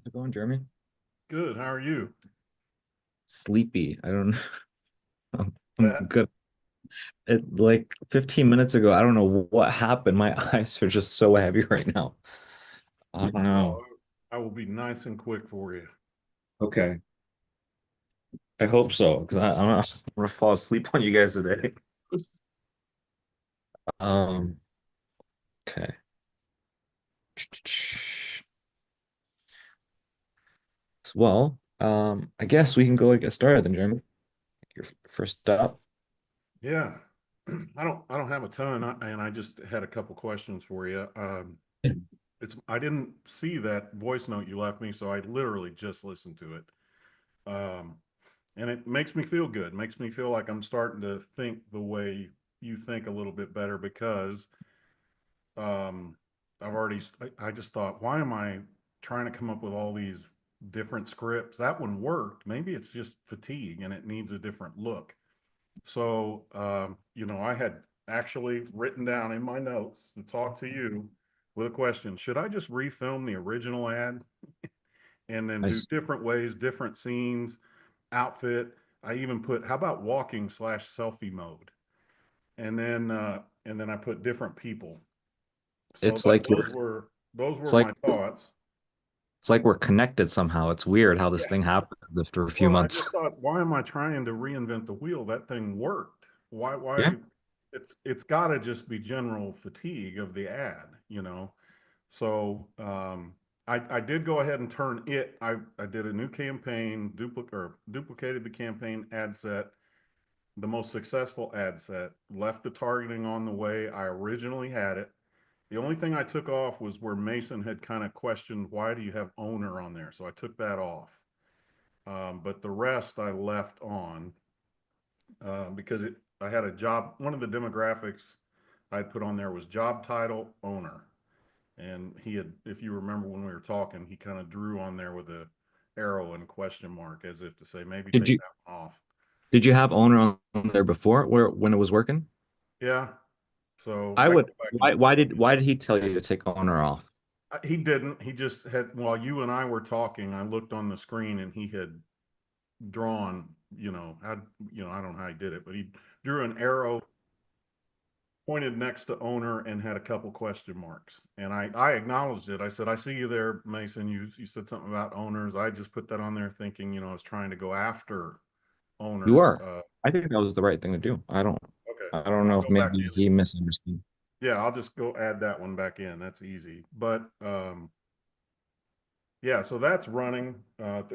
How's it going, Jeremy? Good. How are you? Sleepy. I don't know. I'm That good. It like 15 minutes ago, I don't know what happened. My eyes are just so heavy right now. I don't know. oh, I will be nice and quick for you. Okay. I hope so, because I'm gonna fall asleep on you guys today. Um, okay. Well, I guess we can go and get started then, Jeremy. Your first up. Yeah. I don't have a ton, and I just had a couple questions for you. I didn't see that voice note you left me, so I literally just listened to it. Um, and it makes me feel good. Makes me feel like I'm starting to think the way you think a little bit better because um, I just thought, why am I trying to come up with all these different scripts? That one worked. Maybe it's just fatigue and it needs a different look. So, I had actually written down in my notes to talk to you with a question. Should I just refilm the original ad and then I do s- different ways, different scenes, outfit? I even put, how about walking slash selfie mode? And then I put different people. So it's like those you're were those it's were like my thoughts. it's like we're connected somehow. It's weird how this Yeah. thing happened after a few Well, I months. just thought, why am I trying to reinvent the wheel? That thing worked. Yeah. Why it's got to just be general fatigue of the ad. So I did go ahead and turn it. I did a new campaign, duplicated the campaign ad set, the most successful ad set, left the targeting on the way I originally had it. The only thing I took off was where Mason had kind of questioned, why do you have owner on there? So I took that off. But the rest I left on because I had a job. One of the demographics I put on there was job title owner. And he had, if you remember when we were talking, he kind of drew on there with a arrow and question mark as if to say, maybe Did take you that one off. did you have owner on there before where when it was working? Yeah. So I I can would. go back and Why did he tell you to take owner off? he didn't. He just had, while you and I were talking, I looked on the screen and he had drawn, I don't know how he did it, but he drew an arrow pointed next to owner and had a couple question marks. And I acknowledged it. I said, I see you there, Mason. You said something about owners. I just put that on there thinking, I was trying to go after You owners. are. I think that was the right thing to do. Okay. I don't I'll know if go back maybe in. he misunderstood. Yeah, I'll just go add that one back in. That's easy. But yeah, so that's running.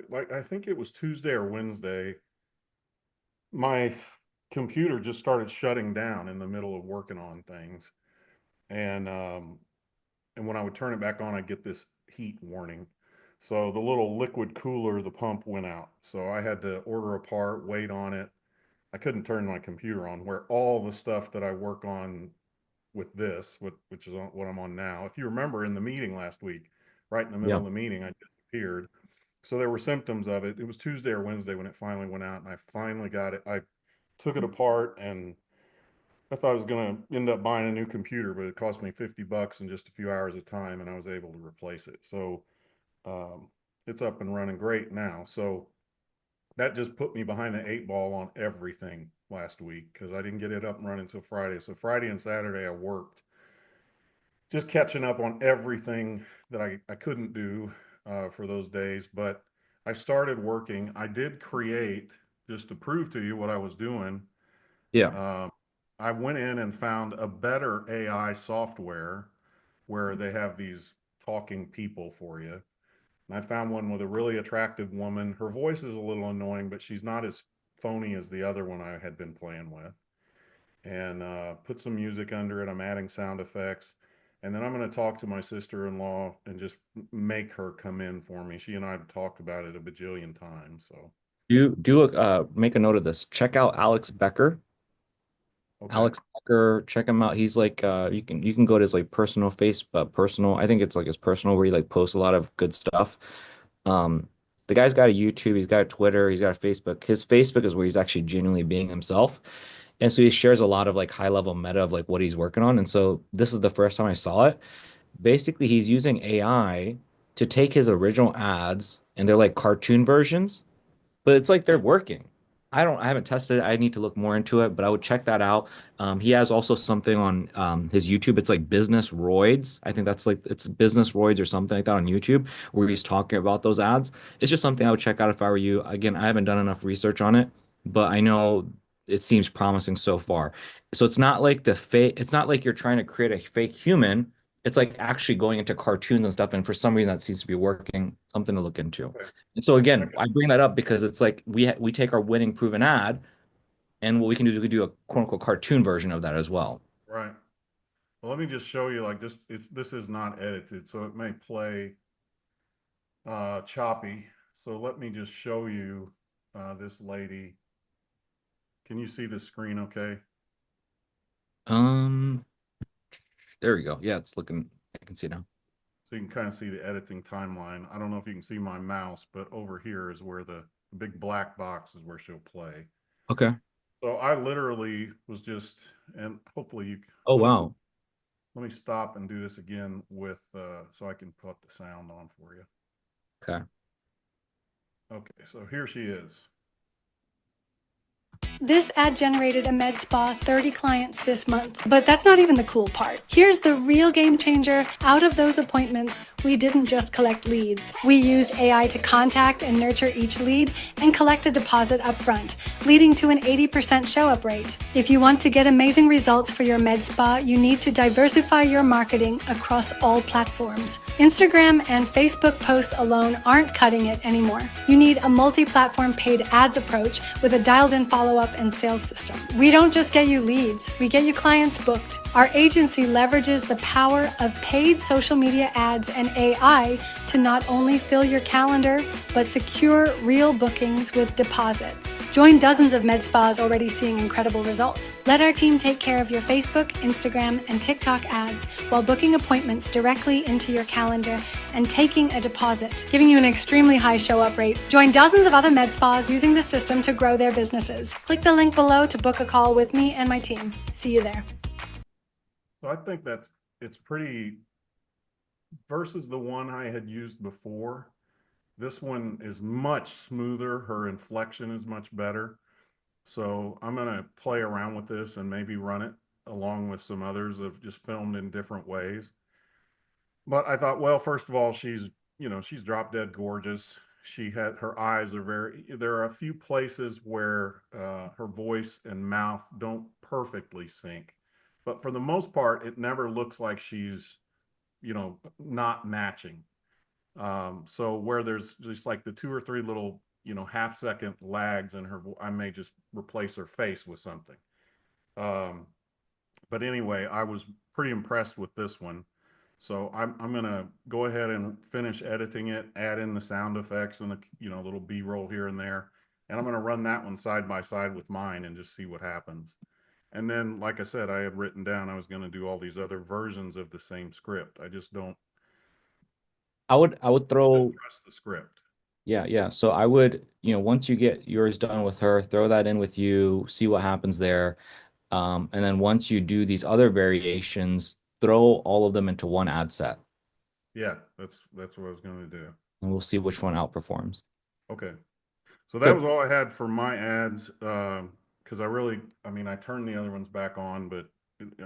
Like I think it was Tuesday or Wednesday. My computer just started shutting down in the middle of working on things. And when I would turn it back on, I'd get this heat warning. So the little liquid cooler, the pump went out. So I had to order a part, wait on it. I couldn't turn my computer on where all the stuff that I work on with this, which is what I'm on now. If you remember in the meeting last week, right in the middle Yeah. of the meeting, I disappeared. So there were symptoms of it. It was Tuesday or Wednesday when it finally went out, and I finally got it. I took it apart and I thought I was going to end up buying a new computer, but it cost me $50 in just a few hours of time, and I was able to replace it. So um, it's up and running great now. So that just put me behind the eight ball on everything last week because I didn't get it up and running until Friday. So Friday and Saturday I worked, just catching up on everything that I couldn't do for those days. But I started working. I did create, just to prove to you what I was doing. Yeah. Um, I went in and found a better AI software where they have these talking people for you. And I found one with a really attractive woman. Her voice is a little annoying, but she's not as phony as the other one I had been playing with. And put some music under it. I'm adding sound effects. And then I'm going to talk to my sister in law and just make her come in for me. She and I have talked about it a bajillion times. So, Make a note of this. Check out Alex Becker. okay. Alex Becker, check him out. He's like you can go to his like personal personal. I think it's like his personal where he like posts a lot of good stuff. Um, the guy's got a YouTube, he's got a Twitter, he's got a Facebook. His Facebook is where he's actually genuinely being himself. And so he shares a lot of like high level meta of like what he's working on. And so this is the first time I saw it. Basically, he's using AI to take his original ads and they're like cartoon versions, but it's like they're working. I haven't tested it. I need to look more into it, but I would check that out. He has also something on his YouTube. It's like Business Roids. I think that's like it's Business Roids or something like that on YouTube where he's talking about those ads. It's just something I would check out if I were you. Again, I haven't done enough research on it, but I know it seems promising so far. So it's not like the fake, it's not like you're trying to create a fake human. It's like actually going into cartoons and stuff. And for some reason that seems to be working, something to look into. Okay. And so I again, can, I bring that up because it's like we take our winning proven ad, and what we can do is we can do a quote unquote cartoon version of that as well. right. Well, let me just show you like this is not edited, so it may play choppy. So let me just show you this lady. Can you see the screen okay? Um, there we go. Yeah, it's looking. I can see now. So you can kind of see the editing timeline. I don't know if you can see my mouse, but over here is where the big black box is where she'll play. Okay. So I literally was just, and hopefully Oh let me wow. let me stop and do this again with so I can put the sound on for you. Okay. Okay, so here she is. This ad generated a med spa 30 clients this month. But that's not even the cool part. Here's the real game changer. Out of those appointments, we didn't just collect leads. We used AI to contact and nurture each lead and collect a deposit upfront, leading to an 80% show up rate. If you want to get amazing results for your med spa, you need to diversify your marketing across all platforms. Instagram and Facebook posts alone aren't cutting it anymore. You need a multi-platform paid ads approach with a dialed-in follow-up and sales system. We don't just get you leads, we get you clients booked. Our agency leverages the power of paid social media ads and AI to not only fill your calendar, but secure real bookings with deposits. Join dozens of med spas already seeing incredible results. Let our team take care of your Facebook, Instagram, and TikTok ads while booking appointments directly into your calendar and taking a deposit, giving you an extremely high show-up rate. Join dozens of other med spas using the system to grow their businesses. Click the link below to book a call with me and my team. See you there. So I think it's pretty versus the one I had used before. This one is much smoother. Her inflection is much better. So I'm going to play around with this and maybe run it along with some others that have just filmed in different ways. But I thought, well, first of all, she's drop dead gorgeous. She had her eyes are there are a few places where her voice and mouth don't perfectly sync. But for the most part, it never looks like she's, not matching. So where there's just like the two or three little, half second lags in her, I may just replace her face with something. Um, but anyway, I was pretty impressed with this one. So I'm gonna go ahead and finish editing it, add in the sound effects and a little B-roll here and there, and I'm gonna run that one side by side with mine and just see what happens. And then, like I said, I had written down I was gonna do all these other versions of the same script. I just don't I would throw trust the script. yeah, yeah. So I would, once you get yours done with her, throw that in with you, see what happens there. And then once you do these other variations, throw all of them into one ad set, Yeah, that's what I was gonna do. and we'll see which one outperforms. Okay. So that Good. was all I had for my ads. Because I mean, I turned the other ones back on, but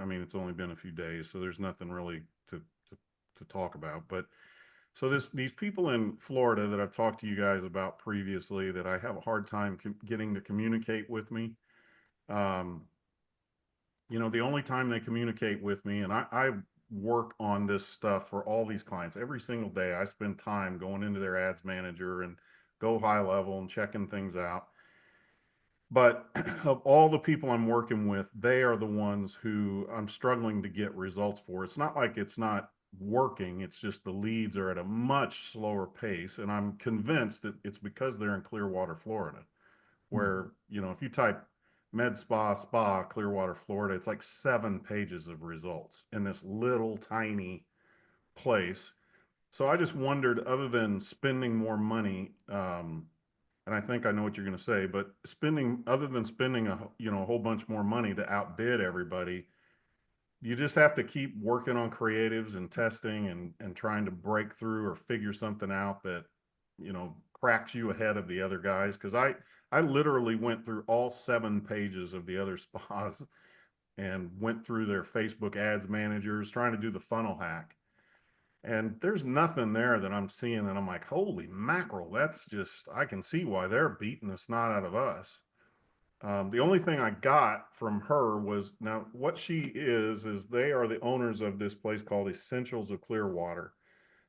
I mean, it's only been a few days, so there's nothing really to talk about. But so these people in Florida that I've talked to you guys about previously that I have a hard time getting to communicate with me. Um, the only time they communicate with me, and I work on this stuff for all these clients every single day. I spend time going into their ads manager and go high level and checking things out. But of all the people I'm working with, they are the ones who I'm struggling to get results for. It's not like it's not working, it's just the leads are at a much slower pace. And I'm convinced that it's because they're in Clearwater, Florida, where, if you type med spa, Clearwater, Florida, it's like 7 pages of results in this little tiny place. So I just wondered, other than spending more money, and I think I know what you're going to say, but other than spending a whole bunch more money to outbid everybody, you just have to keep working on creatives and testing and trying to break through or figure something out that, cracks you ahead of the other guys. Cause I literally went through all 7 pages of the other spas and went through their Facebook ads managers trying to do the funnel hack. And there's nothing there that I'm seeing that I'm like, holy mackerel, that's just, I can see why they're beating the snot out of us. The only thing I got from her was, now what she is they are the owners of this place called Essentials of Clearwater.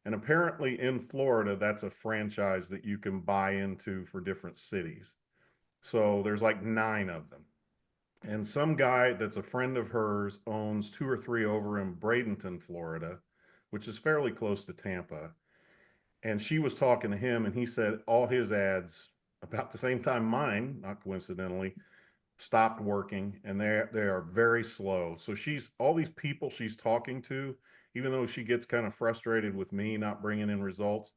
And apparently in Florida, that's a franchise that you can buy into for different cities. So there's like 9 of them. And some guy that's a friend of hers owns 2 or 3 over in Bradenton, Florida, which is fairly close to Tampa. And she was talking to him, and he said all his ads, about the same time mine, not coincidentally, stopped working, and they are very slow. So she's, all these people she's talking to, even though she gets kind of frustrated with me not bringing in results,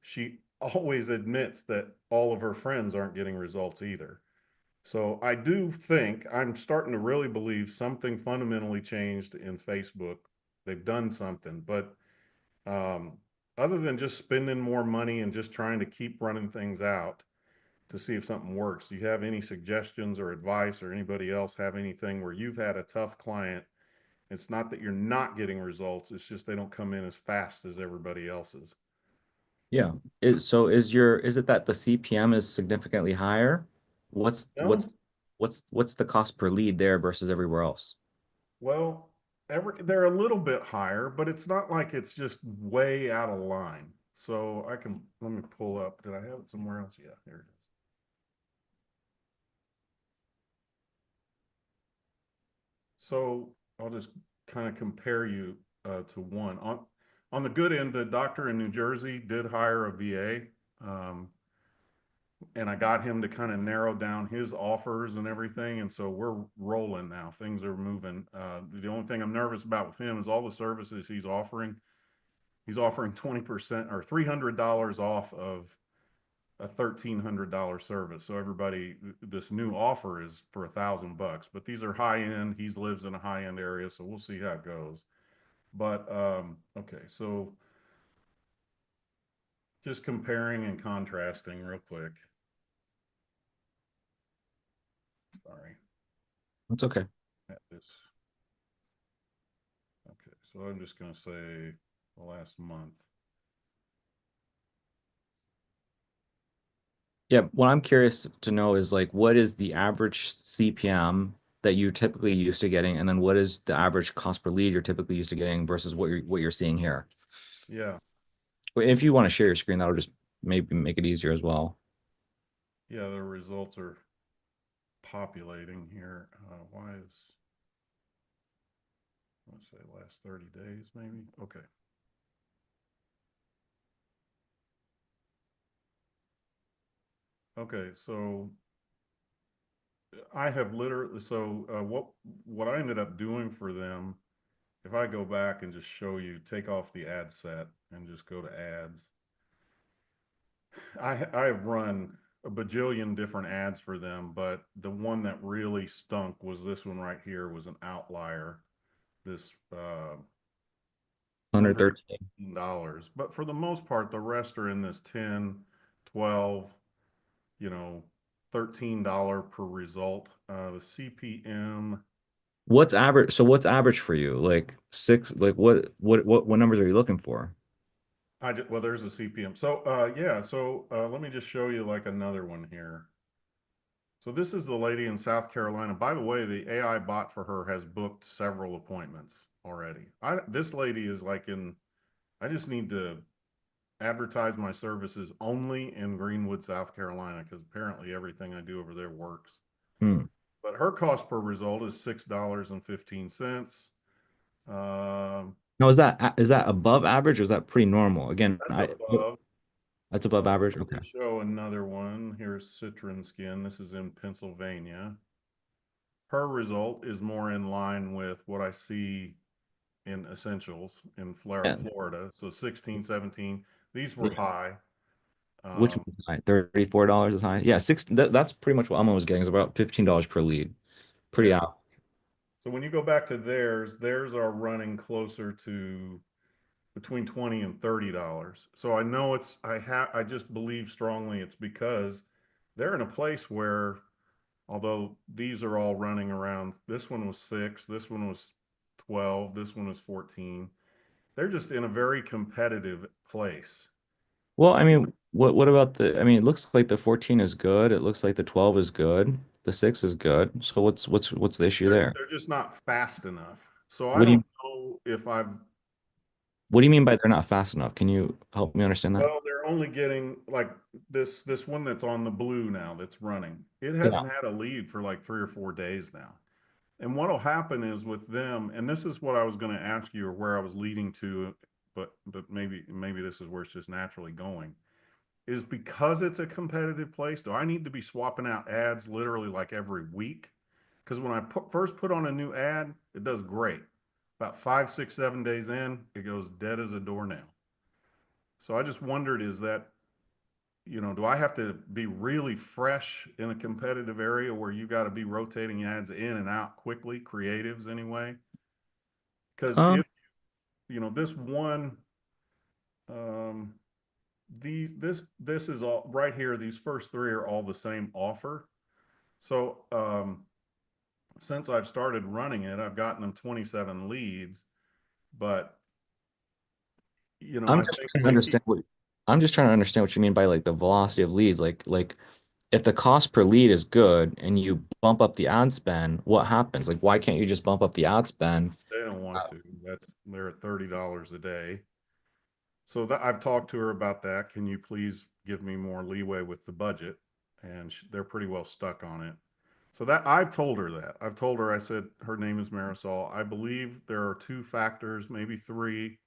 she always admits that all of her friends aren't getting results either. So I do think, I'm starting to really believe something fundamentally changed in Facebook. They've done something, but um, other than just spending more money and just trying to keep running things out to see if something works, do you have any suggestions or advice, or anybody else have anything where you've had a tough client? It's not that you're not getting results, it's just they don't come in as fast as everybody else's. Yeah. So is it that the CPM is significantly higher? What's No, what's what's the cost per lead there versus everywhere else? well, they're a little bit higher, but it's not like it's just way out of line. So I can, let me pull up. Did I have it somewhere else? Yeah, here it is. So I'll just kind of compare you to one. On the good end, the doctor in New Jersey did hire a VA, and I got him to kind of narrow down his offers and everything. And so we're rolling now. Things are moving. The only thing I'm nervous about with him is all the services he's offering. He's offering 20% or $300 off of a $1,300 service. So everybody, this new offer is for $1,000, but these are high end. He lives in a high end area, so we'll see how it goes. But okay, so just comparing and contrasting real quick. Sorry, That's okay. at this. Okay, so I'm just going to say the last month. Yeah, what I'm curious to know is like what is the average CPM that you're typically used to getting, and then what is the average cost per lead you're typically used to getting versus what you're seeing here? Yeah, If you want to share your screen, that'll just maybe make it easier as well. yeah, the results are populating here. Why is, let's say last 30 days, maybe? Okay. Okay, so I have literally, so what I ended up doing for them, if I go back and just show you, take off the ad set and just go to ads, I have run a bajillion different ads for them, but the one that really stunk was this one right here, was an outlier. This 113. $100. But for the most part, the rest are in this 10, 12, you know, $13 per result. The CPM, What's average? So what's average for you? Like six, like what numbers are you looking for? well, there's a CPM. So, yeah, so let me just show you like another one here. So this is the lady in South Carolina. By the way, the AI bot for her has booked several appointments already. This lady is like in, I just need to advertise my services only in Greenwood, South Carolina, because apparently everything I do over there works. Hmm. But her cost per result is $6.15. Um, Now, is that above average or is that pretty normal? Again, that's I above. that's above average. Let me Okay. show another one. Here's Citron Skin. This is in Pennsylvania. Her result is more in line with what I see in Essentials in Yeah. Florida. So 16, 17. These were Yeah. high. Which Um, one is high? $34 is high. Yeah, that's pretty much what I'm always getting is about $15 per lead. Pretty yeah. out. So when you go back to theirs are running closer to between 20 and $30. So I know I just believe strongly it's because they're in a place where, although these are all running around, this one was 6, this one was 12, this one was 14. They're just in a very competitive place. Well, I mean, what about the, I mean, it looks like the 14 is good. It looks like the 12 is good. The 6 is good. So what's the issue They're there? they're just not fast enough. So I What do don't you know if I've what do you mean by they're not fast enough? Can you help me understand that? well, they're only getting like this one that's on the blue now that's running. It Yeah. hasn't had a lead for like 3 or 4 days now. And what'll happen is with them, and this is what I was going to ask you or where I was leading to, but maybe this is where it's just naturally going, is because it's a competitive place, do I need to be swapping out ads literally like every week? Because when I first put on a new ad, it does great. About 5, 6, 7 days in, it goes dead as a doornail. So I just wondered, is that, do I have to be really fresh in a competitive area where you got to be rotating ads in and out quickly, creatives anyway? Because Um, if, this one, um, this is all right here. These first three are all the same offer. So, since I've started running it, I've gotten them 27 leads, but I'm I just think trying to they keep, understand what I'm just trying to understand what you mean by like the velocity of leads. Like if the cost per lead is good and you bump up the ad spend, what happens? Like why can't you just bump up the ad spend? they don't want to. They're at $30 a day. So that I've talked to her about that. Can you please give me more leeway with the budget? And they're pretty well stuck on it. So that I've told her that. I've told her, I said, her name is Marisol. I believe there are two factors, maybe three.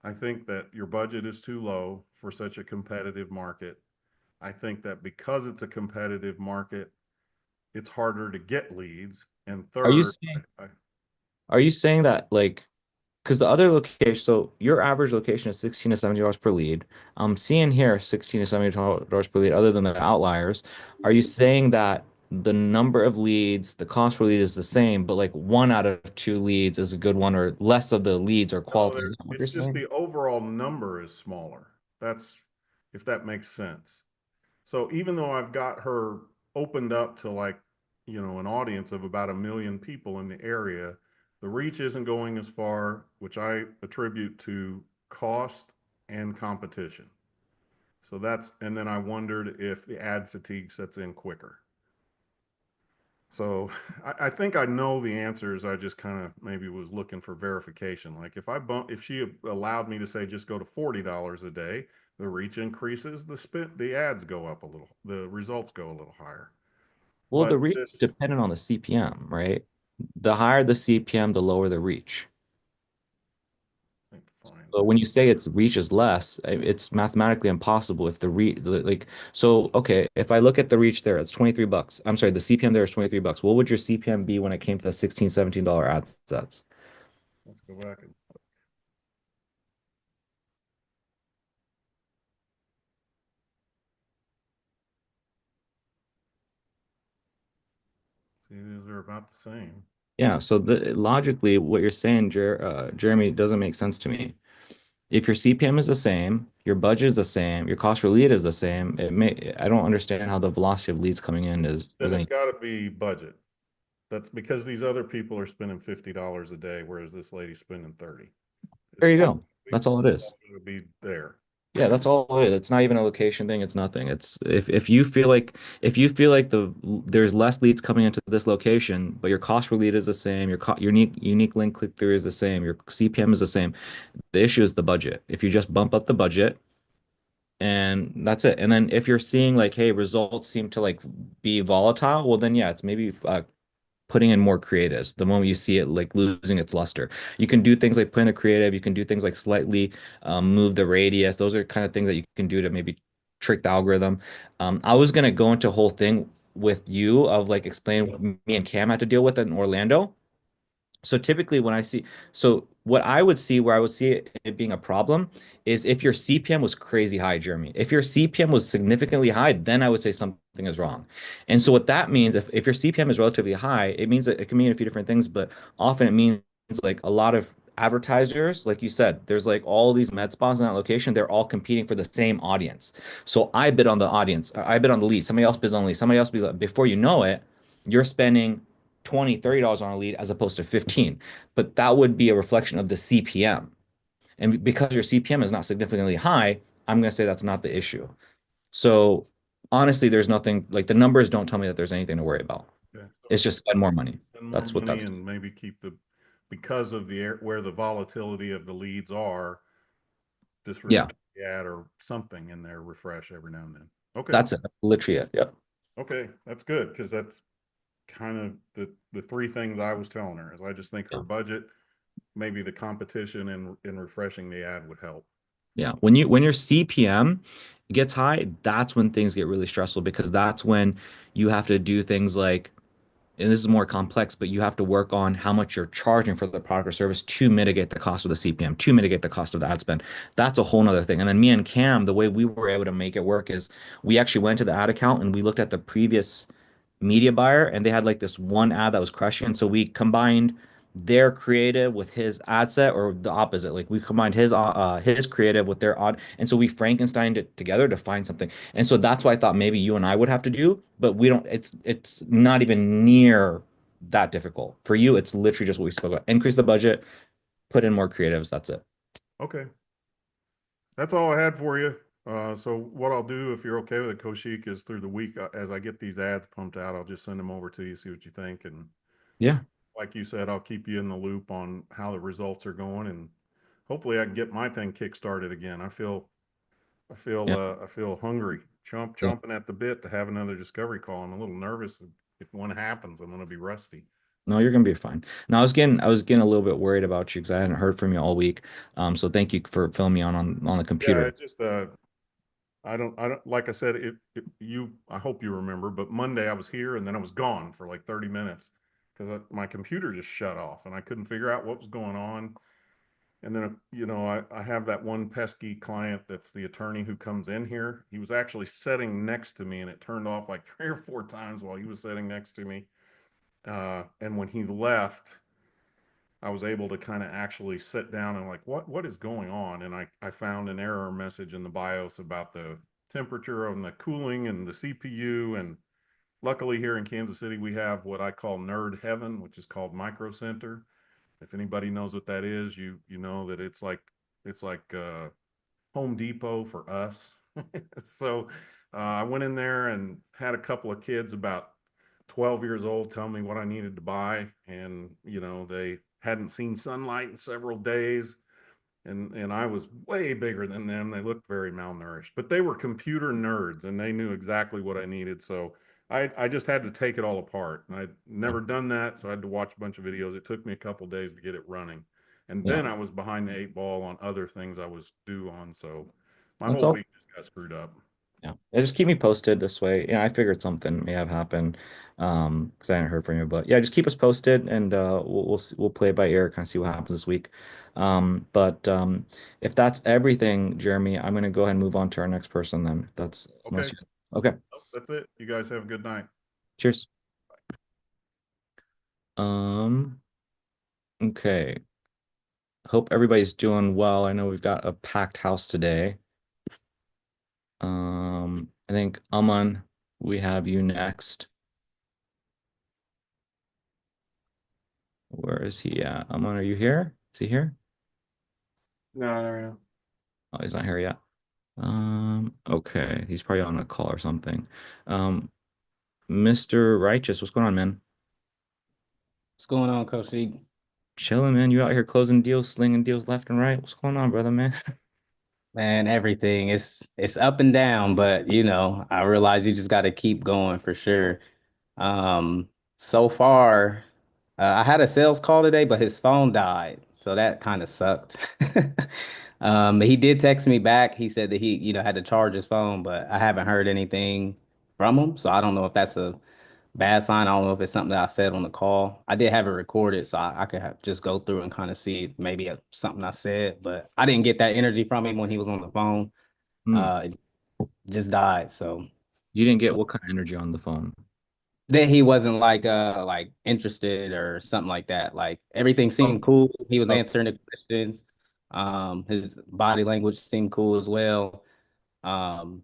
I think that your budget is too low for such a competitive market. I think that because it's a competitive market, it's harder to get leads. And Are you third, saying are you saying that like because the other location, so your average location is 16 to $70 per lead. I'm seeing here 16 to $70 per lead, other than the outliers. Are you saying that the number of leads, the cost per lead is the same, but like one out of two leads is a good one, or less of the leads are no, quality? Is that what you're it's just saying? the overall number is smaller. That's if that makes sense. So even though I've got her opened up to like, an audience of about 1 million people in the area, the reach isn't going as far, which I attribute to cost and competition. So and then I wondered if the ad fatigue sets in quicker. So I think I know the answers. I just kind of maybe was looking for verification. Like if she allowed me to say just go to $40 a day, the reach increases, the ads go up a little, the results go a little higher. Well, the But reach is this, dependent on the CPM, right? The higher the CPM, the lower the reach. let me find So that. when you say its reach is less, it's mathematically impossible if the reach like so okay, if I look at the reach there, it's 23 bucks. I'm sorry, the CPM there is 23 bucks. What would your CPM be when it came to the 16, $17 ad sets? Let's go back and see. These are about the same. Yeah, so logically what you're saying, Jeremy, doesn't make sense to me. If your CPM is the same, your budget is the same, your cost per lead is the same, I don't understand how the velocity of leads coming in is Then it's any. got to be budget. That's because these other people are spending $50 a day, whereas this lady's spending 30. There It's you all go. That's all it is. going to be there. Yeah, that's all it is. It's not even a location thing. It's nothing. It's if you feel like there's less leads coming into this location, but your cost per lead is the same, your unique link click through is the same, your CPM is the same. The issue is the budget. If you just bump up the budget and that's it. And then if you're seeing like, hey, results seem to like be volatile, well then yeah, it's maybe putting in more creatives the moment you see it like losing its luster. You can do things like put in the creative, you can do things like slightly move the radius. Those are kind of things that you can do to maybe trick the algorithm. I was gonna go into a whole thing with you of like explaining what me and Cam had to deal with in Orlando. So typically when I see, so what I would see where I would see it being a problem is if your CPM was crazy high, Jeremy. If your CPM was significantly high, then I would say something is wrong. And so what that means, if your CPM is relatively high, it means that it can mean a few different things, but often it means like a lot of advertisers, like you said, there's like all these med spas in that location, they're all competing for the same audience. So I bid on the audience, I bid on the lead, somebody else bids on the lead, somebody else bids before you know it, you're spending 20, $30 on a lead as opposed to 15. But that would be a reflection of the CPM. And because your CPM is not significantly high, I'm going to say that's not the issue. So honestly, there's nothing like the numbers don't tell me that there's anything to worry about. Okay. So It's just spend more money. spend more That's what money that's. and maybe keep the, because of the where the volatility of the leads are, just Yeah, reduce the ad or something in there, refresh every now and then. Okay. that's it. That's literally it. Yep. Okay. That's good because that's kind of the three things I was telling her is I just think her Yeah. budget, maybe the competition and in refreshing the ad would help. Yeah. When your CPM gets high, that's when things get really stressful because that's when you have to do things like, and this is more complex, but you have to work on how much you're charging for the product or service to mitigate the cost of the CPM, to mitigate the cost of the ad spend. That's a whole nother thing. And then me and Cam, the way we were able to make it work is we actually went to the ad account and we looked at the previous media buyer and they had like this one ad that was crushing. And so we combined their creative with his ad set or the opposite. Like we combined his creative with their odd. And so we Frankensteined it together to find something. And so that's why I thought maybe you and I would have to do, but we don't, it's not even near that difficult. For you, it's literally just what we spoke about. Increase the budget, put in more creatives. That's it. Okay. That's all I had for you. So what I'll do, if you're okay with it, Koshik, is through the week, as I get these ads pumped out, I'll just send them over to you, see what you think. And Yeah. like you said, I'll keep you in the loop on how the results are going, and hopefully I can get my thing kick-started again. Yeah. I feel hungry, Yeah. chomping at the bit to have another discovery call. I'm a little nervous if one happens, I'm going to be rusty. No, you're gonna be fine. No, I was getting a little bit worried about you because I hadn't heard from you all week. So thank you for filling me on the Yeah, computer. it just, I don't, like I said, I hope you remember, but Monday I was here and then I was gone for like 30 minutes because my computer just shut off and I couldn't figure out what was going on. And then, I have that one pesky client that's the attorney who comes in here. He was actually sitting next to me and it turned off like 3 or 4 times while he was sitting next to me. And when he left, I was able to kind of actually sit down and like, what is going on? And I found an error message in the BIOS about the temperature and the cooling and the CPU. And luckily here in Kansas City, we have what I call nerd heaven, which is called Micro Center. If anybody knows what that is, you know that it's like Home Depot for us. So I went in there and had a couple of kids about 12 years old tell me what I needed to buy, and they hadn't seen sunlight in several days, and I was way bigger than them. They looked very malnourished, but they were computer nerds and they knew exactly what I needed. So I just had to take it all apart. And I'd never done that, so I had to watch a bunch of videos. It took me a couple of days to get it running. And Yeah, then I was behind the eight ball on other things I was due on. So my that's whole all. week just got screwed up. Yeah, just keep me posted this way. I figured something may have happened, because I hadn't heard from you. But yeah, just keep us posted, and we'll play it by ear, kind of see what happens this week. But if that's everything, Jeremy, I'm gonna go ahead and move on to our next person then. If that's Okay. unless you, okay. Nope, that's it. You guys have a good night. Cheers. Um, okay. Hope everybody's doing well. I know we've got a packed house today. I think Aman, we have you next. Where is he at? Aman, are you here? Is he here? No, not right now. Oh, he's not here yet. Okay. He's probably on a call or something. Um, Mr. Righteous, what's going on, man? What's going on, Coach E? Chilling, man. You out here closing deals, slinging deals left and right. What's going on, brother, man? Man, everything it's up and down, but I realize you just got to keep going for sure. So far, I had a sales call today, but his phone died, so that kind of sucked. But he did text me back. He said that he, had to charge his phone, but I haven't heard anything from him, so I don't know if that's a bad sign. I don't know if it's something that I said on the call. I did have it recorded, so I could just go through and kind of see maybe something I said, but I didn't get that energy from him when he was on the phone. Hmm. It just died. So You didn't get what kind of energy on the phone? That he wasn't like interested or something like that. Like everything Oh, seemed cool. He was oh, answering the questions. His body language seemed cool as well. Um,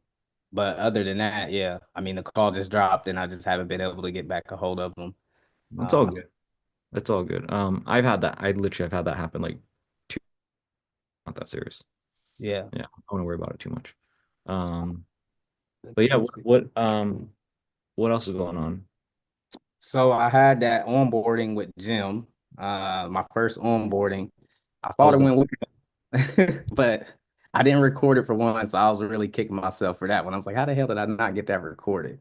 but other than that, yeah, I mean the call just dropped and I just haven't been able to get back a hold of him. it's all Um, good. It's all good. I've had that. I literally have had that happen like two, not that serious. yeah. Yeah, I don't want to worry about it too much. Um, Let but yeah, me see. what else is going on? So I had that onboarding with Jim, my first onboarding. I How thought was it that? went well, but I didn't record it for once. So I was really kicking myself for that one. I was like, how the hell did I not get that recorded?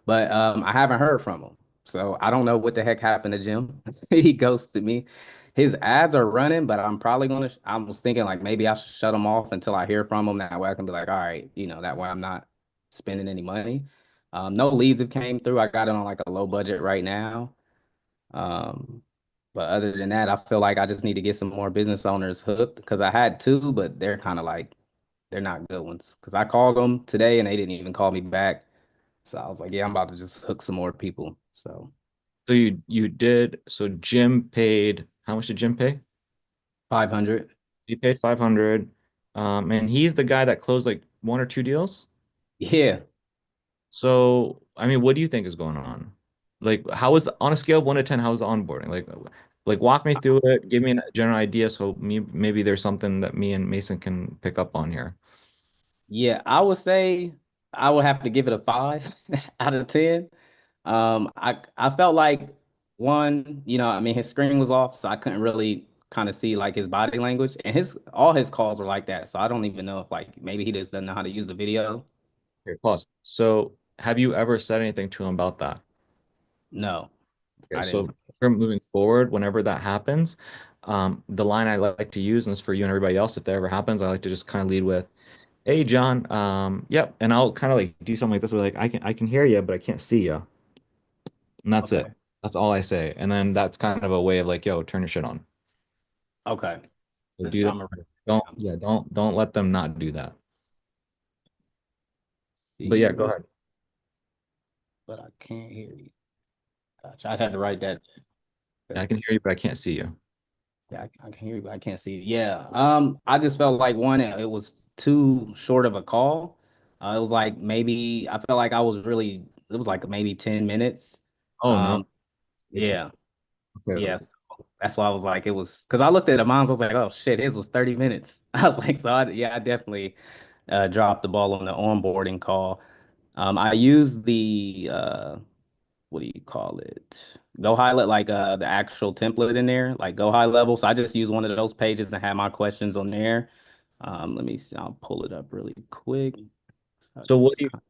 But I haven't heard from him. So I don't know what the heck happened to Jim. He ghosted me. His ads are running, but I'm probably gonna. I was thinking like maybe I should shut them off until I hear from him. That way I can be like, all right, that way I'm not spending any money. No leads have came through. I got it on like a low budget right now. Um, but other than that, I feel like I just need to get some more business owners hooked because I had two, but they're kind of like they're not good ones. Because I called them today and they didn't even call me back. So I was like, yeah, I'm about to just hook some more people. So So you did. So Jim paid. How much did Jim pay? 500. He paid 500. And he's the guy that closed like one or two deals. Yeah. So, I mean, what do you think is going on? Like, how is on a scale of 1 to 10, how's the onboarding? Like walk me through it, give me a general idea so maybe there's something that me and Mason can pick up on here. Yeah. I would say I would have to give it a 5 out of 10. I felt like one, I mean, his screen was off, so I couldn't really kind of see like his body language, and his all his calls were like that. So I don't even know if like maybe he just doesn't know how to use the video. Here, pause. So, have you ever said anything to him about that? No, Okay, I didn't. so from moving forward, whenever that happens, the line I like to use, and this is for you and everybody else, if that ever happens, I like to just kind of lead with, "Hey, John, yep," and I'll kind of like do something like this, where like I can hear you, but I can't see you, and that's it. Okay. That's all I say, and then that's kind of a way of like, "Yo, turn your shit on." Okay. So For do sure. that. I'm gonna Don't yeah, don't let them not do that. But yeah, go see, ahead. but I can't hear you. Gotcha. I had to write that Yeah, I can because hear you, but I can't see you. yeah, I can hear you, but I can't see you. Yeah. I just felt like one, it was too short of a call. It was like maybe I felt like I was really it was like maybe 10 minutes. Oh no, Um, it's way too. yeah, Okay, yeah. okay. That's why I was like, it was because I looked at the mine, I was like, oh shit, his was 30 minutes. I was like, I definitely dropped the ball on the onboarding call. I used the what do you call it? Go highlight like the actual template in there, like go high level. So I just use one of those pages and have my questions on there. Let me see, I'll pull it up really quick. I So just what was do you? kind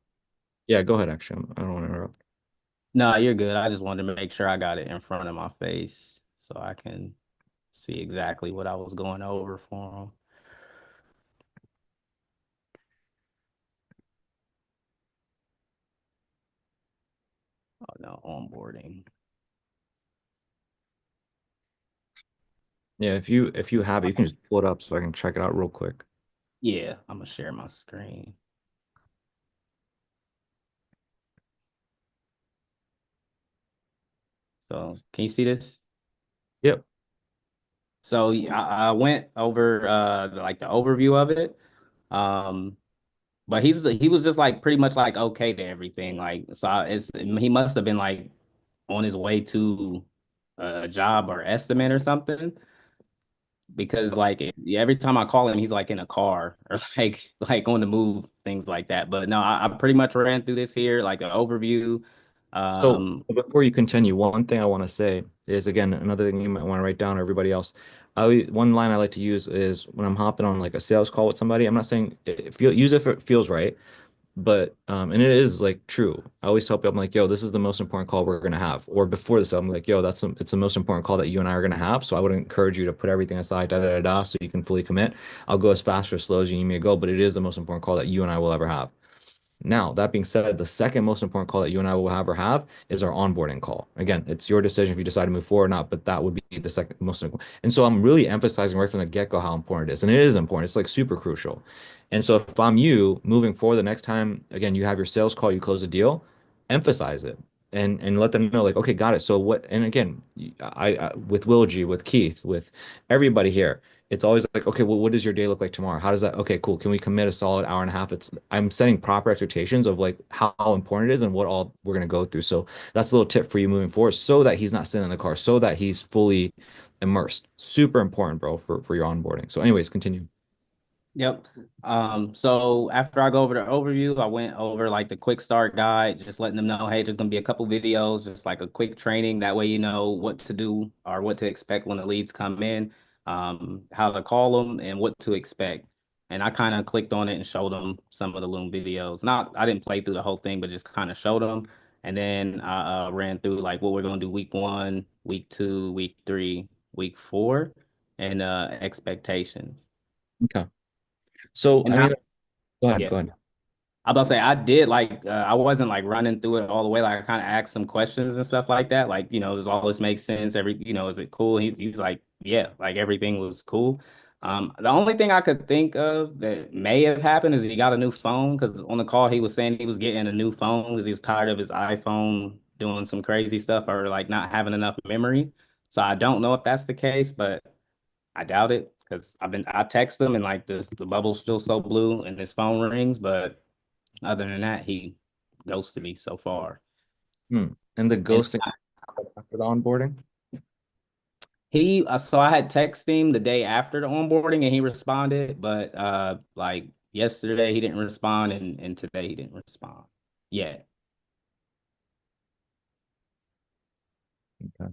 Yeah, go ahead. Actually, I don't want to interrupt. No, you're good. I just wanted to make sure I got it in front of my face so I can see exactly what I was going over for them. Oh no, onboarding. Yeah, if you have it, you can just pull it up so I can check it out real quick. Yeah, I'm gonna share my screen. So can you see this? Yep. So yeah, I went over like the overview of it. Um, but he was just like pretty much like okay to everything. Like so he must have been like on his way to a job or estimate or something because like every time I call him, he's like in a car or like on the move, things like that. But no, I pretty much ran through this here, like an overview. So Um, before you continue, one thing I want to say is again another thing you might want to write down, or everybody else. One line I like to use is when I'm hopping on like a sales call with somebody. I'm not saying use it if it feels right, but and it is like true. I always tell people I'm like, yo, this is the most important call we're gonna have. Or before this, I'm like, yo, it's the most important call that you and I are gonna have. So I would encourage you to put everything aside, so you can fully commit. I'll go as fast or as slow as you need me to go, but it is the most important call that you and I will ever have. Now, that being said, the second most important call that you and I will have is our onboarding call. Again, it's your decision if you decide to move forward or not, but that would be the second most important. And so I'm really emphasizing right from the get-go how important it is. And it is important. It's like super crucial. And so if I'm you moving forward, the next time, again, you have your sales call, you close a deal, emphasize it and let them know like, okay, got it. So what, and again, I with Will G, with Keith, with everybody here, it's always like, okay, well, what does your day look like tomorrow? How does that? Okay, cool. Can we commit a solid hour and a half? It's I'm setting proper expectations of like how important it is and what all we're gonna go through. So that's a little tip for you moving forward, so that he's not sitting in the car, so that he's fully immersed. Super important, bro, for your onboarding. So, anyways, continue. Yep. So after I go over the overview, I went over like the quick start guide, just letting them know, hey, there's gonna be a couple videos, just like a quick training. That way you know what to do or what to expect when the leads come in, how to call them and what to expect. And I kind of clicked on it and showed them some of the Loom videos. Not, I didn't play through the whole thing, but just kind of showed them. And then I ran through like what we're gonna do week 1, week 2, week 3, week 4, and expectations. Okay. So, And I how, mean, go ahead, yeah. go ahead. I about to say I did like I wasn't like running through it all the way. Like I kind of asked some questions and stuff like that. Like, does all this make sense? Is it cool? He's like, yeah, like everything was cool. The only thing I could think of that may have happened is he got a new phone because on the call he was saying he was getting a new phone because he was tired of his iPhone doing some crazy stuff or like not having enough memory. So I don't know if that's the case, but I doubt it because I text him and like the bubble's still so blue and his phone rings, but other than that, he ghosted me so far. Hmm. And the And ghosting after the onboarding? so I had texted him the day after the onboarding and he responded, but like yesterday he didn't respond and today he didn't respond yet. Okay.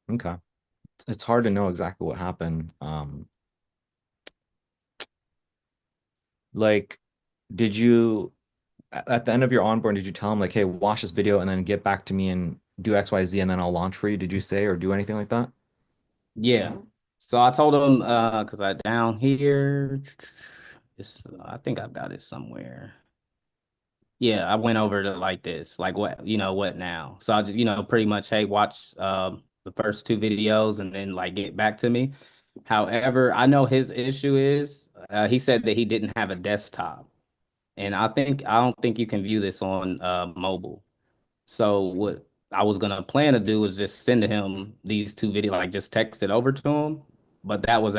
Okay. It's hard to know exactly what happened. Like, did you at the end of your onboarding, did you tell him like, hey, watch this video and then get back to me and do XYZ and then I'll launch for you? Did you say or do anything like that? Yeah. So I told him because I down here, I think I've got it somewhere. Yeah, I went over to like this, like what now? So I just, pretty much, hey, watch the first two videos and then like get back to me. However, I know his issue is he said that he didn't have a desktop. And I don't think you can view this on mobile. So what I was gonna plan to do was just send to him these two videos, like just text it over to him. But that was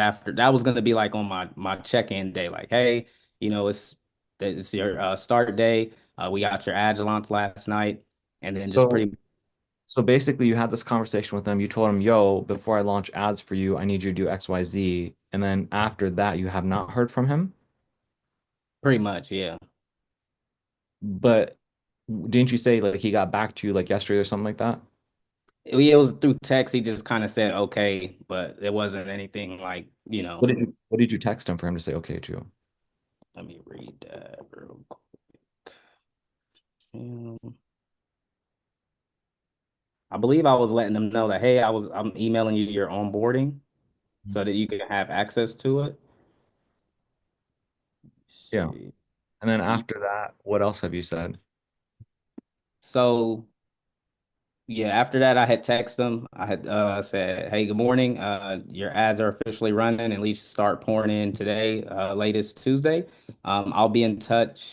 gonna be like on my check-in day, like, hey, it's your start day. We got your Agilants last night, and then just So pretty so basically you had this conversation with them. You told him, yo, before I launch ads for you, I need you to do XYZ. And then after that, you have not heard from him. pretty much, yeah. But didn't you say like he got back to you like yesterday or something like that? It was through text. He just kind of said okay, but it wasn't anything like, What did you text him for him to say okay to? let me read that real quick. I believe I was letting them know that, hey, I'm emailing you your onboarding so that you can have access to it. Yeah. See. And then after that, what else have you said? So yeah, after that I had texted them. I had said, hey, good morning. Your ads are officially running and least start pouring in today, latest Tuesday. I'll be in touch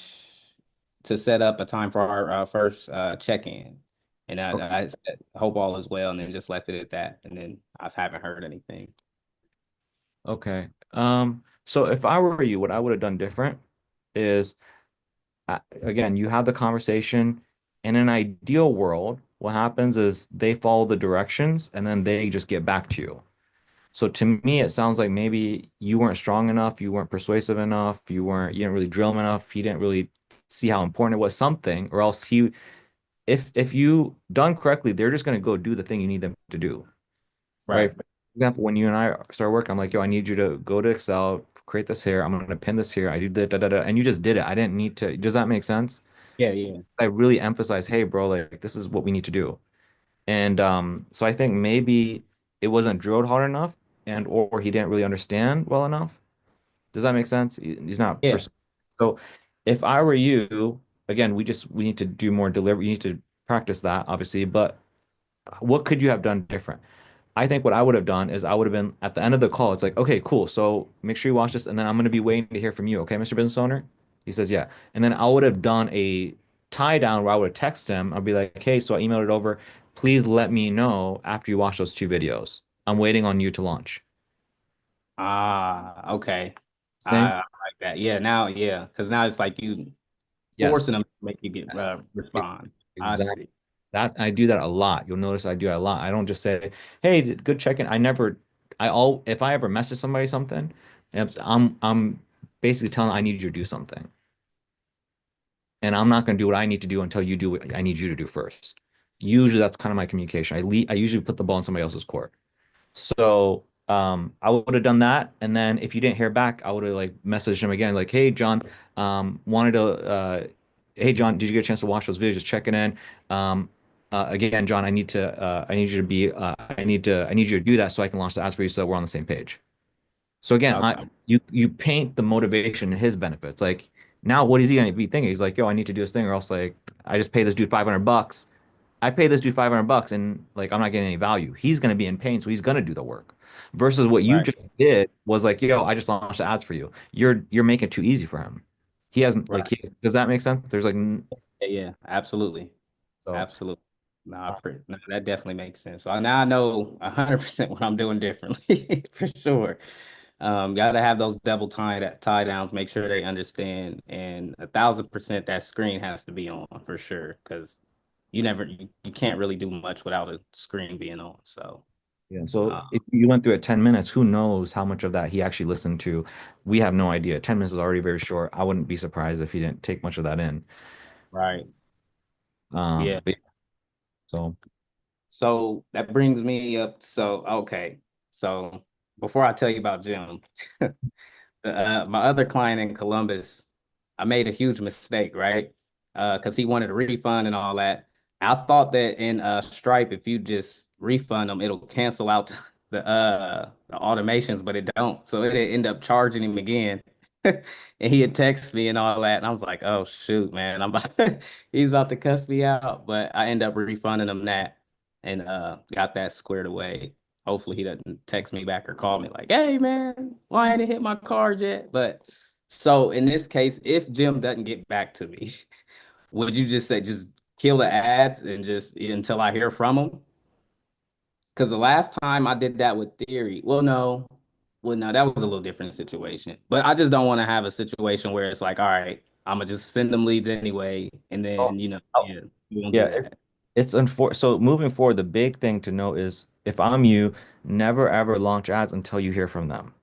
to set up a time for our first check-in. And I said, hope all is well, and then just left it at that. And then I haven't heard anything. Okay. So if I were you, what I would have done different is again, you have the conversation. In an ideal world, what happens is they follow the directions and then they just get back to you. So to me, it sounds like maybe you weren't strong enough, you weren't persuasive enough, you didn't really drill him enough, he didn't really see how important it was something, or else if you done correctly, they're just gonna go do the thing you need them to do. Right? Right. For example, when you and I start work, I'm like, yo, I need you to go to Excel, create this here. I'm gonna pin this here. I do da da da da, and you just did it. I didn't need to. Does that make sense? Yeah, yeah. I really emphasize, hey, bro, like this is what we need to do. And so I think maybe it wasn't drilled hard enough, and or he didn't really understand well enough. Does that make sense? He's not Yeah. So if I were you, again, we need to do more delivery. You need to practice that, obviously, but what could you have done different? I think what I would have done is I would have been at the end of the call. It's like, okay, cool. So make sure you watch this, and then I'm going to be waiting to hear from you. Okay, Mr. Business Owner? He says, yeah. And then I would have done a tie down where I would have text him. I'd be like, hey, so I emailed it over. Please let me know after you watch those two videos. I'm waiting on you to launch. Ah, okay. Same? I like that. Yeah, now, yeah, because now it's like you Yes. forcing them to make you get Yes. respond. I Exactly. see. That I do that a lot. You'll notice I do that a lot. I don't just say, "Hey, good check-in." I never, I all if I ever message somebody something, I'm basically telling them I need you to do something, and I'm not going to do what I need to do until you do what I need you to do first. Usually, that's kind of my communication. I usually put the ball in somebody else's court. So I would have done that, and then if you didn't hear back, I would have like messaged him again, like, "Hey, John, wanted to, hey, John, did you get a chance to watch those videos? Just checking in. Again, John, I need you to be, I need you to do that so I can launch the ads for you, so that we're on the same page." So again, Okay. you paint the motivation and his benefits. Like now, what is he going to be thinking? He's like, "Yo, I need to do this thing, or else like I just pay this dude $500. I pay this dude $500 and like I'm not getting any value. He's going to be in pain, so he's going to do the work. Versus what you Right. just did was like, yo, I just launched the ads for you. You're making it too easy for him. He hasn't Right. like does that make sense? There's like Yeah, yeah, absolutely. so Absolutely. No, that definitely makes sense. So now I know 100% what I'm doing differently for sure. Got to have those double tie downs, make sure they understand, and 1,000% that screen has to be on for sure because you can't really do much without a screen being on. So, yeah. So uh, if you went through it 10 minutes, who knows how much of that he actually listened to? We have no idea. 10 minutes is already very short. I wouldn't be surprised if he didn't take much of that in. right, yeah. But yeah, so So that brings me up. So okay, so before I tell you about Jim, my other client in Columbus, I made a huge mistake, right? Because he wanted a refund and all that. I thought that in Stripe, if you just refund them, it'll cancel out the automations, but it don't. So it end up charging him again. And he had texted me and all that, and I was like, "Oh shoot, man, he's about to cuss me out." But I end up refunding him that and got that squared away. Hopefully he doesn't text me back or call me like, "Hey man, why ain't it hit my card yet?" But so in this case, if Jim doesn't get back to me, would you just say just kill the ads and just until I hear from him? Because the last time I did that with Theory, well, no, that was a little different situation. But I just don't want to have a situation where it's like, all right, I'm gonna just send them leads anyway, and oh, then oh, yeah, we won't do yeah, that. it's unfor so moving forward, the big thing to know is if I'm you, never ever launch ads until you hear from them.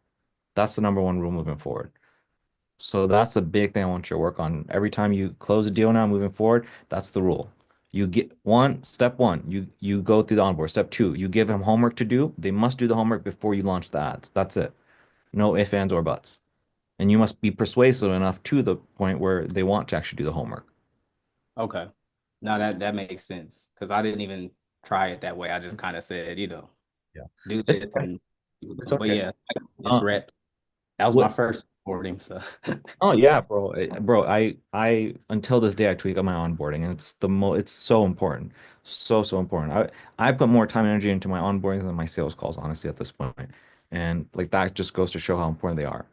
That's the number one rule moving forward. So that's the big thing I want you to work on. Every time you close a deal now moving forward, that's the rule. You get step one, you go through the onboard. Step two, you give them homework to do. They must do the homework before you launch the ads. That's it. No ifs, ands, or buts. And you must be persuasive enough to the point where they want to actually do the homework. Okay. No, that makes sense because I didn't even try it that way. I just kind of said, Yeah. do It's this okay. and It's but okay. yeah, it's Uh, rep. That was my what first recording, so Oh yeah, bro. Bro, I until this day I tweak on my onboarding and it's so important. So important. I put more time and energy into my onboardings than my sales calls, honestly, at this point. And like that just goes to show how important they are.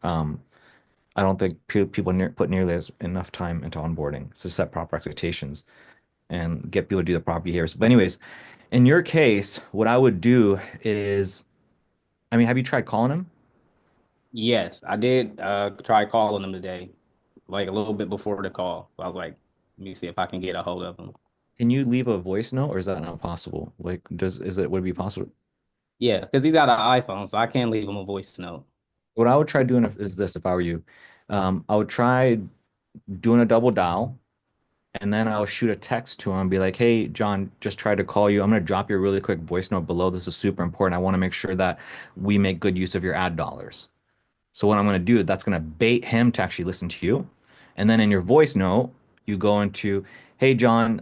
I don't think people put nearly as enough time into onboarding to set proper expectations and get people to do the proper behaviors. But anyways, in your case, what I would do is, I mean, have you tried calling him? yes, I did try calling them today, like a little bit before the call. I was like, let me see if I can get a hold of them. Can you leave a voice note or is that not possible? Like, would it be possible? Yeah, because he's got an iPhone, so I can leave him a voice note. What I would try doing is this if I were you. I would try doing a double dial and then I'll shoot a text to him and be like, hey, John, just tried to call you. I'm going to drop you a really quick voice note below. This is super important. I want to make sure that we make good use of your ad dollars. So what I'm going to do, that's going to bait him to actually listen to you. And then in your voice note, you go into, hey, John,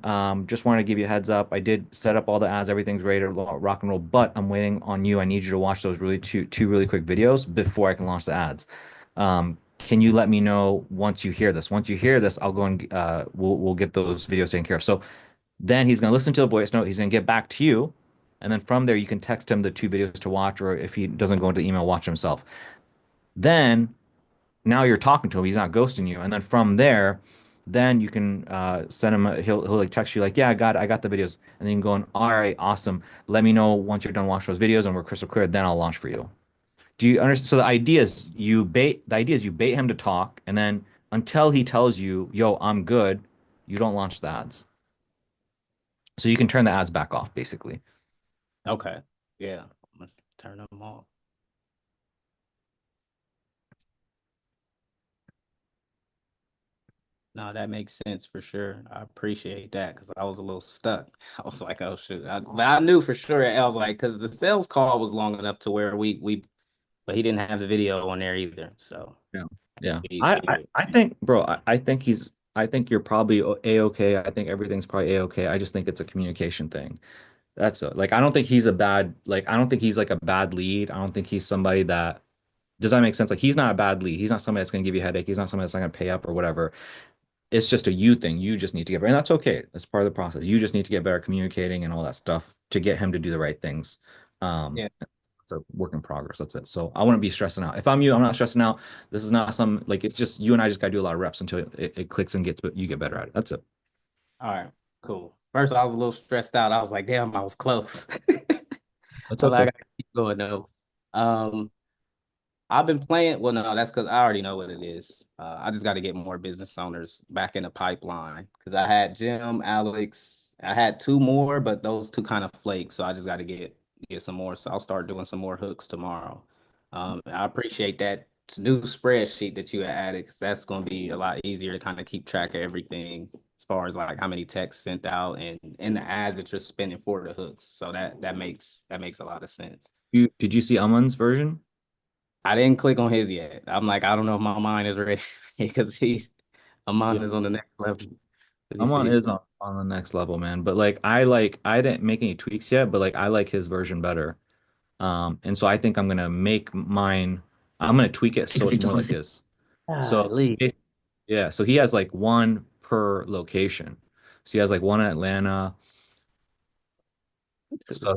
just wanted to give you a heads up. I did set up all the ads. Everything's ready to rock and roll, but I'm waiting on you. I need you to watch those two really quick videos before I can launch the ads. can you let me know once you hear this? Once you hear this, I'll go and we'll get those videos taken care of. So then he's gonna listen to the voice note. He's gonna get back to you, and then from there you can text him the two videos to watch, or if he doesn't go into the email, watch himself. Then now you're talking to him. He's not ghosting you. And then from there, then you can send him. He'll like text you like, yeah, I got the videos. And then you can go in, all right, awesome. Let me know once you're done watching those videos and we're crystal clear. Then I'll launch for you. Do you understand? So the idea is you bait him to talk, and then until he tells you, yo, I'm good, you don't launch the ads. So you can turn the ads back off, basically. Okay. Yeah. I'm gonna turn them off. No, that makes sense for sure. I appreciate that because I was a little stuck. I was like, oh shoot. But I knew for sure. I was like, because the sales call was long enough to where but he didn't have the video on there either. So Yeah. Yeah. we I think, bro, I think you're probably a-okay. I think everything's probably a-okay. I just think it's a communication thing. Like, I don't think he's like a bad lead. I don't think he's somebody that, does that make sense? Like, he's not a bad lead. He's not somebody that's going to give you a headache. He's not somebody that's not going to pay up or whatever. It's just a you thing. You just need to get better. And that's okay. That's part of the process. You just need to get better communicating and all that stuff to get him to do the right things. yeah. It's a work in progress. That's it. So I wouldn't be stressing out. If I'm you, I'm not stressing out. This is not some like it's just you and I just gotta do a lot of reps until it clicks and gets you get better at it. That's it. All right, cool. First, I was a little stressed out. I was like, damn, I was close. That's I was like, I okay. gotta keep going though. Um, I've been playing. Well, no, that's because I already know what it is. I just got to get more business owners back in the pipeline because I had Jim, Alex. I had two more, but those two kind of flaked. So I just got to get some more. So I'll start doing some more hooks tomorrow. I appreciate that new spreadsheet that you added because that's going to be a lot easier to kind of keep track of everything as far as like how many texts sent out and the ads that you're spending for the hooks. So that makes a lot of sense. Did you see Amun's version? I didn't click on his yet. I'm like, I don't know if my mind is ready because Yeah. Amon is on the next level. Let me Amun see. is on the next level, man. But I didn't make any tweaks yet, but like I like his version better. And so I think I'm gonna tweak it so it's more like his. So Golly. yeah, so he has like one per location. So he has like one in Atlanta. So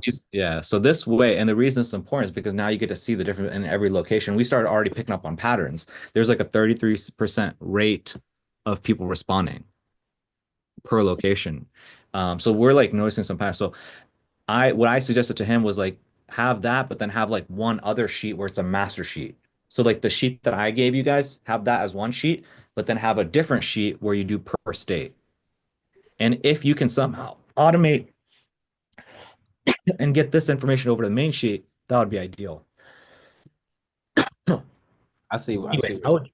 so this way, and the reason it's important is because now you get to see the difference in every location. We started already picking up on patterns. There's like a 33% rate of people responding per location. So we're like noticing some patterns. So what I suggested to him was like have that, but then have like one other sheet where it's a master sheet. So like the sheet that I gave you guys, have that as one sheet, but then have a different sheet where you do per state. And if you can somehow automate and get this information over to the main sheet, that would be ideal. I see Anyways, what.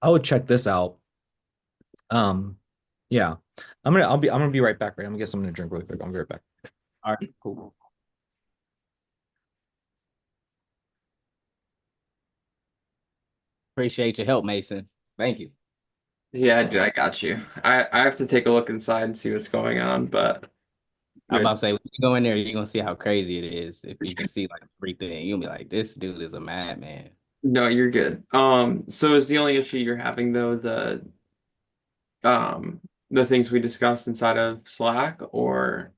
I would check this out. Um, yeah, I'm gonna be right back. Right, I'm gonna get something to drink really quick. I'll be right back. All right, cool. Appreciate your help, Mason. Thank you. Yeah, dude, I got you. I have to take a look inside and see what's going on, but I'm about good. to say, when you go in there, you're gonna see how crazy it is. If you can see like everything, you'll be like, this dude is a madman. No, you're good. So is the only issue you're having though um the things we discussed inside of Slack, or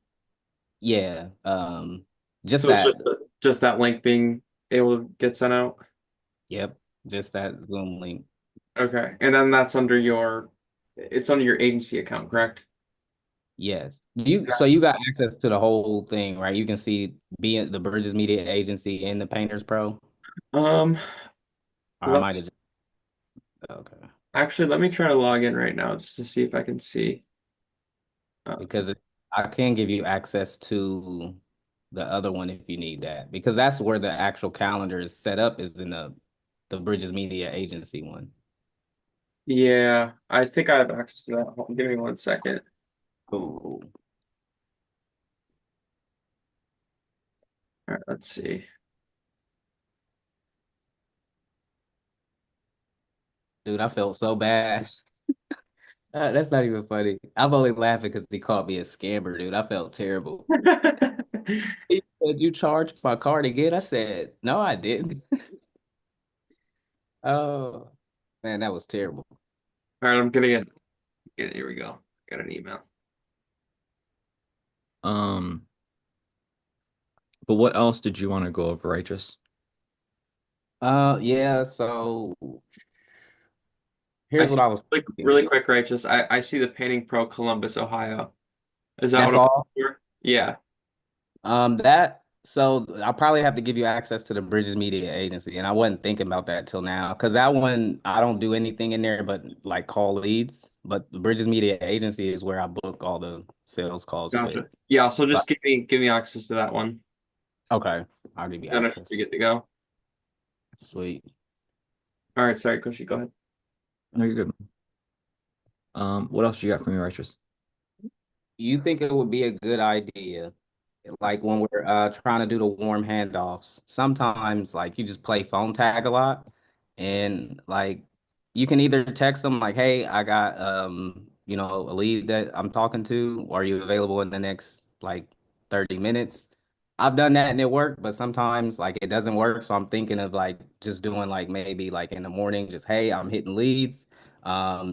Yeah. Just so it's that. just that link being able to get sent out? Yep. Just that Zoom link. Okay, and then that's under it's under your agency account, correct? Yes. So you That's got access to the whole thing, right? You can see being the Bridges Media Agency and the Painters Pro. um Or I let might me have just okay. actually let me try to log in right now just to see if I can see. Uh, Because I can give you access to the other one if you need that. Because that's where the actual calendar is set up is in the Bridges Media Agency one. yeah, I think I have access to that. Hold on, give me 1 second. Cool. All right, let's see. Dude, I felt so bad. That's not even funny. I'm only laughing because he called me a scammer, dude. I felt terrible. He said, you charged my card again? I said, no, I didn't. Oh. Man, that was terrible. All right, I'm gonna get here we go. Got an email. Um, but what else did you want to go over, Righteous? Yeah, so I here's what see I was like thinking. really quick, Righteous. I see the Painting Pro Columbus, Ohio. Is that what That's I'm all. looking for? Yeah. That so I'll probably have to give you access to the Bridges Media Agency, and I wasn't thinking about that till now because that one I don't do anything in there but like call leads. But the Bridges Media Agency is where I book all the sales calls with. Gotcha. Yeah, so So, just give me access to that one. okay, I'll give you Then I should be access. good to go. Sweet. All right, sorry, Koshi, go ahead. No, you're good. What else you got for me, Righteous? You think it would be a good idea, like when we're trying to do the warm handoffs, sometimes like you just play phone tag a lot and like you can either text them like, hey, I got a lead that I'm talking to. Are you available in the next like 30 minutes? I've done that and it worked, but sometimes like it doesn't work. So I'm thinking of like just doing like maybe like in the morning, just hey, I'm hitting leads.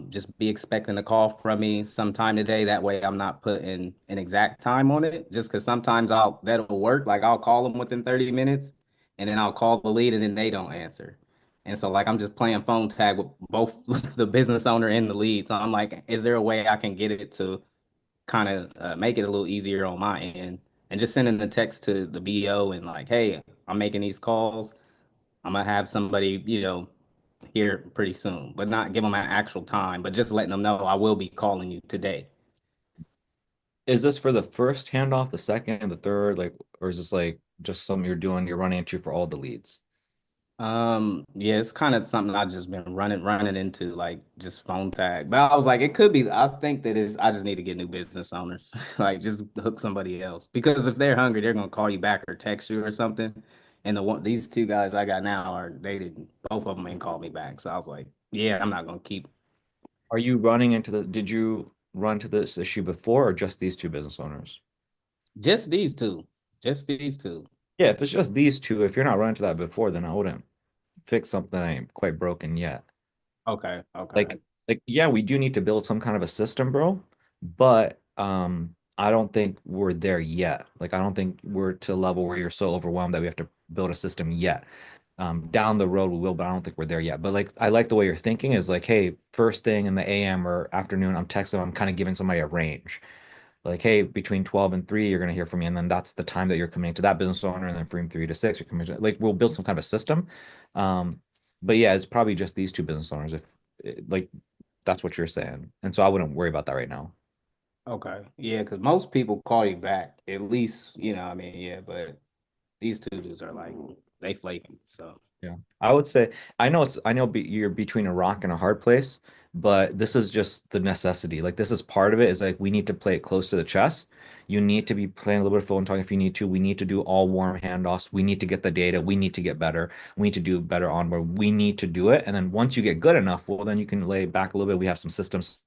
Just be expecting a call from me sometime today. That way I'm not putting an exact time on it, just because sometimes that'll work. Like I'll call them within 30 minutes and then I'll call the lead and then they don't answer. And so like I'm just playing phone tag with both the business owner and the lead. So I'm like, is there a way I can get it to kind of make it a little easier on my end? And just sending the text to the BO and like, hey, I'm making these calls. I'm gonna have somebody, here pretty soon, but not give them an actual time, but just letting them know I will be calling you today. Is this for the first handoff, the second, the third, like, or is this like just something you're running into for all the leads? Yeah, it's kind of something I've just been running into, like just phone tag. But I was like, it could be. I think that is. I just need to get new business owners, like just hook somebody else. Because if they're hungry, they're gonna call you back or text you or something. And these two guys I got now are they didn't both of them ain't called me back. So I was like, yeah, I'm not gonna keep Are you running into did you run to this issue before or just these two business owners? just these two, just these two. Yeah, if it's just these two, if you're not running to that before, then I wouldn't fix something that ain't quite broken yet. Okay, okay, Like yeah, we do need to build some kind of a system, bro, but I don't think we're there yet. Like I don't think we're to a level where you're so overwhelmed that we have to build a system yet. Down the road we will, but I don't think we're there yet. But like I like the way you're thinking is like, hey, first thing in the AM or afternoon, I'm texting, I'm kind of giving somebody a range. Like, hey, between 12 and 3, you're gonna hear from me. And then that's the time that you're committing to that business owner. And then from 3 to 6, you're committing to, like we'll build some kind of a system. Um, but yeah, it's probably just these two business owners if like that's what you're saying. And so I wouldn't worry about that right now. okay. Yeah, because most people call you back at least, I mean, yeah, but these two dudes are like they flaking. So Yeah. I would say I know you're between a rock and a hard place, but this is just the necessity. Like this is part of it is like we need to play it close to the chest. You need to be playing a little bit of phone talk if you need to. We need to do all warm handoffs. We need to get the data. We need to get better. We need to do better onboard. We need to do it. And then once you get good enough, well, then you can lay back a little bit. We have some systems.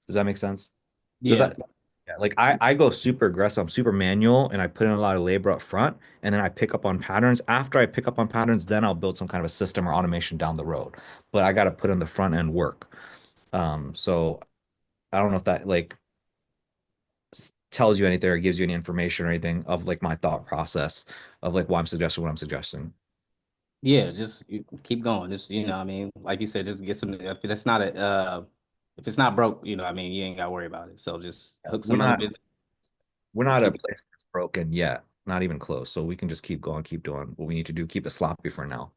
Does that make sense? Does yeah, that yeah, like I go super aggressive, I'm super manual and I put in a lot of labor up front and then I pick up on patterns. After I pick up on patterns, then I'll build some kind of a system or automation down the road. But I got to put in the front end work. So I don't know if that like tells you anything or gives you any information or anything of like my thought process of like why I'm suggesting what I'm suggesting. yeah, just keep going. Just I mean, like you said, just get some. If it's not broke, I mean, you ain't got to worry about it. So just Yeah, hook some other business. we're not at a Keep place that's broken yet, not even close. So we can just keep going, keep doing what we need to do, keep it sloppy for now.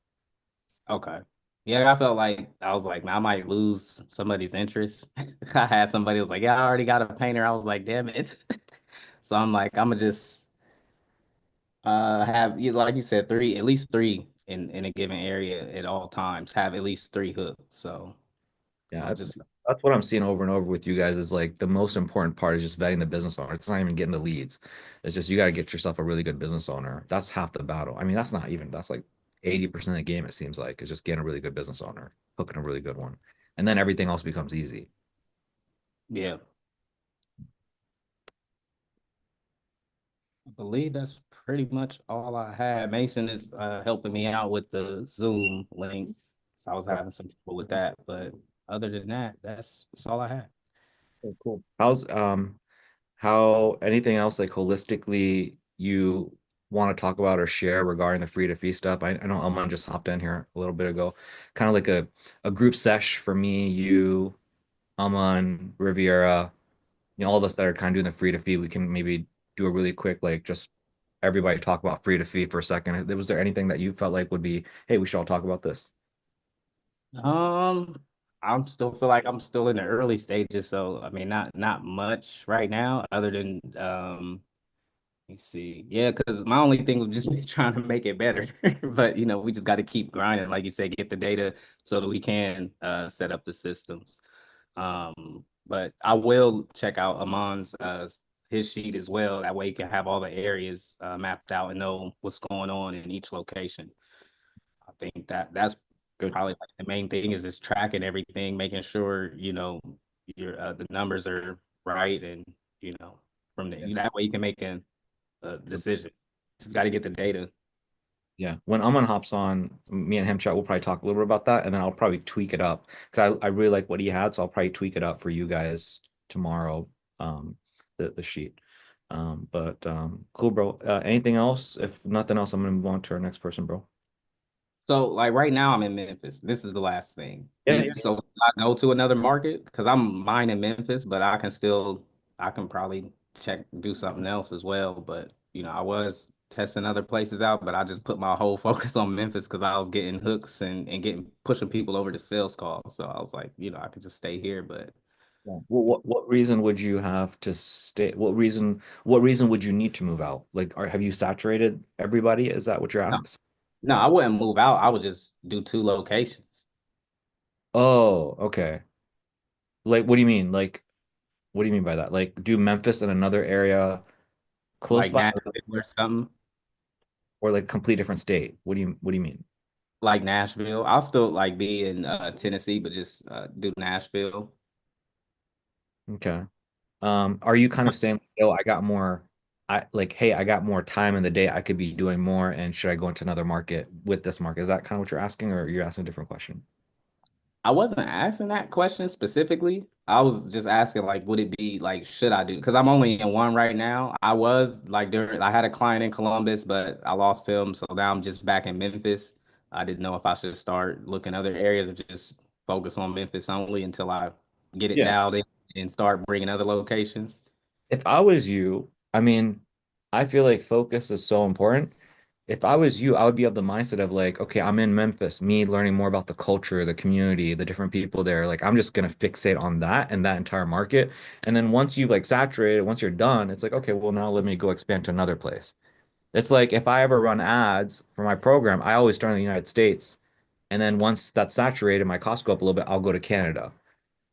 okay. Yeah, I felt like I was like, man, I might lose somebody's interest. I had somebody who was like, yeah, I already got a painter. I was like, damn it. So I'm like, I'm gonna just have like you said, at least three in a given area at all times. Have at least three hooks. So Yeah, I'll just that's what I'm seeing over and over with you guys is like the most important part is just vetting the business owner. It's not even getting the leads. It's just you got to get yourself a really good business owner. That's half the battle. I mean, that's not even that's like 80% of the game, it seems like, is just getting a really good business owner, hooking a really good one. And then everything else becomes easy. yeah. I believe that's pretty much all I had. Mason is helping me out with the Zoom link. So I was having some trouble with that. But other than that, that's all I had. Oh, cool. How anything else like holistically you want to talk about or share regarding the free to fee stuff? I know Alman just hopped in here a little bit ago. Kind of like a group sesh for me, you, Alman, Riviera, all of us that are kind of doing the free to fee. We can maybe do a really quick like just everybody talk about free to fee for a second. Was there anything that you felt like would be, hey, we should all talk about this? Um, I'm still feel like I'm still in the early stages, so I mean, not much right now, other than let me see, yeah, because my only thing was just trying to make it better, but we just got to keep grinding, like you said, get the data so that we can set up the systems. But I will check out Amon's his sheet as well. That way, you can have all the areas mapped out and know what's going on in each location. I think that's Good. probably like the main thing is just tracking everything, making sure your the numbers are right, and from Yeah. that way you can make a decision. Just got to get the data. Yeah. When Aman hops on, me and him chat, we'll probably talk a little bit about that, and then I'll probably tweak it up because I really like what he had, so I'll probably tweak it up for you guys tomorrow, the sheet. But cool, bro. Anything else? If nothing else, I'm gonna move on to our next person, bro. So like right now I'm in Memphis. This is the last thing. Yeah, yeah. So I go to another market because I'm mine in Memphis, but I can probably do something else as well. But I was testing other places out, but I just put my whole focus on Memphis because I was getting hooks and getting pushing people over to sales calls. So I was like, I could just stay here. But Yeah. What reason would you have to stay? What reason would you need to move out? Like, have you saturated everybody? Is that what you're no, asking? no, I wouldn't move out. I would just do two locations, Oh, okay. Like, what do you mean? Like, what do you mean by that? Like, do Memphis and another area close like by, Nashville or something. or like complete different state? What do you mean? Like Nashville. I'll still like be in Tennessee, but just do Nashville. Okay. Are you kind of saying, oh, hey, I got more time in the day, I could be doing more, and should I go into another market with this market? Is that kind of what you're asking, or you're asking a different question? I wasn't asking that question specifically. I was just asking like, would it be like, should I do? Because I'm only in one right now. I was like, I had a client in Columbus, but I lost him, so now I'm just back in Memphis. I didn't know if I should start looking other areas or just focus on Memphis only until I get it Yeah. dialed in and start bringing other locations. If I was you, I mean, I feel like focus is so important. If I was you, I would be of the mindset of like, okay, I'm in Memphis, me learning more about the culture, the community, the different people there. Like, I'm just gonna fixate on that and that entire market. And then once you've like saturated, once you're done, it's like, okay, well, now let me go expand to another place. It's like if I ever run ads for my program, I always start in the United States. And then once that's saturated, my costs go up a little bit, I'll go to Canada.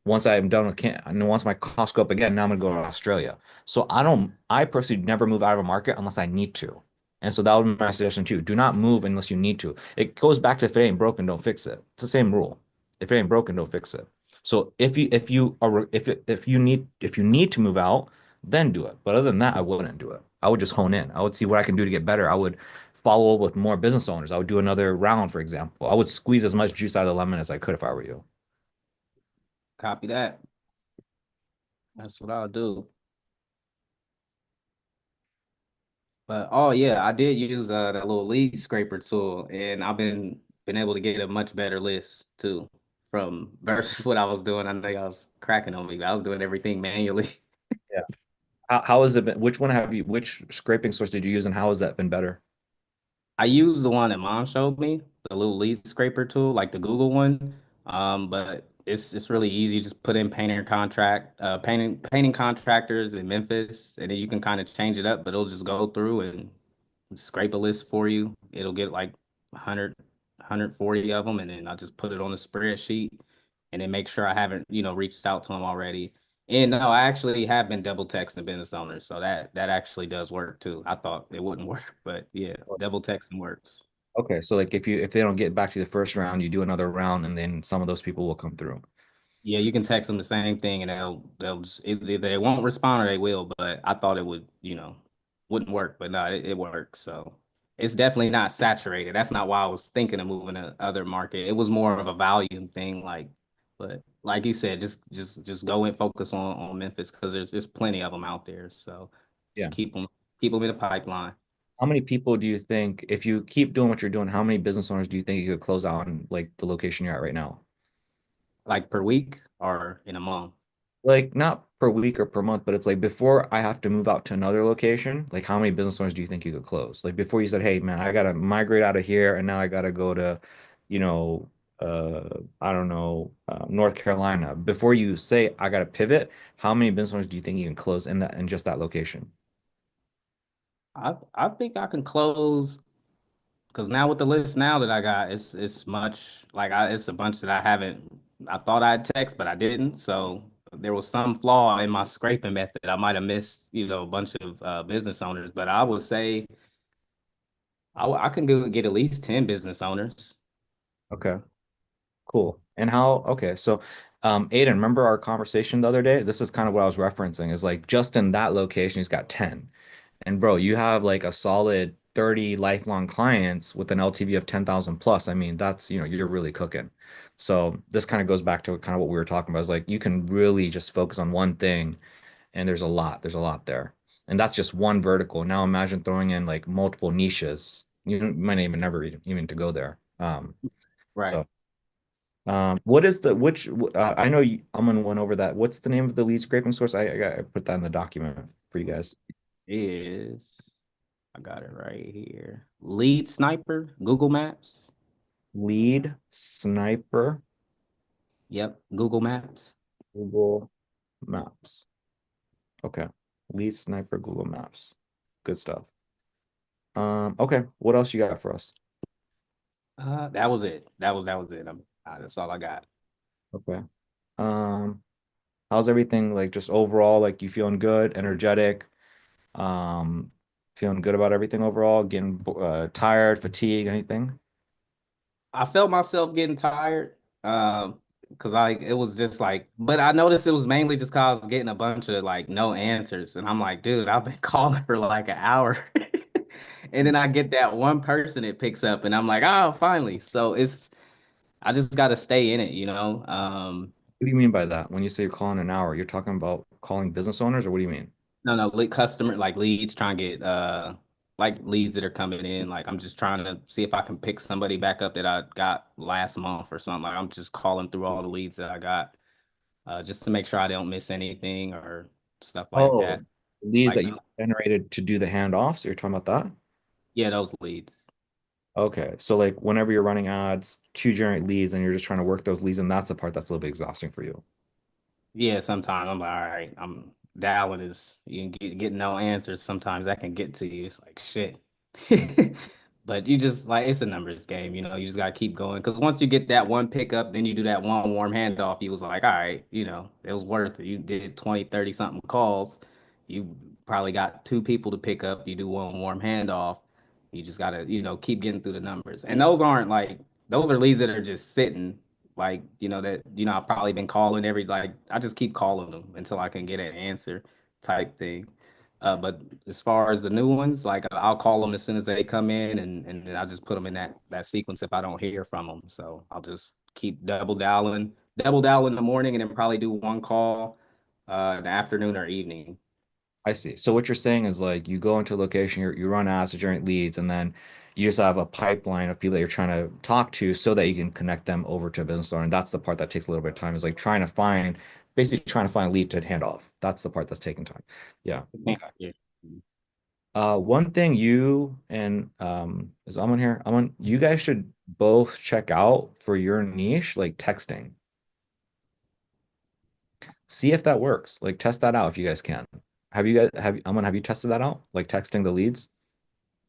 Once I'm done with Can and once my costs go up again, now I'm gonna go to Australia. So I personally never move out of a market unless I need to. And so that would be my suggestion too. Do not move unless you need to. It goes back to if it ain't broken, don't fix it. It's the same rule. If it ain't broken, don't fix it. So if you need to move out, then do it. But other than that, I wouldn't do it. I would just hone in. I would see what I can do to get better. I would follow up with more business owners. I would do another round, for example. I would squeeze as much juice out of the lemon as I could if I were you. Copy that. That's what I'll do. But oh yeah, I did use that little lead scraper tool, and I've been able to get a much better list too from versus what I was doing. I think I was cracking on me, but I was doing everything manually. How has it been? Which scraping source did you use and how has that been better? I used the one that mom showed me, the little lead scraper tool, like the Google one. But it's really easy. Just put in painting contractors in Memphis, and then you can kind of change it up, but it'll just go through and scrape a list for you. It'll get like 100, 140 of them, and then I'll just put it on a spreadsheet and then make sure I haven't, reached out to them already. And no, I actually have been double texting business owners, so that actually does work too. I thought it wouldn't work, but yeah, double texting works. Okay, so like if they don't get back to the first round, you do another round and then some of those people will come through. Yeah, you can text them the same thing, and they'll just either they won't respond or they will. But I thought it would, wouldn't work, but no, it works. So it's definitely not saturated. That's not why I was thinking of moving to other market. It was more of a volume thing, like, but like you said, just go and focus on Memphis because there's plenty of them out there. So just Yeah. keep them in the pipeline. How many people do you think, if you keep doing what you're doing, how many business owners do you think you could close out in like the location you're at right now? Like per week or in a month. Like not per week or per month, but it's like before I have to move out to another location, like how many business owners do you think you could close? Like before you said, hey man, I gotta migrate out of here and now I gotta go to, you know, I don't know, North Carolina. Before you say I gotta pivot, how many business owners do you think you can close in that in just that location? I think I can close because now with the list now that I got, it's much like it's a bunch that I haven't. I thought I'd text, but I didn't. So there was some flaw in my scraping method. I might have missed, a bunch of business owners, but I would say I can get at least 10 business owners. Okay. Cool. And how, okay, so Aiden, remember our conversation the other day? This is kind of what I was referencing is like just in that location, he's got 10. And bro, you have like a solid 30 lifelong clients with an LTV of 10,000 plus. I mean, that's, you're really cooking. So this kind of goes back to kind of what we were talking about is like you can really just focus on one thing and there's a lot there. And that's just one vertical. Now imagine throwing in like multiple niches. You might even never even to go there. Right. So what is the which I know Aman went over that. What's the name of the lead scraping source? I put that in the document for you guys. Is I got it right here. Lead Sniper, Google Maps. Lead Sniper, Yep, Google Maps. Google Maps. Okay. Lead Sniper, Google Maps. Good stuff. Okay. What else you got for us? That was it. That was it. That's all I got. Okay. Um, how's everything like just overall? Like you feeling good, energetic, um, feeling good about everything overall, getting tired, fatigue, anything? I felt myself getting tired. Because it was just like, but I noticed it was mainly just cause I was getting a bunch of like no answers. And I'm like, dude, I've been calling for like an hour. And then I get that one person it picks up and I'm like, oh, finally. So I just gotta stay in it, you know. What do you mean by that? When you say you're calling an hour, you're talking about calling business owners, or what do you mean? No, lead customer like leads, trying to get like leads that are coming in. Like I'm just trying to see if I can pick somebody back up that I got last month or something. Like I'm just calling through all the leads that I got, just to make sure I don't miss anything or stuff like Oh, that. leads Like that you generated to do the handoffs. You're talking about that? yeah, those leads. Okay. So like whenever you're running ads to generate leads and you're just trying to work those leads, and that's the part that's a little bit exhausting for you. Yeah, sometimes I'm like, all right, I'm dialing is you can get no answers. Sometimes that can get to you. It's like shit. But you just like it's a numbers game, you just gotta keep going. Cause once you get that one pickup, then you do that one warm handoff, you was like, all right, it was worth it. You did 20, 30 something calls. You probably got two people to pick up, you do one warm handoff. You just gotta, keep getting through the numbers. And those are leads that are just sitting like, I've probably been calling I just keep calling them until I can get an answer type thing. But as far as the new ones, like I'll call them as soon as they come in and then I'll just put them in that sequence if I don't hear from them. So I'll just keep double dial in the morning and then probably do one call in the afternoon or evening. I see. So what you're saying is like you go into a location, you run ads to generate leads, and then you just have a pipeline of people that you're trying to talk to so that you can connect them over to a business owner. And that's the part that takes a little bit of time is like basically trying to find a lead to hand off. That's the part that's taking time. Yeah. Okay. Yeah. One thing you and is Aman here? Aman, you guys should both check out for your niche, like texting. See if that works. Like test that out if you guys can. Have you tested that out? Like texting the leads?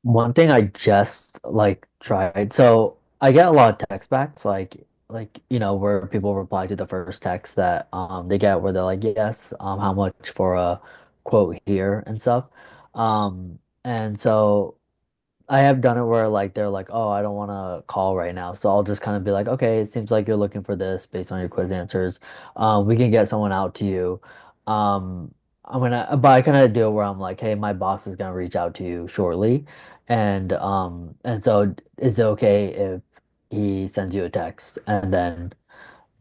One thing I just like tried. So I get a lot of text backs, where people reply to the first text that they get where they're like, yes, how much for a quote here and stuff. And so I have done it where like they're like, oh, I don't want to call right now. So I'll just kind of be like, okay, it seems like you're looking for this based on your quick answers. We can get someone out to you. Um, but I kind of do it where I'm like, hey, my boss is gonna reach out to you shortly, and so is it okay if he sends you a text and then,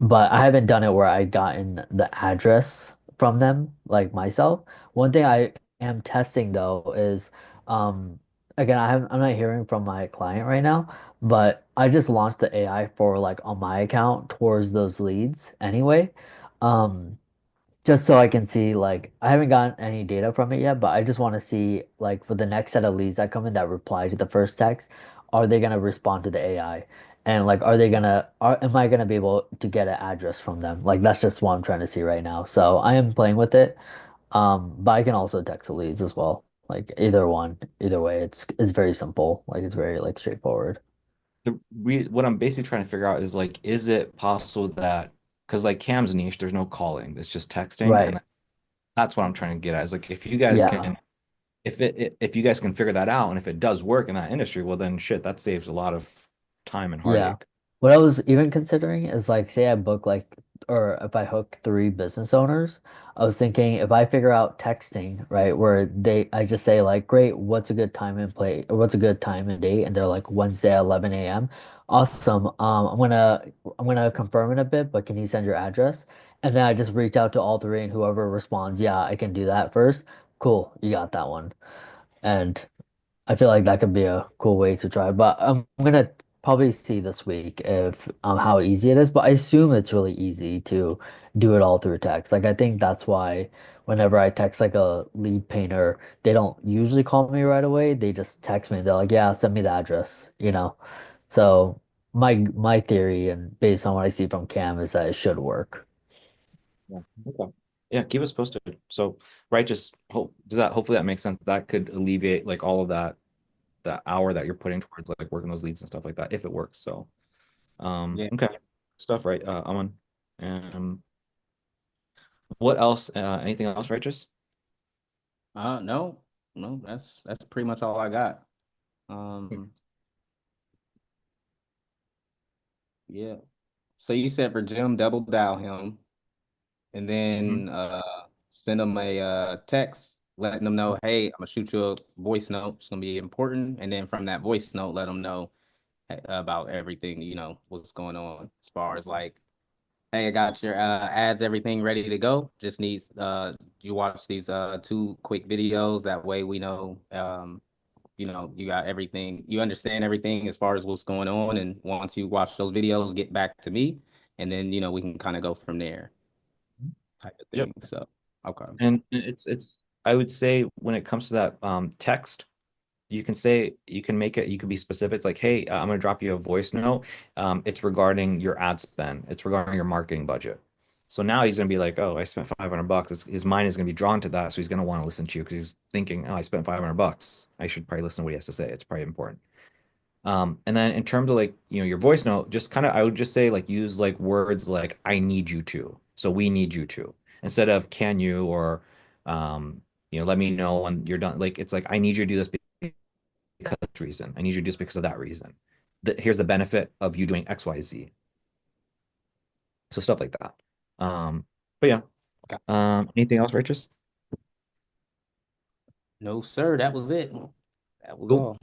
but I haven't done it where I gotten the address from them like myself. One thing I am testing though is, um, again, I'm not hearing from my client right now, but I just launched the AI for like on my account towards those leads anyway. Um, just so I can see, like, I haven't gotten any data from it yet, but I just want to see, like, for the next set of leads that come in that reply to the first text, are they gonna respond to the AI? And like, am I gonna be able to get an address from them? Like, that's just what I'm trying to see right now. So I am playing with it. But I can also text the leads as well. Like either one, either way, it's very simple. Like it's very like straightforward. What I'm basically trying to figure out is like, is it possible that because like Cam's niche, there's no calling, it's just texting, and Right. that's what I'm trying to get at. Is like if you guys Yeah. can, if you guys can figure that out, and if it does work in that industry, well then shit, that saves a lot of time and Yeah. heartache. What I was even considering is like, say I book like, or if I hook three business owners, I was thinking if I figure out texting, right, where I just say like, great, what's a good time and play, or what's a good time and date, and they're like Wednesday at 11 a.m. Awesome. I'm gonna confirm in a bit, but can you send your address? And then I just reach out to all three, and whoever responds, yeah, I can do that first. Cool, you got that one. And I feel like that could be a cool way to try, but I'm gonna probably see this week if how easy it is. But I assume it's really easy to do it all through text. Like I think that's why whenever I text like a lead painter, they don't usually call me right away. They just text me. They're like, "Yeah, send me the address," you know. So my theory and based on what I see from Cam is that it should work. Yeah. Okay. Yeah, keep us posted. So, right, just hope does that hopefully that makes sense. That could alleviate like all of that hour that you're putting towards like working those leads and stuff like that if it works. So, Yeah. okay, stuff, right? Aman. What else? Anything else, Righteous? No, no, that's pretty much all I got. Um, yeah. So you said for Jim, double dial him and Mhm. then send him a text letting them know, hey, I'm gonna shoot you a voice note. It's gonna be important. And then from that voice note, let them know about everything, what's going on as far as like, hey, I got your ads, everything ready to go. Just needs you watch these two quick videos. That way we know you got everything, you understand everything as far as what's going on. And once you watch those videos, get back to me, and then we can kind of go from there, type of Yep. thing. So, okay. And it's I would say when it comes to that text, you can make it, you can be specific. It's like, hey, I'm gonna drop you a voice note. It's regarding your ad spend. It's regarding your marketing budget. So now he's gonna be like, oh, I spent 500 bucks. His mind is gonna be drawn to that, so he's gonna want to listen to you because he's thinking, oh, I spent 500 bucks. I should probably listen to what he has to say. It's probably important. And then in terms of like, your voice note, just kind of, I would just say like use like words like I need you to. So we need you to instead of can you or let me know when you're done. Like it's like I need you to do this because of this reason. I need you to do this because of that reason. Here's the benefit of you doing X, Y, Z. So stuff like that. But yeah. Okay. Anything else, Righteous? No, sir, that was it. That was Cool. all.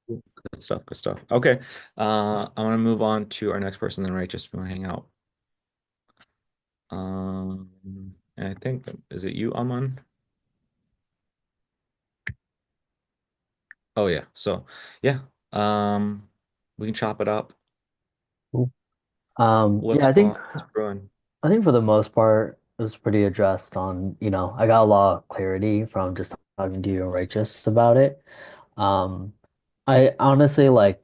Cool. Good stuff. Good stuff. Okay. I'm gonna move on to our next person, then Righteous, if you want to hang out. And I think is it you, Aman? Oh yeah. So yeah. Um, we can chop it up. Cool. What's Yeah, I going think on? What's brewing? I think for the most part, it was pretty addressed on, I got a lot of clarity from just talking to you and Righteous about it. Um, I honestly like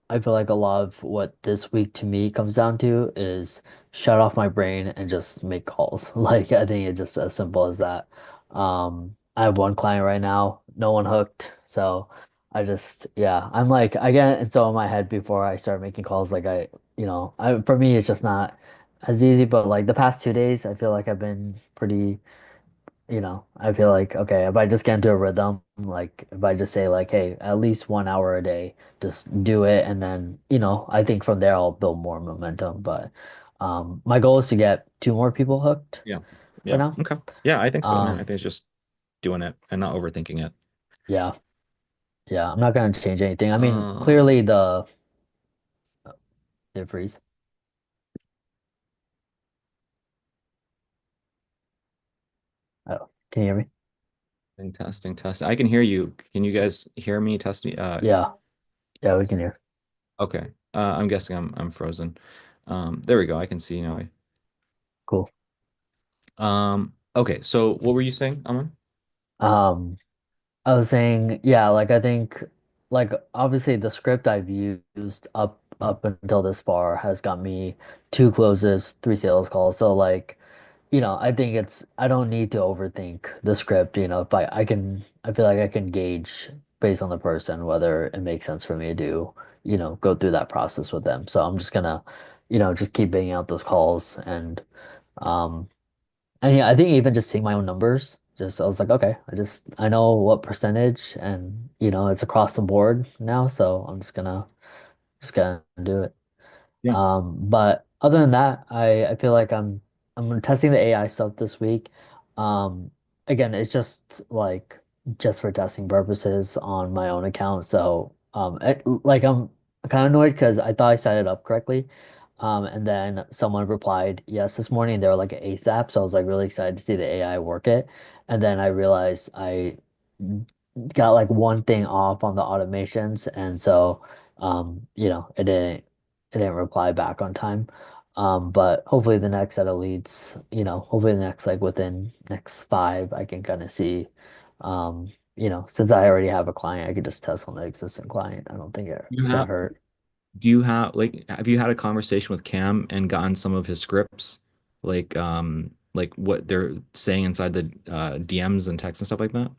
I feel like a lot of what this week to me comes down to is shut off my brain and just make calls. Like I think it's just as simple as that. I have one client right now, no one hooked. So yeah, I'm like I get it so in my head before I start making calls. Like for me it's just not as easy. But like the past 2 days, I feel like I've been pretty I feel like, okay, if I just get into a rhythm, like if I just say like, hey, at least 1 hour a day, just do it. And then, I think from there I'll build more momentum. But my goal is to get two more people hooked. Yeah. for Yeah. now. Okay. Yeah, I think so, man. I Um, think it's just doing it and not overthinking it. yeah, yeah, I'm not gonna change anything. I mean, clearly Um, the it freeze. Oh, can you hear me? testing, testing. I can hear you. Can you guys hear me? Test me. Yeah, yeah, we can hear. Okay. I'm guessing I'm frozen. There we go. I can see now. Cool. Okay. So what were you saying, Aman? Um, I was saying, yeah, like I think like obviously the script I've used up until this far has got me two closes, three sales calls. So like, I think I don't need to overthink the script, if I feel like I can gauge based on the person whether it makes sense for me to do, go through that process with them. So I'm just gonna, just keep banging out those calls um and yeah, I think even just seeing my own numbers, just I was like, okay, I know what percentage and it's across the board now, so I'm just gonna do it. Yeah. But other than that, I feel like I'm testing the AI stuff this week. Um, Again, it's just like just for testing purposes on my own account. So like I'm kind of annoyed because I thought I set it up correctly. And then someone replied yes this morning. They were like ASAP, so I was like really excited to see the AI work it. And then I realized I got like one thing off on the automations, and so it didn't reply back on time. But hopefully the next set of leads, hopefully the next like within next five, I can kind of see, since I already have a client, I could just test on the existing client. I don't think You it's gonna have hurt. Do you have you had a conversation with Cam and gotten some of his scripts? Like what they're saying inside the DMs and text and stuff like that?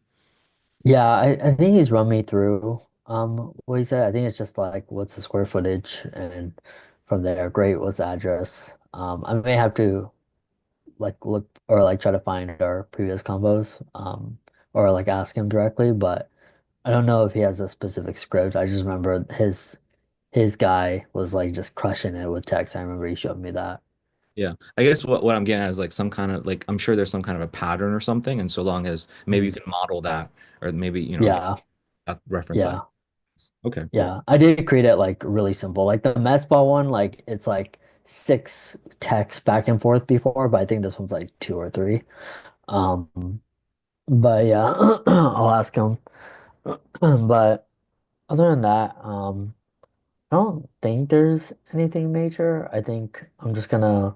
Yeah, I think he's run me through what he said. I think it's just like what's the square footage, and from there, great, what's the address. I may have to like look or like try to find our previous combos, or like ask him directly, but I don't know if he has a specific script. I just remember his guy was like just crushing it with text. I remember he showed me that. Yeah. I guess what I'm getting at is like some kind of like I'm sure there's some kind of a pattern or something. And so long as maybe you Mhm. can model that or maybe, get Yeah, that reference that. yeah, Okay, cool. yeah. I did create it like really simple. Like the Mets ball one, like it's like six texts back and forth before, but I think this one's like two or three. Um, but yeah, I'll ask him. But other than that, I don't think there's anything major. I think I'm just gonna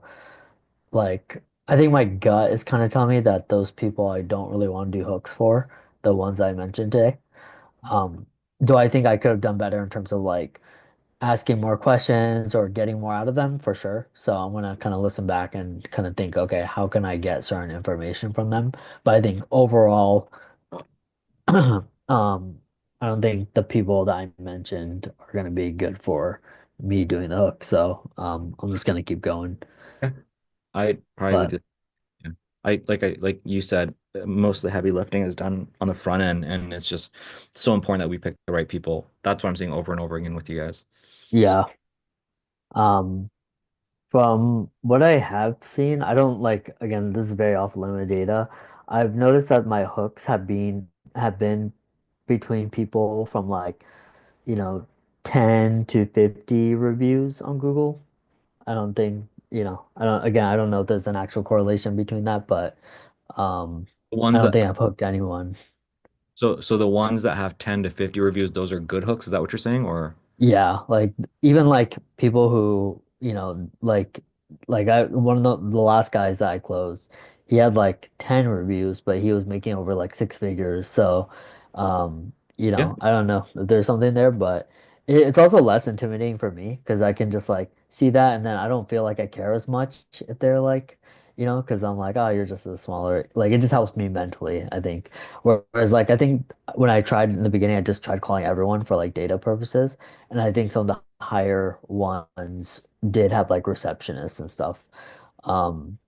I think my gut is kind of telling me that those people I don't really want to do hooks for, the ones I mentioned today. Um, do I think I could have done better in terms of like asking more questions or getting more out of them? For sure. So I'm gonna kind of listen back and kind of think, okay, how can I get certain information from them? But I think overall, I don't think the people that I mentioned are gonna be good for me doing the hook. So I'm just gonna keep going. Yeah. I probably would But just, yeah. Like you said, most of the heavy lifting is done on the front end, and it's just so important that we pick the right people. That's what I'm saying over and over again with you guys. So, yeah. Um, from what I have seen, I don't like, again, this is very off limit data. I've noticed that my hooks have been between people from like, you know, 10 to 50 reviews on Google. I don't think, I don't know if there's an actual correlation between that, but the I ones don't that think I've hooked anyone. so the ones that have 10 to 50 reviews, those are good hooks. Is that what you're saying? Or Yeah, like even like people who, like I one of the last guys that I closed, he had like 10 reviews, but he was making over like six figures. So, yeah, I don't know if there's something there, but it's also less intimidating for me because I can just like see that and then I don't feel like I care as much if they're like, because I'm like, oh, you're just a smaller, like it just helps me mentally, I think. Whereas like I think when I tried in the beginning, I just tried calling everyone for like data purposes. And I think some of the higher ones did have like receptionists and stuff. Um,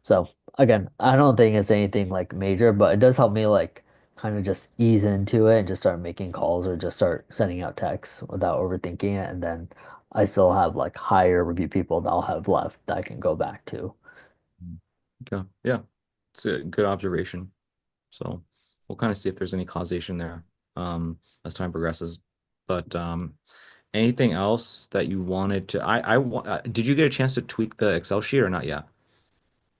so again, I don't think it's anything like major, but it does help me like kind of just ease into it and just start making calls or just start sending out texts without overthinking it. And then I still have like higher review people that I'll have left that I can go back to. okay, yeah. it's a good observation. So we'll kind of see if there's any causation there as time progresses. But anything else that you wanted to? Did you get a chance to tweak the Excel sheet or not yet?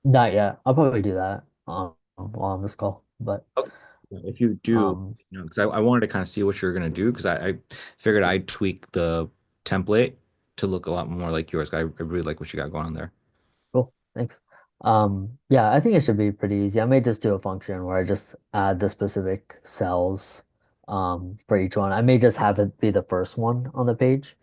Not yet. I'll probably do that while on this call. But Okay. If you do, um, because I wanted to kind of see what you're gonna do because I figured I'd tweak the template to look a lot more like yours. I really like what you got going on there. cool. Thanks. Yeah, I think it should be pretty easy. I may just do a function where I just add the specific cells for each one. I may just have it be the first one on the page,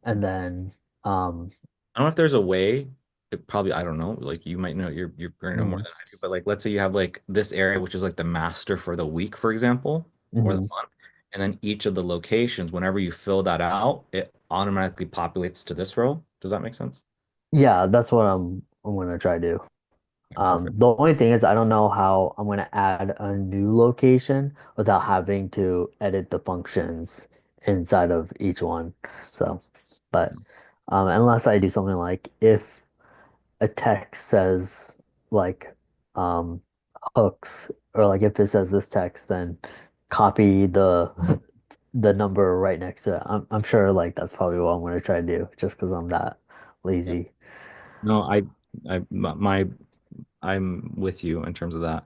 and then um, I don't know if there's a way. It probably I don't know. Like you might know you're gonna know more mhm, than I do. But like let's say you have like this area which is like the master for the week, for example, or the mhm. month, and then each of the locations, whenever you fill that out, it automatically populates to this row. Does that make sense? Yeah, that's what I'm gonna try to do. Yeah, perfect. The only thing is I don't know how I'm gonna add a new location without having to edit the functions inside of each one. So, but unless I do something like if a text says like um, hooks or like if it says this text, then copy the number right next to it. I'm sure like that's probably what I'm gonna try to do just because I'm that Yeah. lazy. No, I'm with you in terms of that.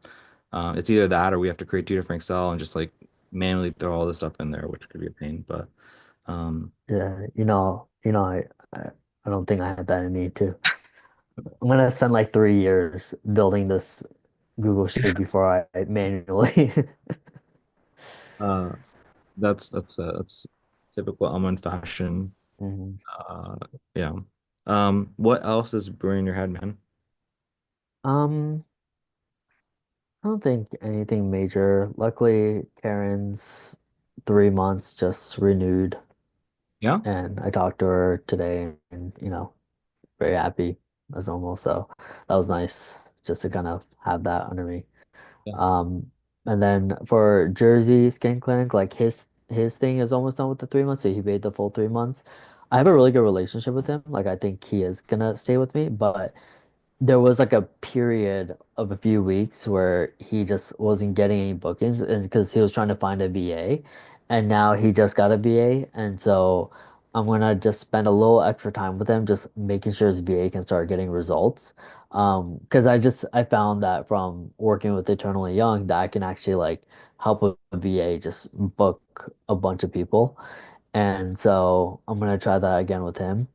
It's either that or we have to create two different Excel and just like manually throw all this stuff in there, which could be a pain. But um, Yeah, I, I don't think I have that in me too. I'm gonna spend like 3 years building this Google Sheet before I manually. uh, that's typical Almond fashion. Mhm. Uh, yeah. What else is brewing in your head, man? Um, I don't think anything major. Luckily, Karen's 3 months just renewed, Yeah. and I talked to her today, and very happy as normal. So that was nice just to kind of have that under me. Yeah. Um, and then for Jersey Skin Clinic, like his thing is almost done with the 3 months, so he paid the full 3 months. I have a really good relationship with him. Like I think he is gonna stay with me, but there was like a period of a few weeks where he just wasn't getting any bookings and because he was trying to find a VA and now he just got a VA and so I'm gonna just spend a little extra time with him just making sure his VA can start getting results. Because I found that from working with Eternally Young that I can actually like help a VA just book a bunch of people. And so I'm gonna try that again with him.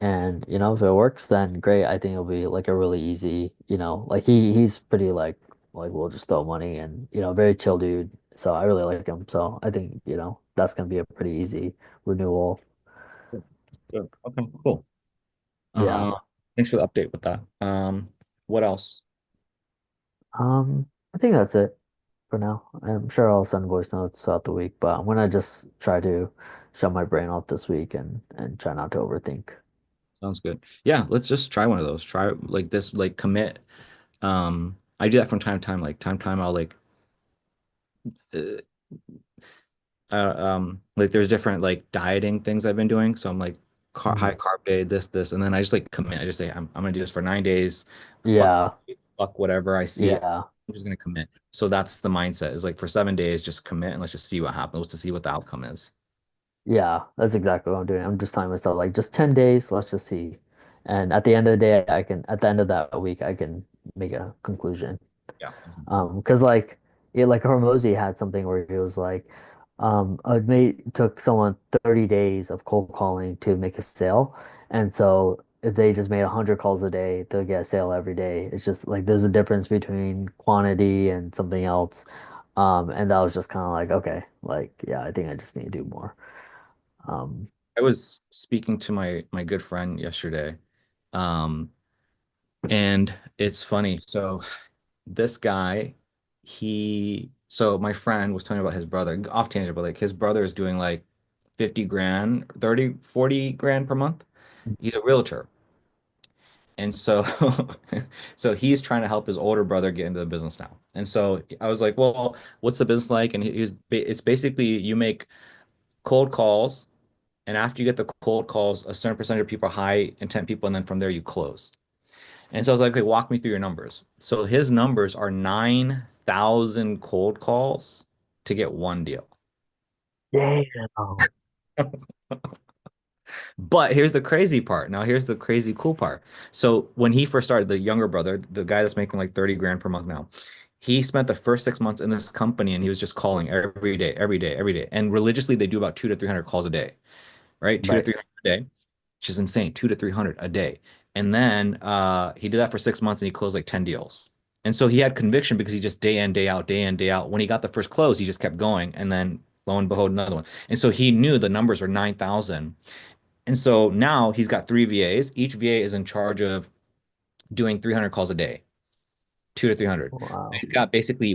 And if it works, then great. I think it'll be like a really easy, like he's pretty like we'll just throw money and very chill dude. So I really like him. So I think, that's gonna be a pretty easy renewal. Good. Okay, cool. Yeah. Uh, Thanks for the update with that. What else? I think that's it for now. I'm sure I'll send voice notes throughout the week, but I'm gonna just try to shut my brain off this week and try not to overthink. Sounds good. Yeah, let's just try one of those. Try like this, like commit. I do that from time to time. Like time to time, I'll uh, like there's different like dieting things I've been doing. So I'm like high Mhm. carb day, this, and then I just like commit. I just say I'm gonna do this for 9 days. Fuck, Yeah. fuck whatever I see. Yeah. I'm just gonna commit. So that's the mindset. Is like for 7 days, just commit and let's just see what happens. Let's just see what the outcome is. Yeah, that's exactly what I'm doing. I'm just telling myself like just 10 days, let's just see. And at the end of the day, at the end of that week, I can make a conclusion. Yeah. Because like Hormozy had something where he was like, a mate took someone 30 days of cold calling to make a sale. And so if they just made 100 calls a day, they'll get a sale every day. It's just like there's a difference between quantity and something else. And that was just kind of like, okay, like, yeah, I think I just need to do more. Um, I was speaking to my good friend yesterday, um, and it's funny. So this guy, so my friend was telling me about his brother, off tangent, but like his brother is doing like 50 grand, 30, 40 grand per month. He's a realtor. And so so he's trying to help his older brother get into the business now. And so I was like, well, what's the business like? And it's basically you make cold calls, and after you get the cold calls, a certain percentage of people are high intent people, and then from there you close. And so I was like, okay, walk me through your numbers. So his numbers are 9,000 cold calls to get one deal. Damn. But here's the crazy part. Now, here's the crazy cool part. So when he first started, the younger brother, the guy that's making like 30 grand per month now, he spent the first 6 months in this company and he was just calling every day, every day, every day. And religiously, they do about 200 to 300 calls a day, right? Two to Right. 300 a day, which is insane. 200 to 300 a day. And then he did that for 6 months and he closed like 10 deals. And so he had conviction because he just day in, day out, day in, day out. When he got the first close, he just kept going. And then lo and behold, another one. And so he knew the numbers were 9,000. And so now he's got three VAs. Each VA is in charge of doing 300 calls a day, 200 to 300. Wow. He's got basically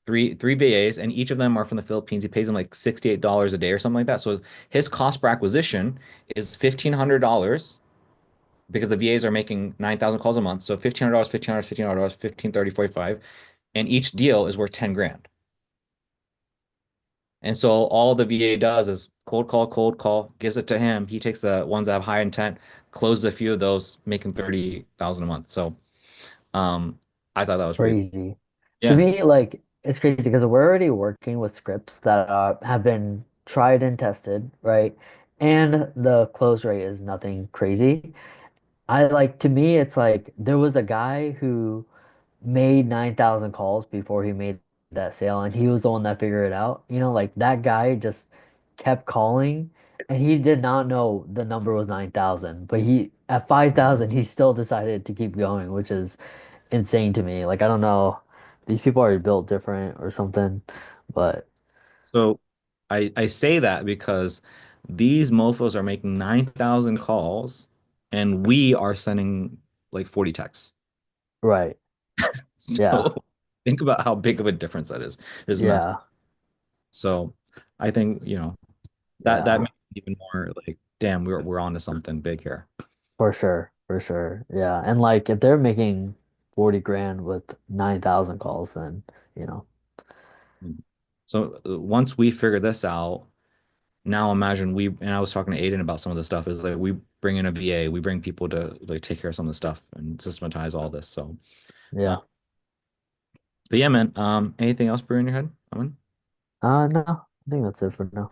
three VAs, and each of them are from the Philippines. He pays them like $68 a day or something like that. So his cost per acquisition is $1,500 because the VAs are making 9,000 calls a month. So $1,500, $1,500, $1,500, 15, 30, 45, and each deal is worth 10 grand. And so all the VA does is cold call, gives it to him. He takes the ones that have high intent, closes a few of those, making 30,000 a month. So um I thought that was pretty cool. Crazy. To Yeah. me, like, it's crazy because we're already working with scripts that have been tried and tested, right? And the close rate is nothing crazy. I like, to me, it's like there was a guy who made 9,000 calls before he made that sale, and he was the one that figured it out. You know, like that guy just kept calling, and he did not know the number was 9,000, but he at 5,000 he still decided to keep going, which is insane to me. Like, I don't know, these people are built different or something, but So I say that because these mofos are making 9,000 calls and we are sending like 40 texts. right. Yeah. So think about how big of a difference that is. It's massive. Yeah. So I think, that Yeah. makes it even more like, damn, we're on to something big here. For sure. For sure. Yeah. And like if they're making 40 grand with 9,000 calls, then, you know, So once we figure this out, now imagine and I was talking to Aiden about some of the stuff is like we bring in a VA, we bring people to like take care of some of the stuff and systematize all this. So, uh, yeah. but yeah, man, anything else brewing in your head? Amin? No, I think that's it for now.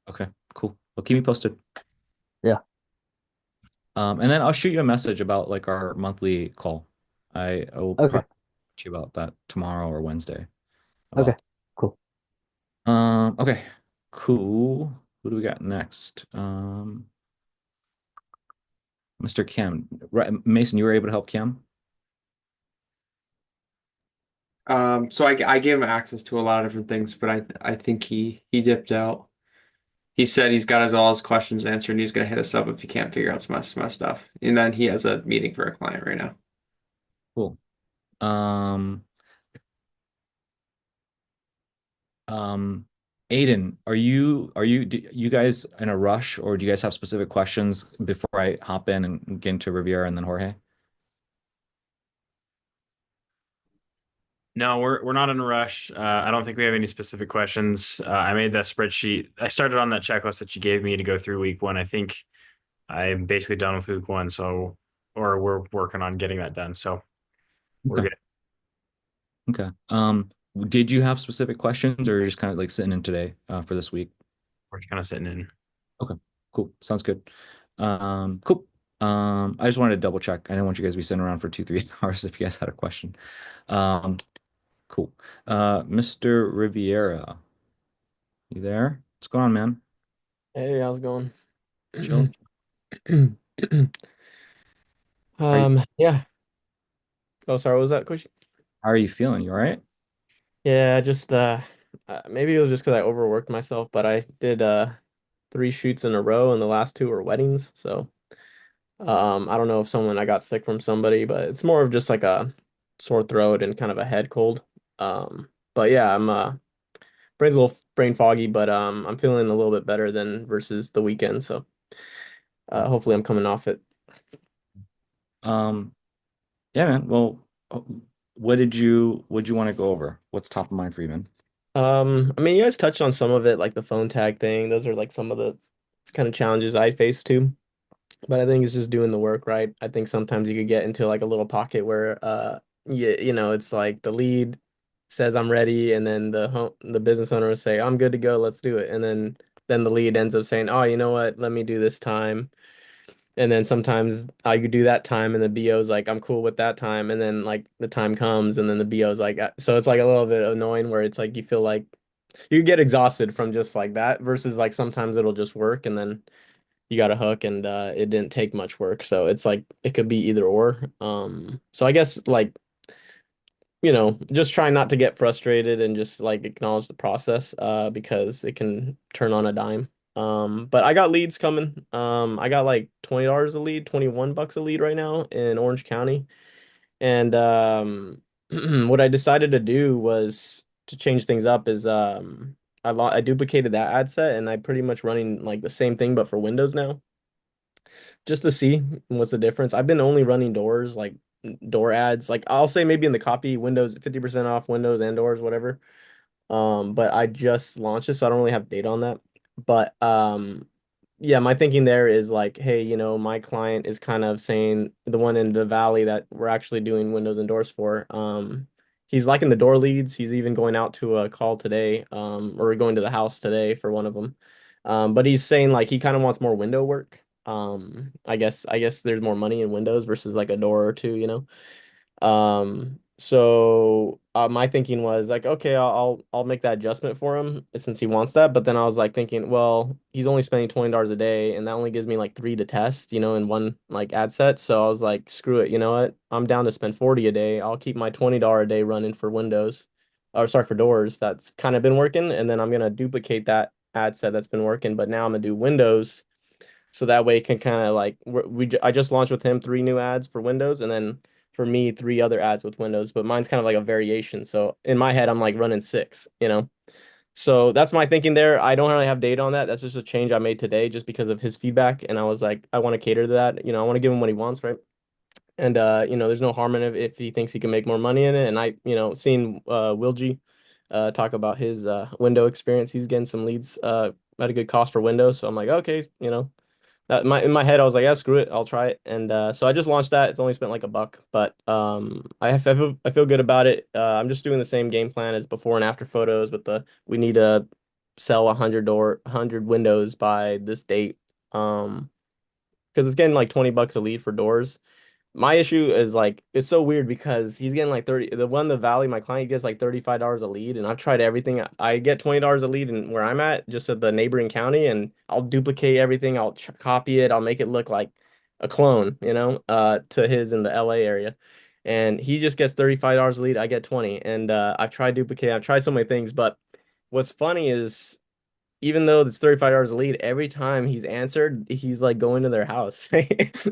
Okay, cool. Well, keep me posted. Yeah. And then I'll shoot you a message about like our monthly call. I will Okay. probably talk to you about that tomorrow or Wednesday Okay. about Cool. okay, cool. Who do we got next? Mr. Kim. Right, Mason, you were able to help Kim? So I gave him access to a lot of different things, but I think he dipped out. He said he's got all his questions answered and he's gonna hit us up if he can't figure out some stuff. And then he has a meeting for a client right now. Cool. Um, um, Aiden, do you guys in a rush or do you guys have specific questions before I hop in and get into Riviera and then Jorge? No, we're not in a rush. I don't think we have any specific questions. I made that spreadsheet. I started on that checklist that you gave me to go through week one. I think I'm basically done with week one, or we're working on getting that done. So we're Okay. good. Okay. Did you have specific questions or you're just kind of like sitting in today for this week? We're kind of sitting in. Okay, cool. Sounds good. Cool. I just wanted to double check. I didn't want you guys to be sitting around for 2, 3 hours if you guys had a question. Um, cool. Mr. Riviera, you there? What's going on, man? Hey, how's it going? Chilling. How are you, Yeah. Oh, sorry, what was that question? how are you feeling? You all right? Yeah, just maybe it was just because I overworked myself, but I did three shoots in a row and the last two were weddings. So I don't know if I got sick from somebody, but it's more of just like a sore throat and kind of a head cold. But yeah, I'm brain's a little brain foggy, but I'm feeling a little bit better than versus the weekend. So hopefully I'm coming off it. Um, yeah, man. Well, what did you want to go over? What's top of mind for you, man? I mean, you guys touched on some of it, like the phone tag thing. Those are like some of the kind of challenges I face too. But I think it's just doing the work, right? I think sometimes you could get into like a little pocket where it's like the lead says I'm ready, and then the business owner will say, I'm good to go, let's do it. And then the lead ends up saying, oh, you know what, let me do this time. And then sometimes I could do that time, and the BO's like, I'm cool with that time. And then like the time comes, and then the BO's like, so it's like a little bit annoying where it's like you feel like you get exhausted from just like that versus like sometimes it'll just work, and then you got a hook, and it didn't take much work. So it's like it could be either or. So I guess like, just try not to get frustrated and just like acknowledge the process because it can turn on a dime. But I got leads coming. I got like $20 a lead, $21 a lead right now in Orange County. And what I decided to do was to change things up is I duplicated that ad set, and I pretty much running like the same thing but for Windows now, just to see what's the difference. I've been only running doors, like door ads. Like I'll say maybe in the copy, Windows 50% off Windows and doors, whatever. But I just launched it, so I don't really have data on that. But yeah, my thinking there is like, hey, my client is kind of saying the one in the valley that we're actually doing windows and doors for. He's liking the door leads. He's even going out to a call today, or going to the house today for one of them. But he's saying like he kind of wants more window work. I guess there's more money in windows versus like a door or two, so my thinking was like, okay, I'll make that adjustment for him since he wants that. But then I was like thinking, well, he's only spending $20 a day, and that only gives me like three to test, in one like ad set. So I was like, screw it, you know what? I'm down to spend 40 a day. I'll keep my $20 a day running for Windows, or sorry, for doors. That's kind of been working, and then I'm gonna duplicate that ad set that's been working, but now I'm gonna do Windows. So that way it can kind of like I just launched with him three new ads for Windows, and then for me three other ads with Windows, but mine's kind of like a variation. So in my head I'm like running six. So that's my thinking there. I don't really have data on that. That's just a change I made today just because of his feedback, and I was like, I want to cater to that. I want to give him what he wants, right? And there's no harm in it if he thinks he can make more money in it. And I, seeing Wilgie talk about his window experience, he's getting some leads at a good cost for Windows. So I'm like, okay, that in my head I was like, yeah, screw it, I'll try it. And so I just launched that. It's only spent like $1, but I feel good about it. I'm just doing the same game plan as before and after photos, but we need to sell 100 windows by this date. Because it's getting like $20 a lead for doors. My issue is like it's so weird because he's getting like 30, the one in the valley, my client gets like $35 a lead, and I've tried everything. I get $20 a lead in where I'm at, just at the neighboring county, and I'll duplicate everything, I'll copy it, I'll make it look like a clone, to his in the LA area. And he just gets $35 a lead, I get 20. And I've tried duplicate, I've tried so many things, but what's funny is even though it's $35 a lead, every time he's answered, he's like going to their house.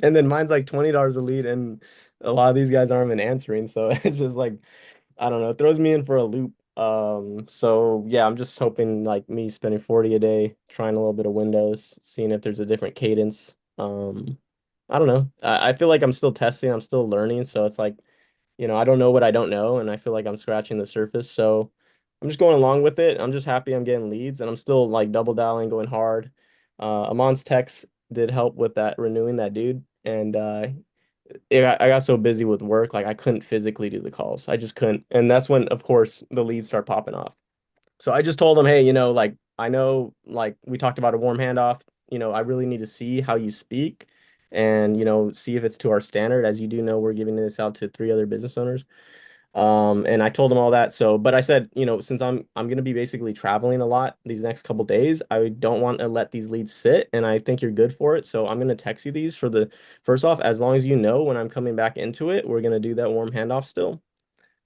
And then mine's like $20 a lead, and a lot of these guys aren't even answering. So it's just like, I don't know, it throws me in for a loop. So yeah, I'm just hoping like me spending 40 a day, trying a little bit of Windows, seeing if there's a different cadence. I don't know. I feel like I'm still testing, I'm still learning. So it's like, I don't know what I don't know, and I feel like I'm scratching the surface. So I'm just going along with it. I'm just happy I'm getting leads, and I'm still like double dialing, going hard. Amon's text did help with that, renewing that dude, and I got so busy with work, like I couldn't physically do the calls. I just couldn't, and that's when, of course, the leads start popping off. So I just told him, hey, like I know, like we talked about a warm handoff. I really need to see how you speak, and see if it's to our standard. As you do know, we're giving this out to three other business owners. And I told him all that. So, but I said, since I'm gonna be basically traveling a lot these next couple days, I don't want to let these leads sit, and I think you're good for it. So I'm gonna text you these for the first off, as long as you know when I'm coming back into it, we're gonna do that warm handoff still.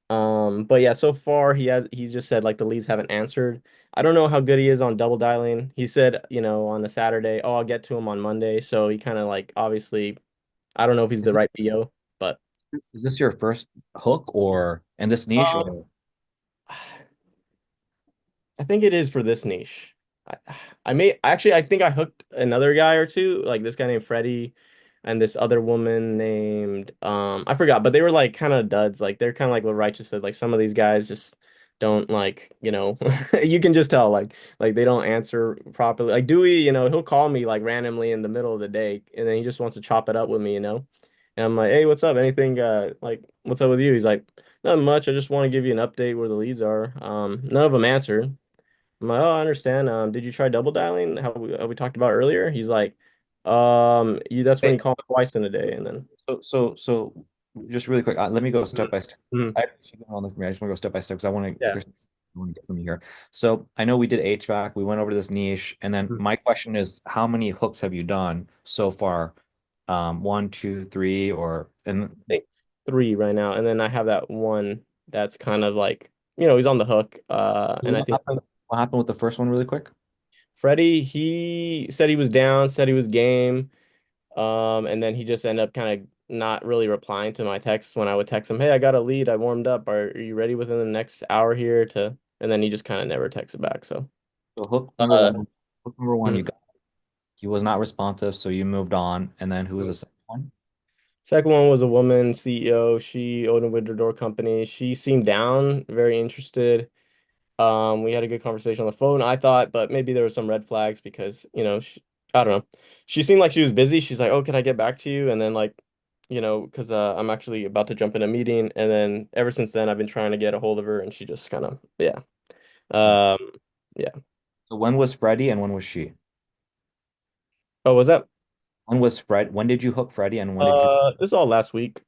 But yeah, so far he's just said like the leads haven't answered. I don't know how good he is on double dialing. He said, on a Saturday, oh, I'll get to him on Monday. So he kind of like obviously, I don't know if he's Is the this, right PO, but is this your first hook or in this niche um or I think it is for this niche. I, I may actually, I think I hooked another guy or two, like this guy named Freddie and this other woman named I forgot, but they were like kind of duds. Like they're kind of like what Righteous said, like some of these guys just don't like, you can just tell like they don't answer properly. Like Dewey, he'll call me like randomly in the middle of the day and then he just wants to chop it up with me. And I'm like, "Hey, what's up? Anything like what's up with you?" He's like, "Nothing much. I just want to give you an update where the leads are." None of them answered. I'm like, "Oh, I understand. Did you try double dialing? How we talked about earlier?" He's like, you that's when Hey, you call twice in a day and then so just really quick, let me go Mhm. step by step. Mhm. I have to see all the information. I just want to go step by step because I want to. Yeah. There's I want to get from you here. So I know we did HVAC. We went over this niche, and then Mhm. my question is, how many hooks have you done so far? One, two, three, or and I think three right now. And then I have that one that's kind of like, he's on the hook. And I think what happened with the first one, really quick? Freddie, he said he was down, said he was game. And then he just ended up kind of not really replying to my texts when I would text him, "Hey, I got a lead. I warmed up. Are you ready within the next hour here to?" And then he just kind of never texted back. So, So uh, hook number one, mhm. he was not responsive, so you moved on, and then who was the second one? Second one was a woman CEO. She owned a window door company. She seemed down, very interested. We had a good conversation on the phone, I thought, but maybe there were some red flags because, I don't know. She seemed like she was busy. She's like, "Oh, can I get back to you?" And then like, because I'm actually about to jump in a meeting, and then ever since then, I've been trying to get a hold of her, and she just kind of, yeah, Okay. um, yeah. So when was Freddie and when was she? Oh, was that? When was Fred? When did you hook Freddie and when did you? This is all last week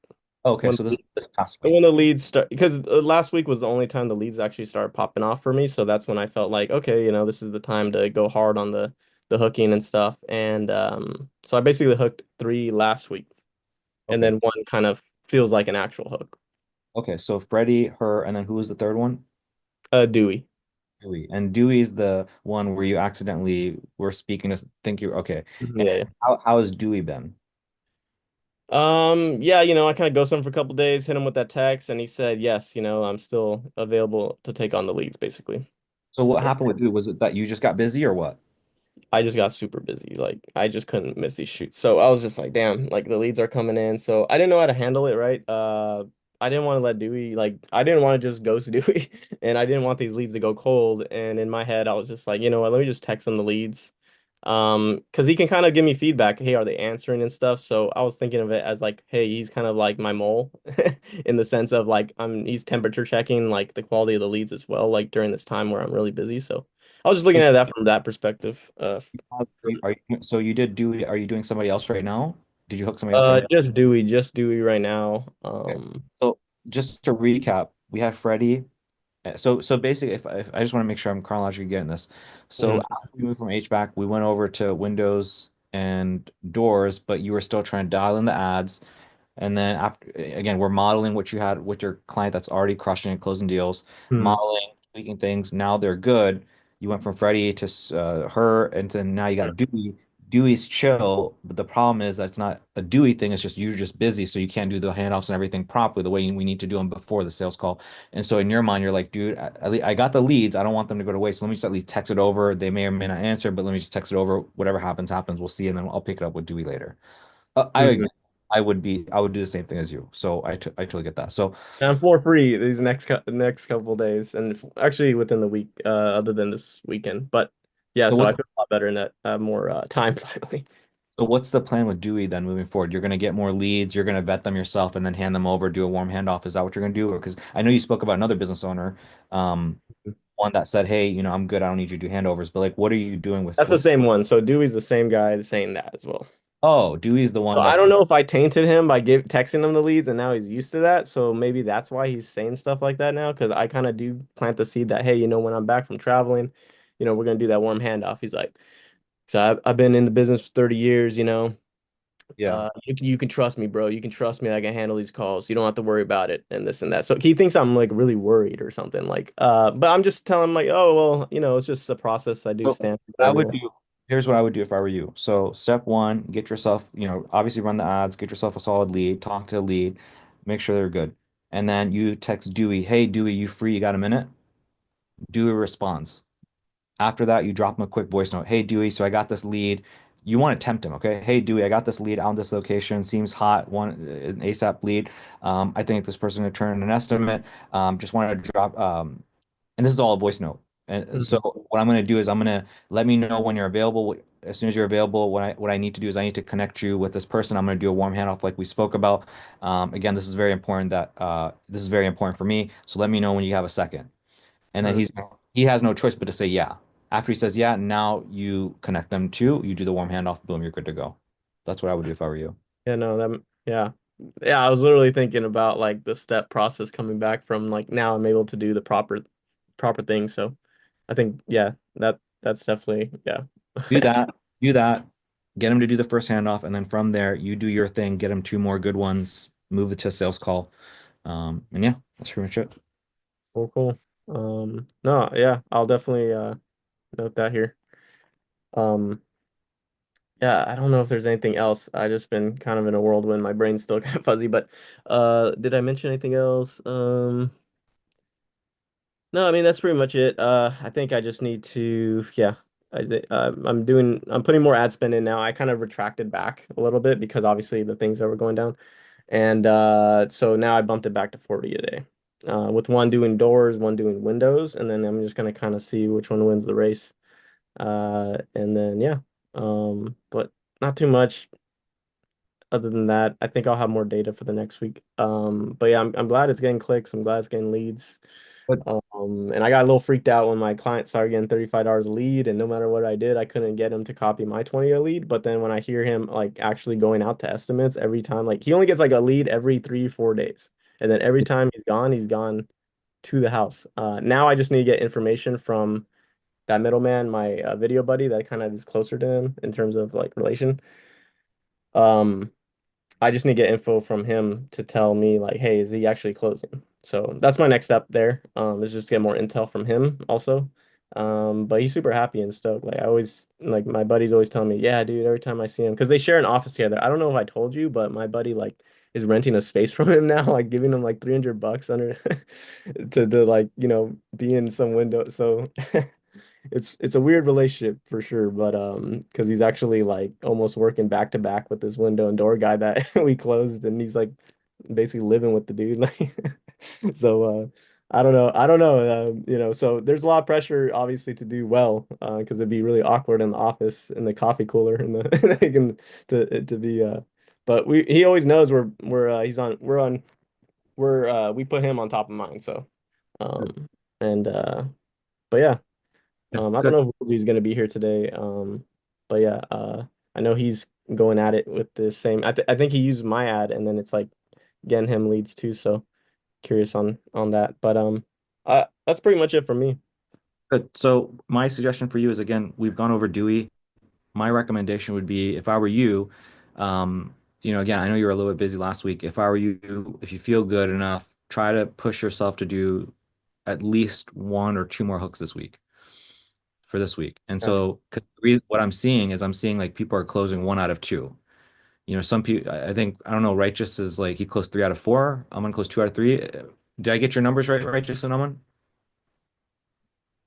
Okay, when so this past week. when the leads start because last week was the only time the leads actually started popping off for me. So that's when I felt like, okay, this is the time to go hard on the hooking and stuff. And so I basically hooked three last week, and Okay. then one kind of feels like an actual hook. Okay, so Freddie, her, and then who was the third one? Dewey. Dewey. And Dewey's the one where you accidentally were speaking to think you okay. Mhm. And Yeah, yeah. how has Dewey been? Yeah, I kind of ghosted him for a couple days, hit him with that text, and he said, yes, I'm still available to take on the leads, basically. So what happened with Dewey? Was it that you just got busy or what? I just got super busy. Like I just couldn't miss these shoots. So I was just like, damn, like the leads are coming in. So I didn't know how to handle it, right? I didn't want to let Dewey like I didn't want to just ghost Dewey and I didn't want these leads to go cold. And in my head, I was just like, you know what, let me just text him the leads. Because he can kind of give me feedback. Hey, are they answering and stuff? So I was thinking of it as like, hey, he's kind of like my mole in the sense of like he's temperature checking like the quality of the leads as well, like during this time where I'm really busy. So I was just looking at that from that perspective. So you did Dewey, are you doing somebody else right now? Did you hook somebody else right now? Just Dewey right now. Okay. So just to recap, we have Freddie. So basically, if I just want to make sure I'm chronologically getting this. So Mhm. after we moved from HVAC, we went over to Windows and doors, but you were still trying to dial in the ads. And then after, again, we're modeling what you had with your client that's already crushing and closing deals, Mhm. modeling, tweaking things. Now they're good. You went from Freddie to her, and then now you got Dewey. Dewey's chill, but the problem is that's not a Dewey thing. It's just you're just busy, so you can't do the handoffs and everything properly the way we need to do them before the sales call. And so in your mind, you're like, dude, at least I got the leads. I don't want them to go to waste. So let me just at least text it over. They may or may not answer, but let me just text it over. Whatever happens, happens. We'll see, and then I'll pick it up with Dewey later. Mhm. I would do the same thing as you. So I totally get that. So And I'm for free these next couple days, and actually within the week, other than this weekend. But yeah, so so I what's feel a lot better in that more time finally. so what's the plan with Dewey then moving forward? You're gonna get more leads, you're gonna vet them yourself and then hand them over, do a warm handoff. Is that what you're gonna do? Or because I know you spoke about another business owner, um, one that said, hey, I'm good, I don't need you to do handovers, but like what are you doing That's the with same one. So Dewey's the same guy saying that as well. oh, Dewey's the So one I that's don't know if I tainted him by texting him the leads, and now he's used to that. So maybe that's why he's saying stuff like that now, because I kind of do plant the seed that, hey, when I'm back from traveling, we're gonna do that warm handoff. He's like, so I've been in the business for 30 years, yeah. you can trust me, bro. You can trust me. I can handle these calls. You don't have to worry about it and this and that. So he thinks I'm like really worried or something like, but I'm just telling him like, oh, well, it's just a process. I do So stand for what I would everyone. do, here's what I would do if I were you. So step one, get yourself, obviously run the ads, get yourself a solid lead, talk to a lead, make sure they're good. And then you text Dewey, hey Dewey, you free? You got a minute? Dewey responds. After that, you drop him a quick voice note. Hey Dewey, so I got this lead. You want to tempt him, okay? Hey Dewey, I got this lead on this location. Seems hot. Want an ASAP lead. I think this person gonna turn in an estimate. Just wanted to drop. and this is all a voice note. And so Mhm. what I'm going to do is I'm going to let me know when you're available. As soon as you're available, what I need to do is I need to connect you with this person. I'm going to do a warm handoff like we spoke about. Again, this is very important that this is very important for me. So let me know when you have a second. And then Perfect. he has no choice but to say yeah. After he says yeah, now you connect them to, you do the warm handoff, boom, you're good to go. That's what I would do if I were you. Yeah, no, that yeah. Yeah, I was literally thinking about like the step process coming back from like now I'm able to do the proper thing. So I think yeah, that's definitely yeah. Do that, do that, get him to do the first handoff, and then from there, you do your thing, get him two more good ones, move it to a sales call. And yeah, that's pretty much it. Cool, cool. No, yeah, I'll definitely note that here. Um, yeah, I don't know if there's anything else. I just been kind of in a whirlwind. My brain's still kind of fuzzy, but did I mention anything else? No, I mean that's pretty much it. I think I just need to, yeah. I'm putting more ad spend in now. I kind of retracted back a little bit because obviously the things that were going down, and so now I bumped it back to 40 a day. With one doing doors, one doing windows, and then I'm just gonna kind of see which one wins the race. And then yeah, but not too much other than that. I think I'll have more data for the next week. But yeah, I'm glad it's getting clicks. I'm glad it's getting leads. But And I got a little freaked out when my client started getting $35 a lead, and no matter what I did, I couldn't get him to copy my 20 a lead. But then when I hear him like actually going out to estimates every time, like he only gets like a lead every 3, 4 days. And then every time he's gone to the house. Now I just need to get information from that middleman, my video buddy that kind of is closer to him in terms of like relation. Um, I just need to get info from him to tell me like, hey, is he actually closing? So that's my next step there. Is just get more intel from him also. But he's super happy and stoked. Like I always like my buddy's always telling me, yeah, dude, every time I see him, because they share an office together. I don't know if I told you, but my buddy like is renting a space from him now, like giving him like $300 under to like, be in some window. So it's a weird relationship for sure, but because he's actually like almost working back to back with this window and door guy that we closed, and he's like basically living with the dude. Like, so I don't know, so there's a lot of pressure obviously to do well, because it'd be really awkward in the office in the coffee cooler and the like, and to be but he always knows we put him on top of mine, so and but yeah. yeah, I don't good. know if he's going to be here today. But yeah, I know he's going at it with the same. I think he used my ad, and then it's like getting him leads too. So curious on that. But that's pretty much it for me. Good. So my suggestion for you is again, we've gone over Dewey. My recommendation would be if I were you, again, I know you were a little bit busy last week. If I were you, if you feel good enough, try to push yourself to do at least one or two more hooks this week for this week. And Okay. so 'cause what I'm seeing is I'm seeing like people are closing one out of two. Some people, I think, I don't know, Righteous is like he closed three out of four. I'm gonna close two out of three. Did I get your numbers right, Righteous and Aman?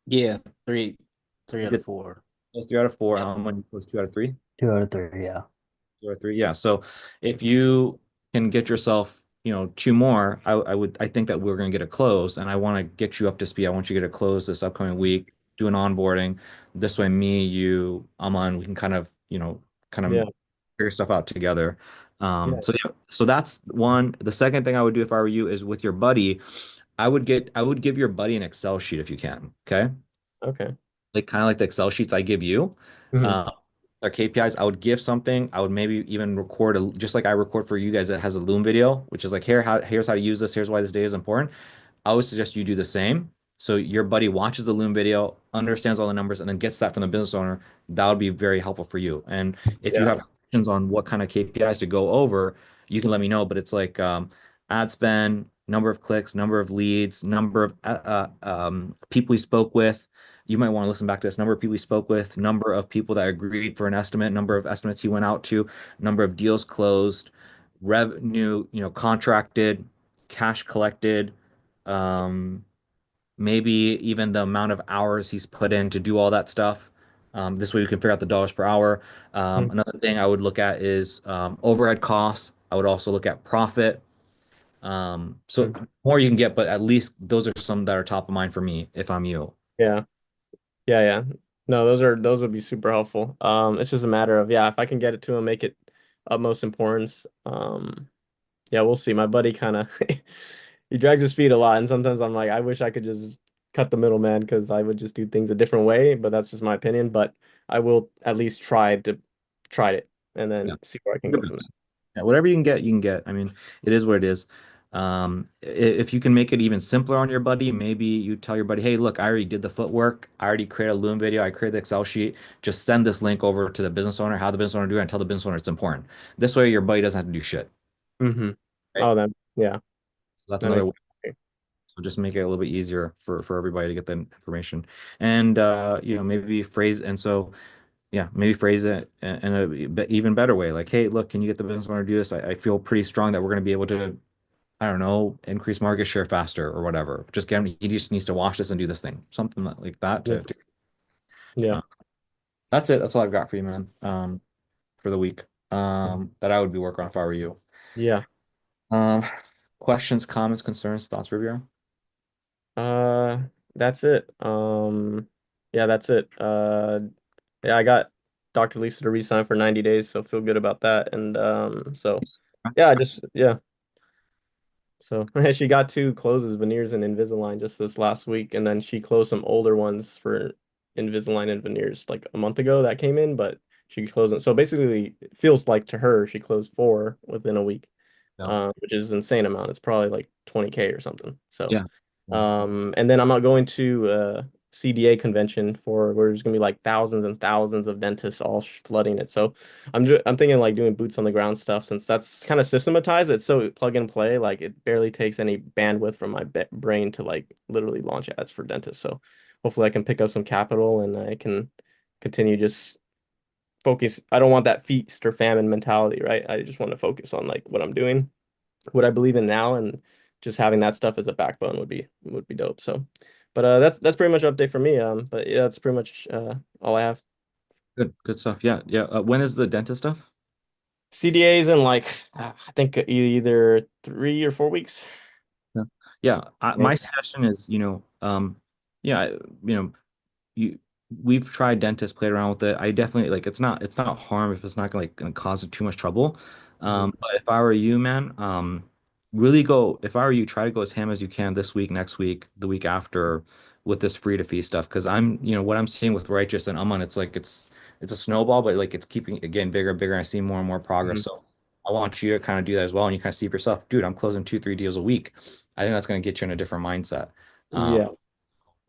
Yeah, three You out of did four. close three out of four. Yep. Aman closed two out of three. 2 out of 3, yeah. Two or three. Yeah. So if you can get yourself, two more, I think that we're going to get a close and I want to get you up to speed. I want you to get a close this upcoming week, do an onboarding. This way, me, you, Aman, we can kind of Yeah. figure stuff out together. Yeah. So that's one. The second thing I would do if I were you is with your buddy, I would give your buddy an Excel sheet if you can. Okay. Okay. Like kind of like the Excel sheets I give you. Mhm. Uh, their KPIs, I would give something. I would maybe even record just like I record for you guys that has a Loom video, which is like here's how to use this. Here's why this data is important. I would suggest you do the same. So your buddy watches the Loom video, understands all the numbers, and then gets that from the business owner. That would be very helpful for you. And if you Yeah. have questions on what kind of KPIs to go over, you can let me know. But it's like ad spend, number of clicks, number of leads, number of people we spoke with. You might want to listen back to this number of people we spoke with, number of people that agreed for an estimate, number of estimates he went out to, number of deals closed, revenue, contracted, cash collected, um, maybe even the amount of hours he's put in to do all that stuff. This way we can figure out the dollars per hour. Mhm. Another thing I would look at is overhead costs. I would also look at profit. So more you can get, but at least those are some that are top of mind for me if I'm you. Yeah. Yeah, yeah. No, those would be super helpful. It's just a matter of, yeah, if I can get it to him, make it utmost importance. Yeah, we'll see. My buddy kind of he drags his feet a lot, and sometimes I'm like, I wish I could just cut the middleman because I would just do things a different way, but that's just my opinion. But I will at least try it and Yeah. then see where I can go from Yeah, whatever you can get, you can get. I mean, it is what it is. If you can make it even simpler on your buddy, maybe you tell your buddy, hey, look, I already did the footwork. I already created a Loom video. I created the Excel sheet. Just send this link over to the business owner, how the business owner do it, and tell the business owner it's important. This way, your buddy doesn't have to do shit. there. Hmm. Right? Oh, then yeah, So that's that another makes way. sense. So just make it a little bit easier for everybody to get the information. And maybe phrase and so yeah, maybe phrase it in a even better way. Like, hey, look, can you get the business owner to do this? I feel pretty strong that we're going to be able to, I don't know, increase market share faster or whatever. Just get him, he just needs to watch this and do this thing. Something like that Yeah, yeah, uh, that's it. That's all I've got for you, man. For the week. That I would be working on if I were you. yeah. Um, questions, comments, concerns, thoughts, review? Uh, that's it. Yeah, that's it. Yeah, I got Dr. Lisa to resign for 90 days, so feel good about that. And so yeah, I just yeah. So she got two closes, veneers and Invisalign just this last week, and then she closed some older ones for Invisalign and veneers like a month ago that came in, but she closed them. So basically, it feels like to her she closed four within a week, No. which is an insane amount. It's probably like 20K or something. So, Yeah. Yeah. and then I'm not going to CDA convention for where there's gonna be like thousands and thousands of dentists all flooding it. So I'm thinking like doing boots on the ground stuff since that's kind of systematized. It's so plug and play. Like it barely takes any bandwidth from my brain to like literally launch ads for dentists. So hopefully I can pick up some capital and I can continue just focus. I don't want that feast or famine mentality, right? I just want to focus on like what I'm doing, what I believe in now, and just having that stuff as a backbone would be dope. So, but that's pretty much update for me. But yeah, that's pretty much all I have. Good stuff. Yeah. Yeah. When is the dentist stuff? CDAs in like I think either 3 or 4 weeks. Yeah. Yeah. Yeah. My suggestion is, yeah, you we've tried dentists, played around with it. I definitely like it's not harm if it's not gonna cause too much trouble. Mhm. But if I were you, man, really go if I were you, try to go as ham as you can this week, next week, the week after with this free to fee stuff. Because what I'm seeing with Righteous and Aman, it's like it's a snowball, but like it's keeping again bigger and bigger. And I see more and more progress. Mhm. So I want you to kind of do that as well. And you kind of see for yourself, dude, I'm closing 2, 3 deals a week. I think that's gonna get you in a different mindset. Um, Yeah.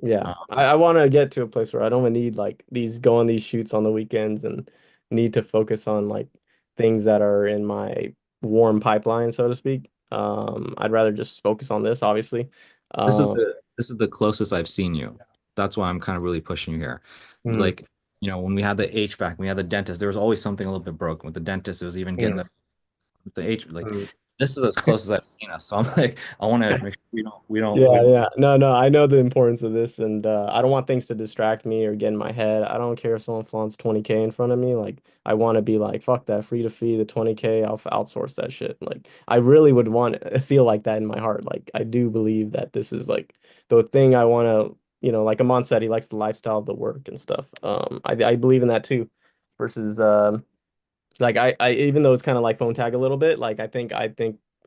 Yeah, um, I want to get to a place where I don't need like go on these shoots on the weekends and need to focus on like things that are in my warm pipeline, so to speak. I'd rather just focus on this, obviously. Um, this is the closest I've seen you. That's why I'm kind of really pushing you here. mm, Like, when we had the HVAC, we had the dentist, there was always something a little bit broken with the dentist. It was even getting mm, the H like mm. this is as close as I've seen us. So I'm like, I want to make sure we Yeah, don't yeah. No, no, I know the importance of this, and I don't want things to distract me or get in my head. I don't care if someone flaunts 20K in front of me. Like, I want to be like, fuck that, free to fee, the 20K, I'll outsource that shit. Like, I really would want to feel like that in my heart. Like, I do believe that this is like the thing I want to, like Amon said, he likes the lifestyle of the work and stuff. I believe in that too, versus like I even though it's kind of like phone tag a little bit, like I think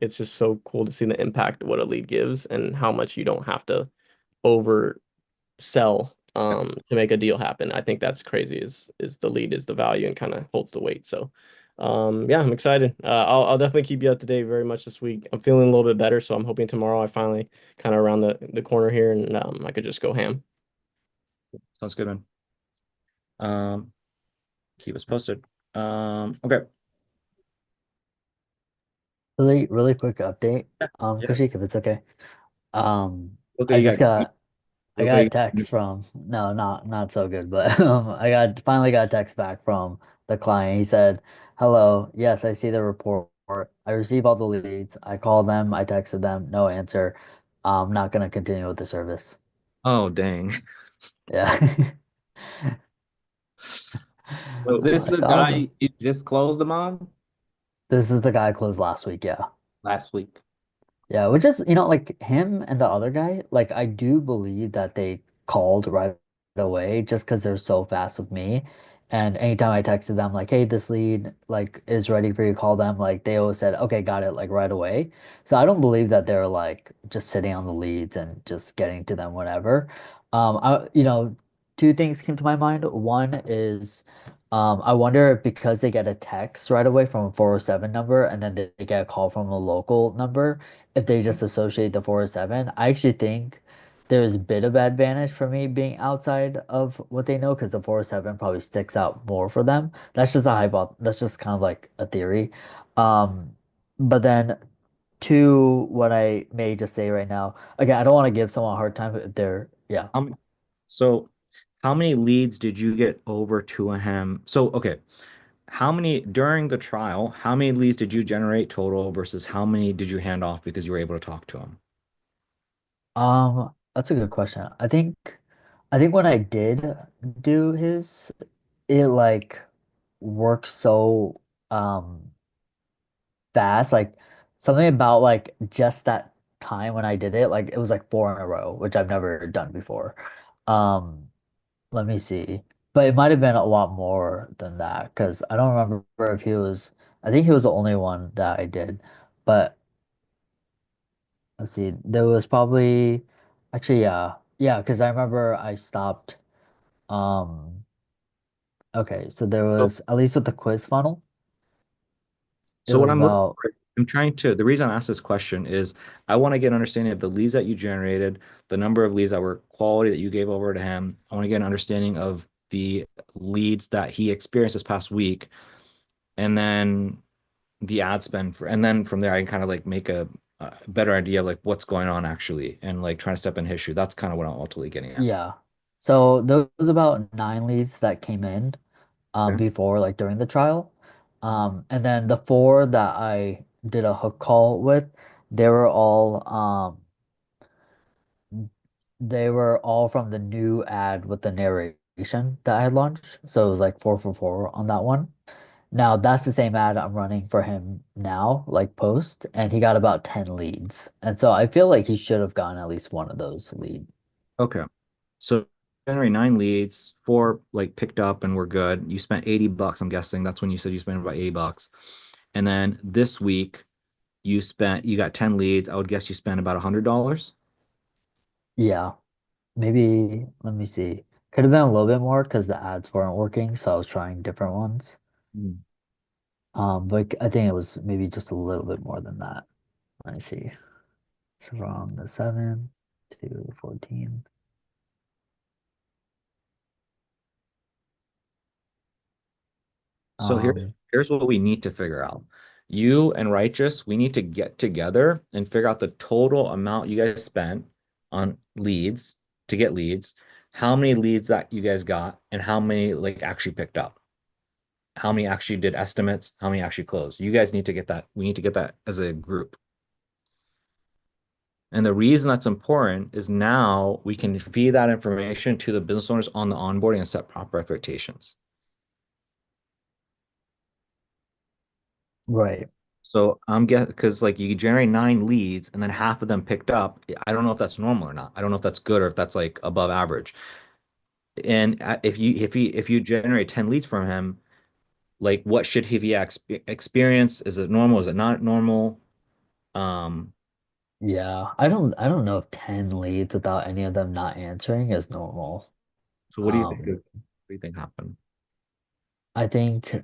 it's just so cool to see the impact of what a lead gives and how much you don't have to oversell to make a deal happen. I think that's crazy is the lead is the value and kind of holds the weight. So yeah, I'm excited. I'll definitely keep you up to date very much this week. I'm feeling a little bit better, so I'm hoping tomorrow I finally kind of around the corner here and I could just go ham. sounds good, man. Um, keep us posted. Okay. Really, really quick update. Yeah. Kushik, if it's okay. Okay, I you just got got I got a okay. text from no, not so good, but finally got a text back from the client. He said, "Hello, yes, I see the report. I receive all the leads. I called them, I texted them, no answer. I'm not gonna continue with the service." Oh, dang. Yeah. So I'm This is like, the awesome. guy you just closed them on This is the guy I closed last week, yeah. last week. Yeah, which is, like him and the other guy, like I do believe that they called right away just because they're so fast with me. And anytime I texted them like, hey, this lead like is ready for you, call them, like they always said, okay, got it, like right away. So I don't believe that they're like just sitting on the leads and just getting to them whenever. Two things came to my mind. One is I wonder if because they get a text right away from a 407 number and then they get a call from a local number if they just associate the 407. I actually think there's a bit of advantage for me being outside of what they know because the 407 probably sticks out more for them. That's just a that's just kind of like a theory. Um, but then to what I may just say right now, again, I don't want to give someone a hard time if they're, yeah. So how many leads did you get over to him? So, okay, how many during the trial, how many leads did you generate total versus how many did you hand off because you were able to talk to him? That's a good question. I think when I did do his, it like works so um fast. Like something about like just that time when I did it, like it was like four in a row, which I've never done before. Um, Let me see. But it might have been a lot more than that because I don't remember if he was, I think he was the only one that I did. But let's see, there was probably actually yeah, because I remember I stopped um okay, so there So, was at least with the quiz funnel, it so what was I'm looking about for, I'm trying to, the reason I asked this question is I want to get an understanding of the leads that you generated, the number of leads that were quality that you gave over to him. I want to get an understanding of the leads that he experienced this past week, and then the ad spend for, and then from there I can kind of like make a better idea of like what's going on actually and like trying to step in his shoe. That's kind of what I'm ultimately getting at. yeah. So there was about nine leads that came in Okay. before like during the trial. And then the four that I did a hook call with, they were all they were all from the new ad with the narration that I had launched. So it was like four for four on that one. Now that's the same ad I'm running for him now, like post, and he got about 10 leads. And so I feel like he should have gotten at least one of those lead. Okay. So generate nine leads, four like picked up and we're good. You spent $80. I'm guessing that's when you said you spent about $80. And then this week you got 10 leads. I would guess you spent about $100. Yeah, maybe let me see. Could have been a little bit more because the ads weren't working, so I was trying different ones. Mm. But I think it was maybe just a little bit more than that. Let me see. So from the 7th to 14. So here's what we need to figure out. You and Righteous, we need to get together and figure out the total amount you guys spent on leads to get leads, how many leads that you guys got, and how many like actually picked up. How many actually did estimates, how many actually closed. You guys need to get that. We need to get that as a group. And the reason that's important is now we can feed that information to the business owners on the onboarding and set proper expectations. Right. So I'm guessing because like you generate nine leads and then half of them picked up. I don't know if that's normal or not. I don't know if that's good or if that's like above average. And if you generate 10 leads from him, like what should he experience? Is it normal? Is it not normal? Um, Yeah. I don't know if 10 leads without any of them not answering is normal. so what do you think Um, what do you think happened? I think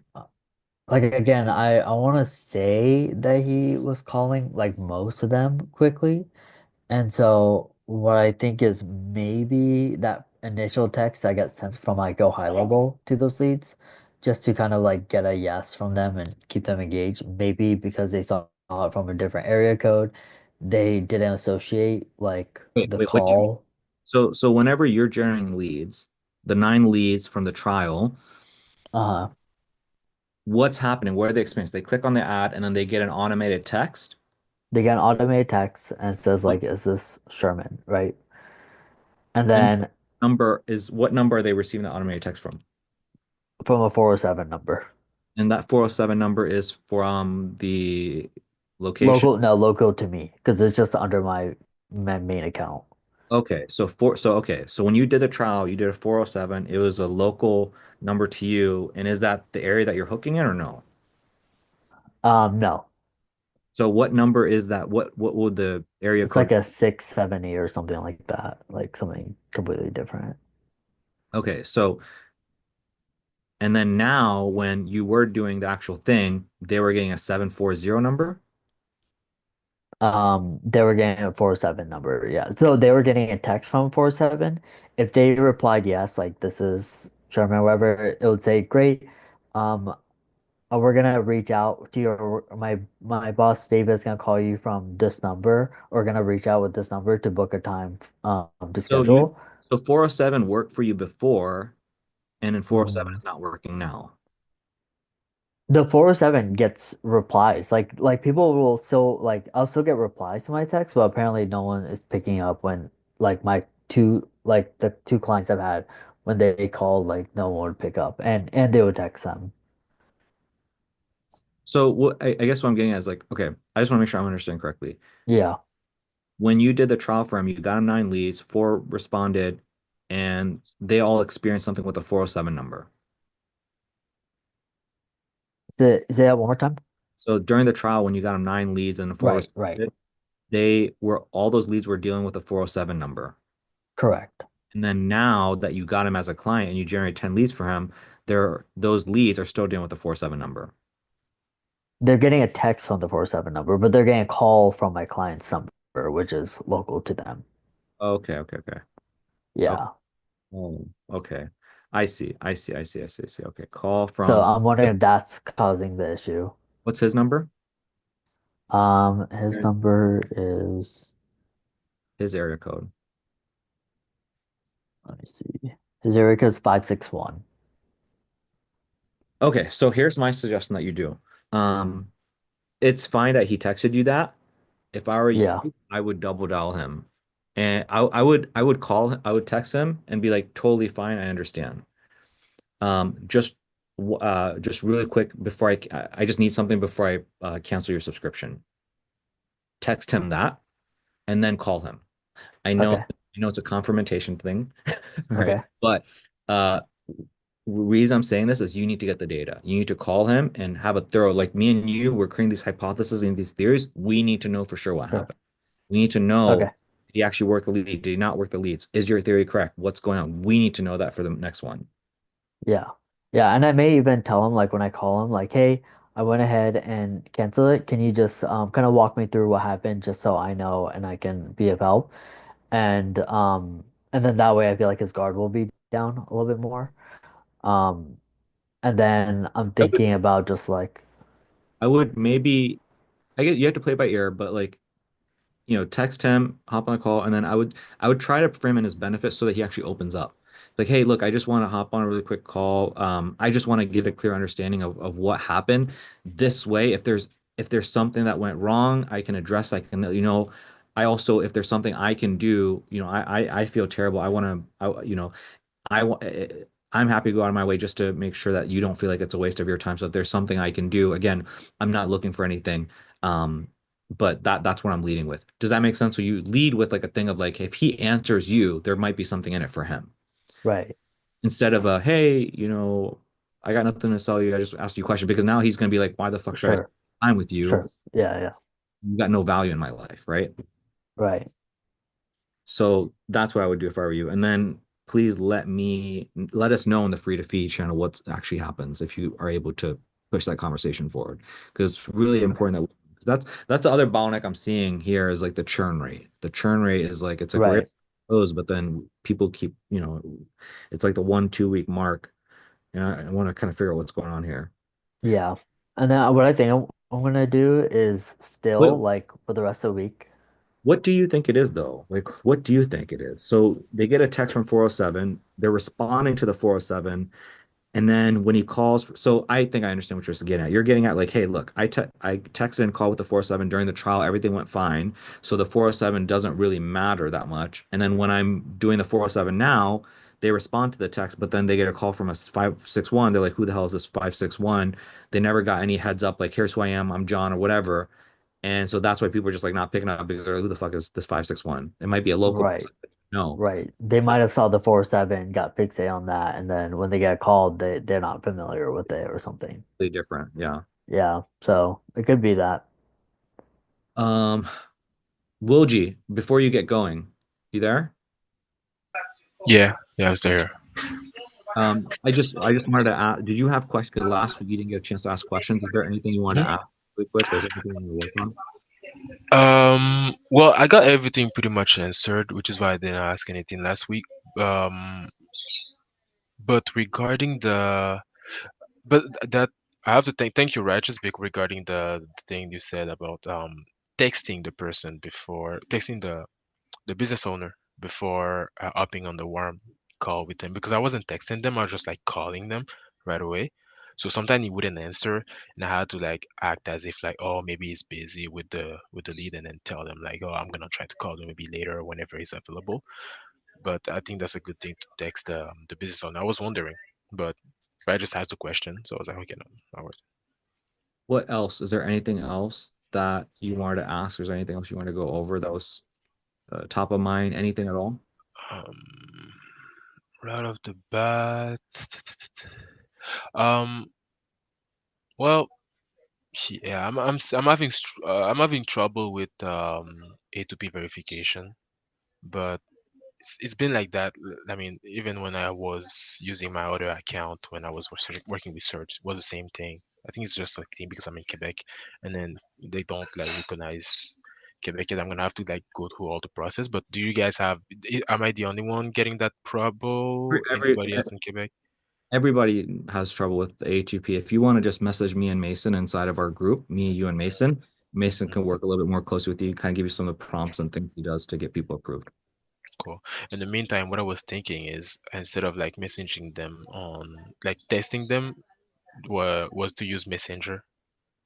like again, I want to say that he was calling like most of them quickly. And so what I think is maybe that initial text that gets sent from like go high level to those leads, just to kind of like get a yes from them and keep them engaged. Maybe because they saw it from a different area code, they didn't associate like the Wait, what do you mean? call. So whenever you're generating leads, the nine leads from the trial, Uh, what's happening? Where are they experiencing? They click on the ad and then they get an automated text. they get an automated text and it says like, is this Sherman, right? And And then what number are they receiving the automated text from? from a 407 number. And that 407 number is from the location? Local, no, local to me because it's just under my main account. Okay, so when you did the trial, you did a 407. It was a local number to you, and is that the area that you're hooking in or no? No, So what number is that? What would the area it's like code? a 670 or something like that, like something completely different. Okay, so and then now when you were doing the actual thing, they were getting a 740 number. They were getting a 407 number, yeah. So they were getting a text from 47. If they replied yes, like this is Sherman Weber, it would say, great. Um, we're gonna reach out to your my boss David is gonna call you from this number. We're gonna reach out with this number to book a time to So you schedule. so 407 worked for you before, and then 407 Mm. is not working now. The 407 gets replies. Like people will still like I'll still get replies to my text, but apparently no one is picking up when like the two clients I've had when they called, like no one would pick up and they would text them. So what I guess what I'm getting at is like, okay, I just want to make sure I'm understanding correctly. Yeah. When you did the trial for him, you got him 9 leads, four responded, and they all experienced something with a 407 number. Is it that one more time? So during the trial, when you got him 9 leads and the four Right, right. responded, they were all those leads were dealing with a 407 number. Correct. And then now that you got him as a client and you generate 10 leads for him, those leads are still dealing with the 407 number. They're getting a text from the 407 number, but they're getting a call from my client's number, which is local to them. Okay, okay, okay. Okay. Yeah. Oh, okay. I see. Okay. Call So from I'm wondering if that's causing the issue. what's his number? His number is, His area code. let me see. His area code is 561. Okay, so here's my suggestion that you do. It's fine that he texted you that. If I were you, Yeah. I would double dial him. And I would call him, I would text him and be like, totally fine, I understand. Just really quick before I just need something before I cancel your subscription. Text him that and then call him. Okay. I know it's a confirmation thing, right? Okay. But uh reason I'm saying this is you need to get the data. You need to call him and have a thorough, like me and you, we're creating these hypotheses and these theories. We need to know for sure what Sure. happened. We need to know, Okay. did he actually work the lead? Did he not work the leads? Is your theory correct? What's going on? We need to know that for the next one. Yeah. Yeah. And I may even tell him, like, when I call him, like, hey, I went ahead and canceled it. Can you just kind of walk me through what happened just so I know and I can be of help? And then that way I feel like his guard will be down a little bit more. Um, and then I'm I would, thinking about just like, I would maybe, I get you have to play by ear, but like text him, hop on a call, and then I would try to frame in his benefits so that he actually opens up. Like, hey, look, I just want to hop on a really quick call. I just want to get a clear understanding of what happened. This way, if there's something that went wrong, I can address. I can, I also if there's something I can do, I feel terrible. I want to, I want. I'm happy to go out of my way just to make sure that you don't feel like it's a waste of your time. So if there's something I can do, again, I'm not looking for anything. But that's what I'm leading with. Does that make sense? So you lead with like a thing of like, if he answers you, there might be something in it for him. right. Instead of a, hey, I got nothing to sell you. I just asked you a question because now he's gonna be like, why the fuck should I spend Sure. time with you? Sure. Yeah. Yeah. You got no value in my life, right? Right. So that's what I would do if I were you. And then please let us know in the free to feed channel what actually happens if you are able to push that conversation forward. Because it's really Okay. important that that's the other bottleneck I'm seeing here is like the churn rate. The churn rate is like it's a great Right. close, but then people keep, it's like the 1 2 week mark. And I want to kind of figure out what's going on here. Yeah. And then what I think I'm gonna do is What still like for the rest of the week. what do you think it is though? Like what do you think it is? So they get a text from 407, they're responding to the 407. And then when he calls, so I think I understand what you're getting at. You're getting at like, hey, look, I texted and called with the 407 during the trial, everything went fine. So the 407 doesn't really matter that much. And then when I'm doing the 407 now, they respond to the text, but then they get a call from a 561. They're like, who the hell is this 561? They never got any heads up, like, here's who I am, I'm John or whatever. And so that's why people are just like not picking up because they're like, who the fuck is this 561? It might be a local person. Right. No, Right. They might have saw the 4-7, got fixated on that, and then when they get called, they're not familiar with it or something. really different. Yeah. Yeah. So it could be that. Um, Wilgie, before you get going, you there? Yeah, yeah, I was there. I just wanted to ask, did you have questions? Because last week you didn't get a chance to ask questions. Is there anything you want to Mhm. ask really quick, or is there anything you want to work on? Well, I got everything pretty much answered, which is why I didn't ask anything last week. Um, but regarding but that I have to thank you, Righteous, regarding the thing you said about texting the person before texting the business owner before hopping on the warm call with them because I wasn't texting them, I was just like calling them right away. So sometimes he wouldn't answer, and I had to like act as if like, oh, maybe he's busy with the lead, and then tell them like, oh, I'm gonna try to call them maybe later or whenever he's available. But I think that's a good thing to text the business owner. I was wondering, but I just asked the question, so I was like, okay, no, I would. What else? Is there anything else that you wanted to ask? Is there anything else you want to go over that was top of mind? Anything at all? Um, right off the bat, um, well, yeah, I'm having trouble with A2P verification, but it's been like that. I mean, even when I was using my other account when I was working with search, it was the same thing. I think it's just a thing because I'm in Quebec, and then they don't like recognize Quebec, and I'm gonna have to like go through all the process. But do you guys have? Am I the only one getting that trouble? Every, Anybody else in Quebec? everybody has trouble with the A2P. If you want to just message me and Mason inside of our group, me, you, and Mason, Mason can work a little bit more closely with you, kind of give you some of the prompts and things he does to get people approved. Cool. In the meantime, what I was thinking is instead of like messaging them on like testing them, was to use Messenger.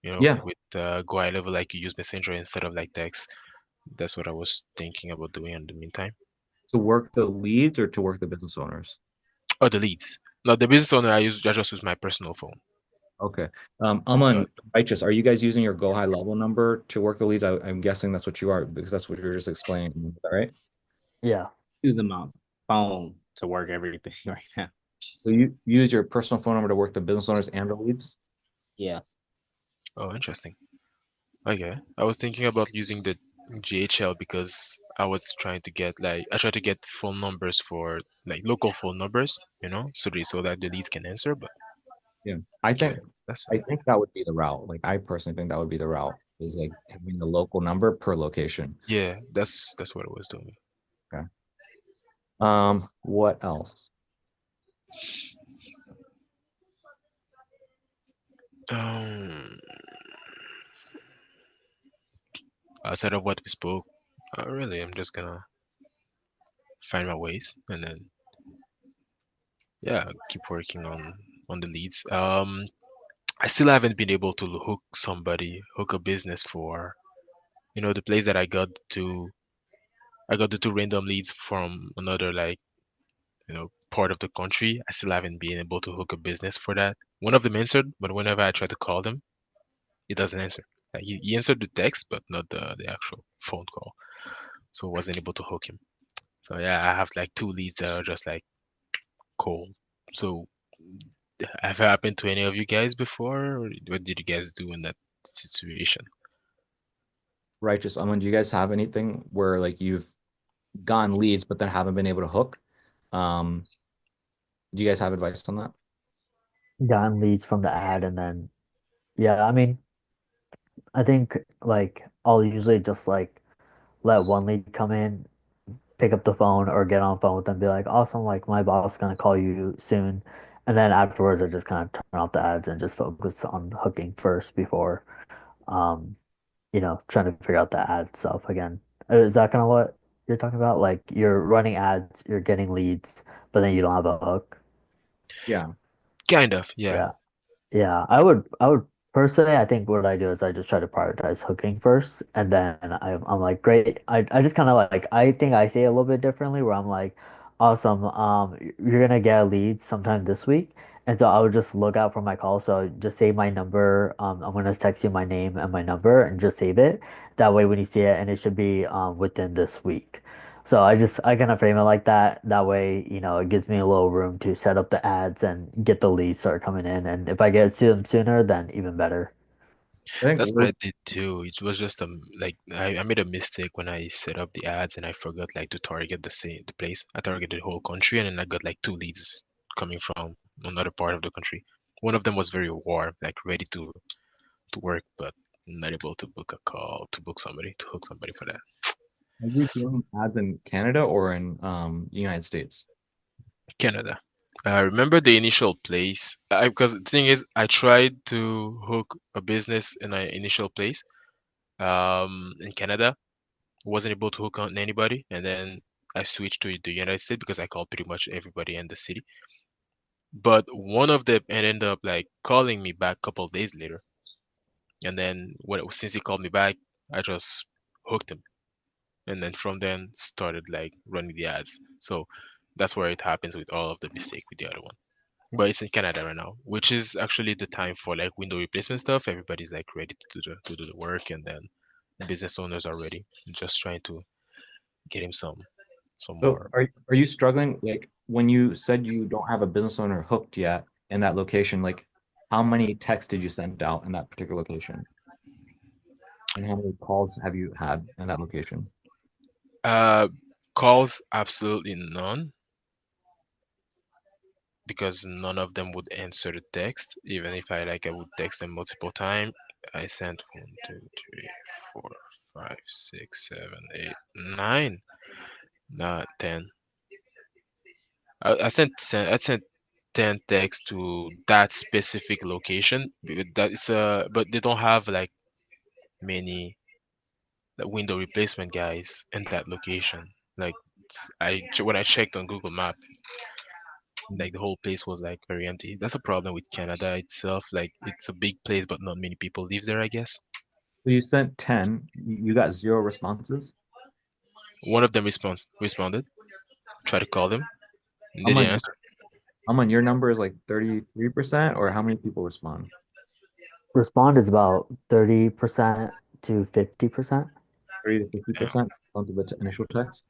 Yeah. With Go high level, like you use Messenger instead of like text. That's what I was thinking about doing in the meantime. To work the leads or to work the business owners? Oh, the leads. No, the business owner I just use my personal phone. Okay. Uh, Aman, Righteous, are you guys using your Go High Level number to work the leads? I'm guessing that's what you are because that's what you were just explaining. Is that right? Yeah. Using my phone to work everything right now. So you use your personal phone number to work the business owners and the leads? Yeah. oh, interesting. Okay. I was thinking about using the GHL because I tried to get phone numbers for like local phone numbers, so that the leads can answer. But Yeah. I okay, think that's I think that would be the route. Like I personally think that would be the route is like having the local number per location. yeah, that's what I was doing. Okay. What else? Um, Outside of what we spoke, really, I'm just gonna find my ways and then yeah, keep working on the leads. I still haven't been able to hook a business for the place that I got the two random leads from another like part of the country. I still haven't been able to hook a business for that. One of them answered, but whenever I try to call them, it doesn't answer. Like he answered the text, but not the actual phone call. So I wasn't able to hook him. So yeah, I have like two leads that are just like cold. So have it happened to any of you guys before? Or what did you guys do in that situation? Righteous. Do you guys have anything where like you've gotten leads but then haven't been able to hook? Um, do you guys have advice on that? Gotten leads from the ad, and then yeah, I mean, I think like I'll usually just like let one lead come in, pick up the phone or get on the phone with them, be like, awesome, like my boss is gonna call you soon. And then afterwards I just kind of turn off the ads and just focus on hooking first before um, trying to figure out the ad stuff again. Is that kind of what you're talking about? Like you're running ads, you're getting leads, but then you don't have a hook? Yeah. Kind of, yeah. Yeah. Yeah, I would personally, I think what I do is I just try to prioritize hooking first, and then I'm like, great. I just kind of like I think I say it a little bit differently, where I'm like, awesome. You're gonna get a lead sometime this week, And so I would just look out for my call. So just save my number. I'm gonna text you my name and my number and just save it. That way when you see it, and it should be within this week. So I kind of frame it like that. That way, it gives me a little room to set up the ads and get the leads start coming in. And if I get to them sooner, then even better. I think That's what I did too. It was just like I made a mistake when I set up the ads and I forgot like to target the place. I targeted the whole country and then I got like two leads coming from another part of the country. One of them was very warm, like ready to work, but not able to book a call, to book somebody, to hook somebody for that. are you doing ads in Canada or in United States? Canada. I remember the initial place because the thing is, I tried to hook a business in an initial place in Canada, wasn't able to hook on anybody, and then I switched to the United States because I called pretty much everybody in the city. But one of them ended up like calling me back a couple of days later, and then since he called me back, I just hooked him, and then from then started like running the ads. So that's where it happens with all of the mistake with the other one. But it's in Canada right now, which is actually the time for like window replacement stuff. Everybody's like ready to do the work, and then the business owners are ready. Just trying to get him some So more. are you struggling like when you said you don't have a business owner hooked yet in that location, like how many texts did you send out in that particular location? And how many calls have you had in that location? Uh, calls absolutely none because none of them would answer the text. Even if I would text them multiple times. I sent 1, 2, 3, 4, 5, 6, 7, 8, 9, not 10. I sent 10 texts to that specific location. But they don't have like many window replacement guys in that location. Like when I checked on Google Map, like the whole place was like very empty. That's a problem with Canada itself. Like it's a big place, but not many people live there, I guess. So you sent 10, you got zero responses. One of them responded. Try to call them. And I'm they didn't on answer. I'm on your number is like 33%, or how many people respond? Respond is about 30% to 50%. 30 to Yeah, 50% onto the initial text.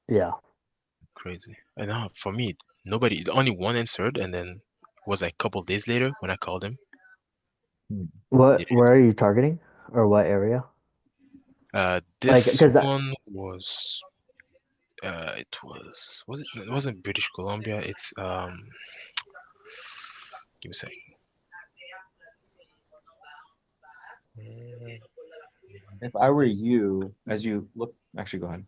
Yeah. crazy. And now for me, nobody, only one answered, and then it was like a couple days later when I called him. Hmm. What, Didn't where answer. are you targeting or what area? Like, This because one was it wasn't British Columbia. It's give me a second. Mm, If I were you, as you look, actually go ahead.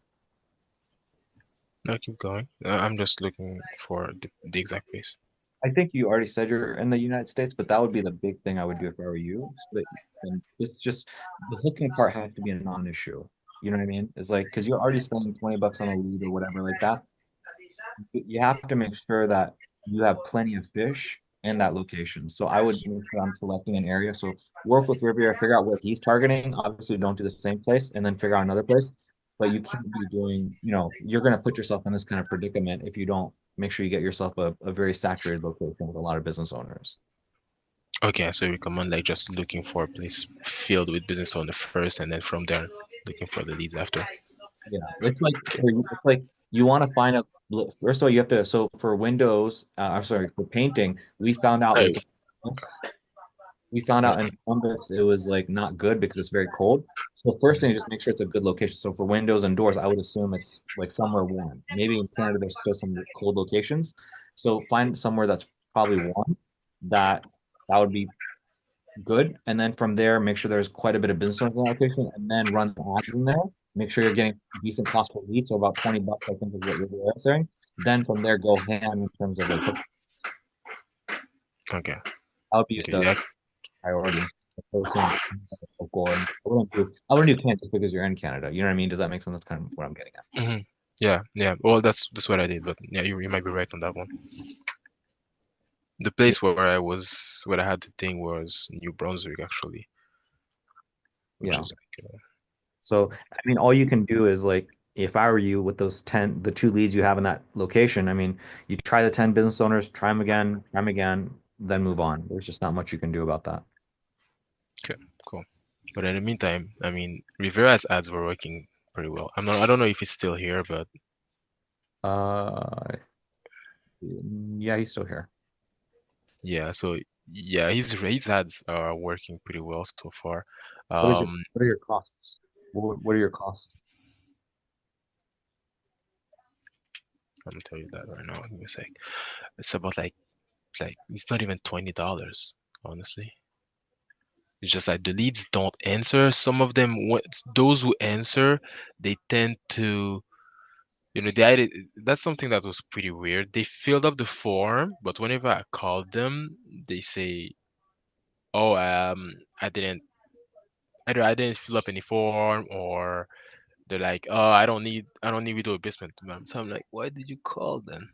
no, keep going. I'm just looking for the exact place. I think you already said you're in the United States, but that would be the big thing I would do if I were you. So that, and it's just the hooking part has to be a non-issue. You know what I mean? It's like because you're already spending 20 bucks on a lead or whatever. Like that's you have to make sure that you have plenty of fish in that location. So I would make sure I'm selecting an area. So work with Riviera, figure out what he's targeting. Obviously, don't do the same place and then figure out another place. But you can't be doing, you're going to put yourself in this kind of predicament if you don't make sure you get yourself a very saturated location with a lot of business owners. Okay, so you recommend like just looking for a place filled with business owner first, and then from there looking for the leads after. Yeah, it's like you want to find a first of all you have to so for windows I'm sorry for painting we found out Right. like we found out Okay. in Columbus it was like not good because it's very cold. So first thing is just make sure it's a good location. So for windows and doors, I would assume it's like somewhere warm. Maybe in Canada there's still some cold locations. So find somewhere that's probably warm. That that would be good. And then from there, make sure there's quite a bit of business owner allocation, and then run the ads in there. Make sure you're getting decent cost per lead. So about 20 bucks, I think is what you're saying. Then from there, go ham in terms of like hook. Okay. That would be Okay. the Yeah. priority instead of posting local. And I wouldn't do Canada just because you're in Canada. You know what I mean? Does that make sense? That's kind of what I'm getting at. Hmm. Yeah. Yeah. Well, that's what I did, but yeah, you might be right on that one. The place where I had the thing was New Brunswick actually, which Yeah. is like So, I mean, all you can do is like, if I were you with those 2 leads you have in that location, I mean, you try the 10 business owners, try them again, then move on. There's just not much you can do about that. Okay, cool. But in the meantime, I mean, Rivera's ads were working pretty well. I don't know if he's still here, but Uh, yeah, he's still here. yeah, so yeah, his ads are working pretty well so far. What is it? Um, What are your costs? What are your costs? I'm gonna tell you that right now. Give me a sec. It's about like it's not even $20, honestly. It's just like the leads don't answer. Some of them, those who answer, they tend to, that's something that was pretty weird. They filled up the form, but whenever I called them, they say, "Oh, either I didn't fill up any form, or they're like, oh, I don't need video basement, ma'am." So I'm like, why did you call then?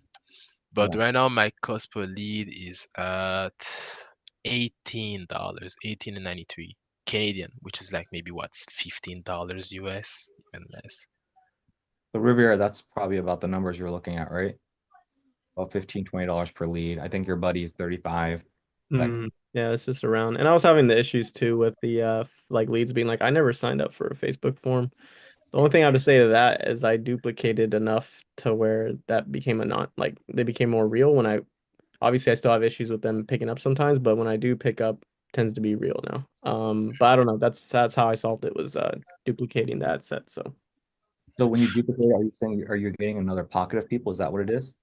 But Yeah. right now, my cost per lead is at $18, 18.93 Canadian, which is like maybe what's $15 US and less. So Riviera, that's probably about the numbers you're looking at, right? About 15, $20 per lead. I think your buddy's 35. That Yeah, it's just around. And I was having the issues too with the like leads being like, I never signed up for a Facebook form. The only thing I have to say to that is I duplicated enough to where that became a not like they became more real when I obviously I still have issues with them picking up sometimes, but when I do pick up tends to be real now. But I don't know. That's how I solved it was duplicating that set. So so when you duplicate, are you saying are you getting another pocket of people? Is that what it is?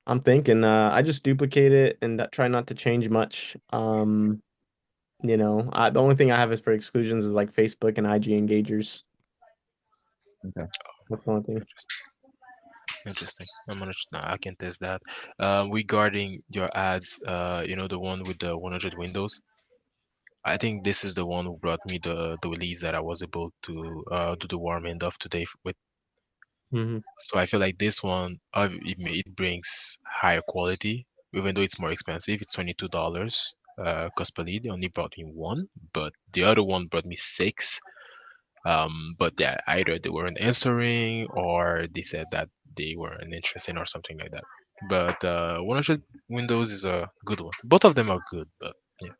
I'm thinking I just duplicate it and try not to change much. The only thing I have is for exclusions is like Facebook and IG engagers. Okay. That's the only thing. Interesting. Interesting. I can test that. Regarding your ads, the one with the 100 windows. I think this is the one who brought me the release that I was able to do the warm end of today with. Hmm. So I feel like this one, it brings higher quality, even though it's more expensive. It's $22 cost per lead. It only brought me one, but the other one brought me six. But yeah, either they weren't answering or they said that they weren't interested or something like that. But 100 Windows is a good one. Both of them are good, but yeah.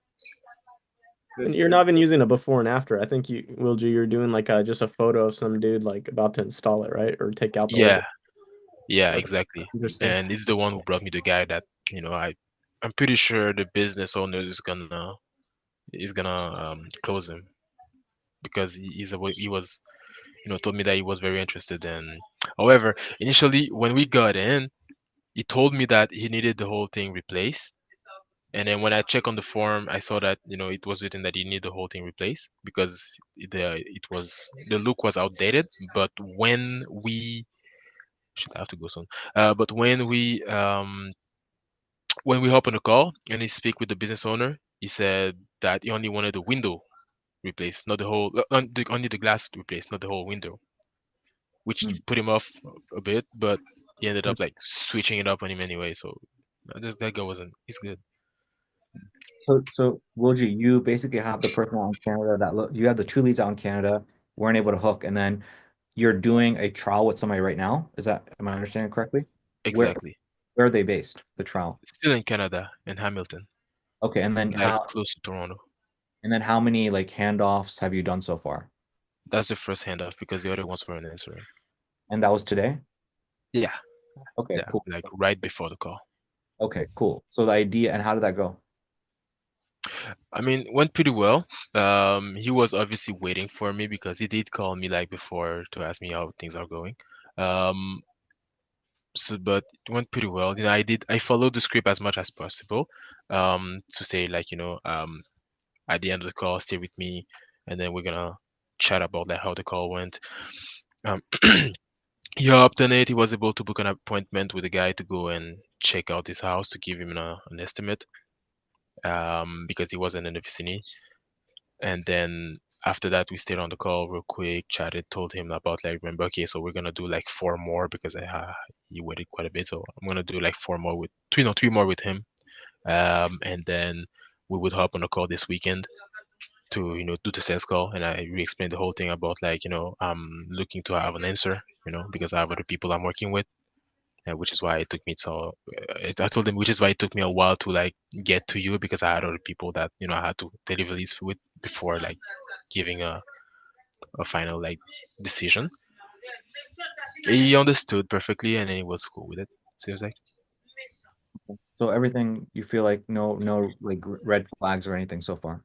And you're not even using a before and after. I think you're doing like just a photo of some dude like about to install it, right? Or take out the old Yeah, one. yeah, That's exactly. interesting. And it's the one who brought me the guy that, I'm pretty sure the business owner is gonna close him because he was, told me that he was very interested in. However, initially when we got in, he told me that he needed the whole thing replaced. And then when I check on the form, I saw that it was written that he needed the whole thing replaced because the look was outdated. But should I have to go soon? But when we hop on the call and he speak with the business owner, he said that he only wanted the window replaced, not the whole, only the glass replaced, not the whole window, which Hmm. put him off a bit. But he ended up like switching it up on him anyway. So that guy wasn't. He's good. So Wilgie, you basically have the person out in Canada that look, you have the two leads out in Canada, weren't able to hook, and then you're doing a trial with somebody right now. Am I understanding correctly? Where Exactly. where are they based, the trial? Still in Canada, in Hamilton, Okay, like close to Toronto. and then how many like handoffs have you done so far? That's the first handoff because the other ones weren't answering. And that was today? Yeah, Okay, yeah, cool. like right before the call. Okay, cool. So the idea and how did that go? I mean, went pretty well. He was obviously waiting for me because he did call me like before to ask me how things are going. Um, but it went pretty well. I followed the script as much as possible. To say like, at the end of the call, stay with me, and then we're gonna chat about like how the call went. Um, he hopped on it. He was able to book an appointment with a guy to go and check out his house to give him an estimate. Because he wasn't in the vicinity. And then after that, we stayed on the call real quick, chatted, told him about like, remember, okay, so we're gonna do like four more because he waited quite a bit. So I'm gonna do like four more with three, no, three more with him. And then we would hop on a call this weekend to do the sales call, and I re-explained the whole thing about like I'm looking to have an answer, because I have other people I'm working with, which is why it took me so. I told them which is why it took me a while to like get to you because I had other people that I had to deliver leads with before like giving a final like decision. He understood perfectly and then he was cool with it. Seems like. So everything you feel like no like red flags or anything so far.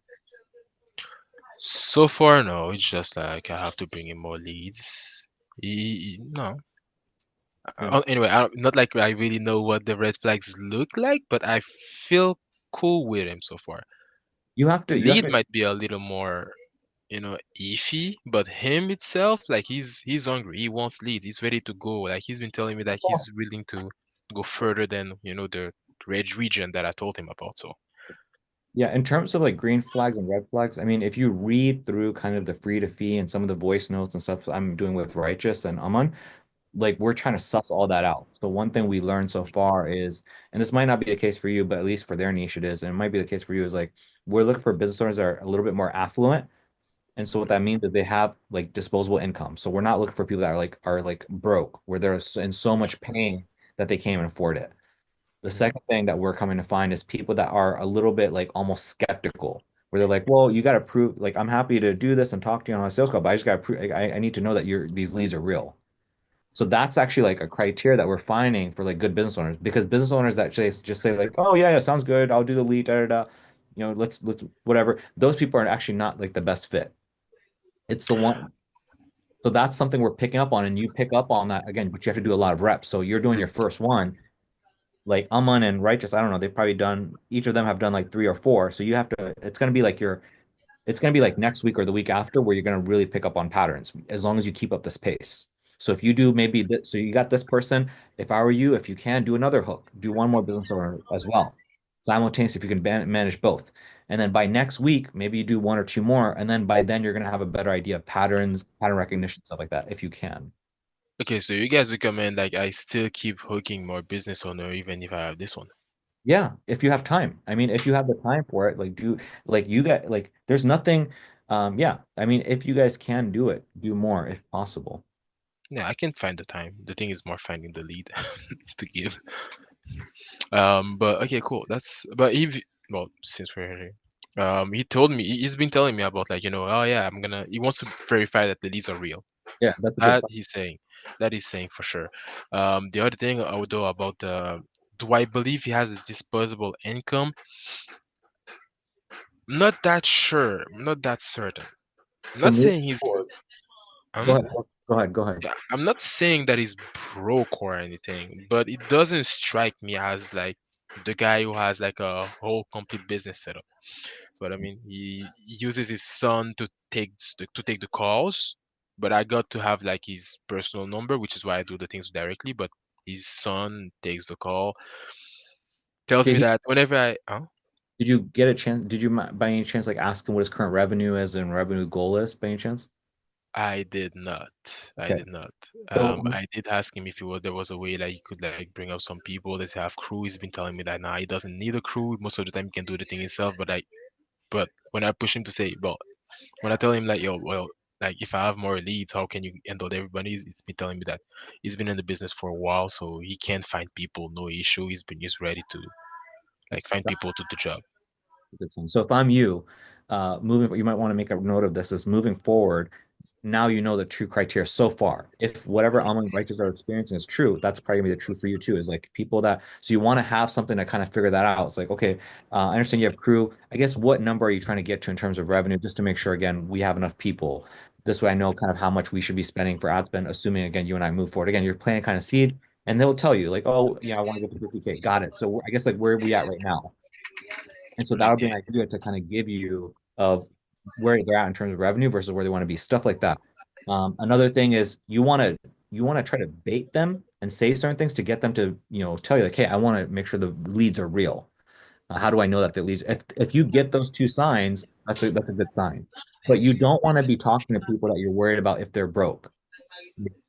So far, no. It's just like I have to bring in more leads. No. Okay. Anyway, not like I really know what the red flags look like, but I feel cool with him so far. The You have lead to might be a little more, iffy, but him itself, like he's hungry. He wants leads. He's ready to go. Like he's been telling me that he's willing to go further than, the red region that I told him about. So, Yeah, in terms of like green flags and red flags, I mean, if you read through kind of the free to fee and some of the voice notes and stuff I'm doing with Righteous and Aman, like we're trying to suss all that out. So one thing we learned so far is, and this might not be the case for you, but at least for their niche it is, and it might be the case for you, is like we're looking for business owners that are a little bit more affluent. And so what that means is they have like disposable income. So we're not looking for people that are like broke, where they're in so much pain that they can't even afford it. The mhm. second thing that we're coming to find is people that are a little bit like almost skeptical, where they're like, well, you got to prove, like, I'm happy to do this and talk to you on a sales call, but I just got to prove, I need to know that these leads are real. So that's actually like a criteria that we're finding for like good business owners, because business owners that just say like, oh yeah, yeah, sounds good. I'll do the lead, da, da, da. Let's whatever. Those people are actually not like the best fit. It's the one. So that's something we're picking up on, and you pick up on that again, but you have to do a lot of reps. So you're doing your first one, like Aman and Righteous, I don't know, they've probably done, each of them have done like three or four. So you have to, it's going to be like next week or the week after where you're going to really pick up on patterns as long as you keep up this pace. So if you do maybe this, so you got this person, if I were you, if you can do another hook, do one more business owner as well. Simultaneously, if you can manage both. And then by next week, maybe you do one or two more. And then by then, you're going to have a better idea of patterns, pattern recognition, stuff like that, if you can. Okay, so you guys recommend like I still keep hooking more business owner even if I have this one. Yeah, if you have time. I mean, if you have the time for it, like like you got like there's nothing yeah. I mean, if you guys can do it, do more if possible. Yeah, I can find the time. The thing is more finding the lead to give. But okay, cool. But if well, since we're here, he told me he's been telling me about like oh yeah, he wants to verify that the leads are real. Yeah, that's a good That sign. he's saying, that he's saying for sure. The other thing I would know about do I believe he has a disposable income? I'm not that sure. I'm not that certain. I'm So not move saying he's. forward. Go I'm, ahead. Go ahead. Go ahead. yeah, I'm not saying that he's broke or anything, but it doesn't strike me as like the guy who has like a whole complete business setup. So what I mean, he uses his son to take the calls, but I got to have like his personal number, which is why I do the things directly. But his son takes the call, tells Did me he that whenever huh? did you get a chance? Did you by any chance like ask him what his current revenue is and revenue goal is by any chance? I did not. I Okay. did not. So I did ask him if there was a way like he could like bring up some people. Let's have crew. He's been telling me that now he doesn't need a crew. Most of the time he can do the thing himself. But when I push him to say, well, when I tell him like, yo, well, like if I have more leads, how can you handle everybody? He's been telling me that he's been in the business for a while, so he can find people, no issue. He's ready to like find people to the job. good sign. So if I'm you, you might want to make a note of this is moving forward. Now you know the true criteria so far. If whatever online writers are experiencing is true, that's probably gonna be the truth for you too. Is like people that so you want to have something to kind of figure that out. It's like, okay, I understand you have crew. I guess what number are you trying to get to in terms of revenue, just to make sure again we have enough people. This way I know kind of how much we should be spending for ad spend, assuming again you and I move forward. Again, you're planting kind of seed, and they'll tell you like, oh yeah, I want to get to 50K. Got it. So I guess like where are we at right now? And so that would be Okay. an idea to kind of give you of where they're at in terms of revenue versus where they want to be, stuff like that. Another thing is you want to try to bait them and say certain things to get them to tell you like, hey, I want to make sure the leads are real. How do I know that the leads? If you get those two signs, that's a good sign. But you don't want to be talking to people that you're worried about if they're broke.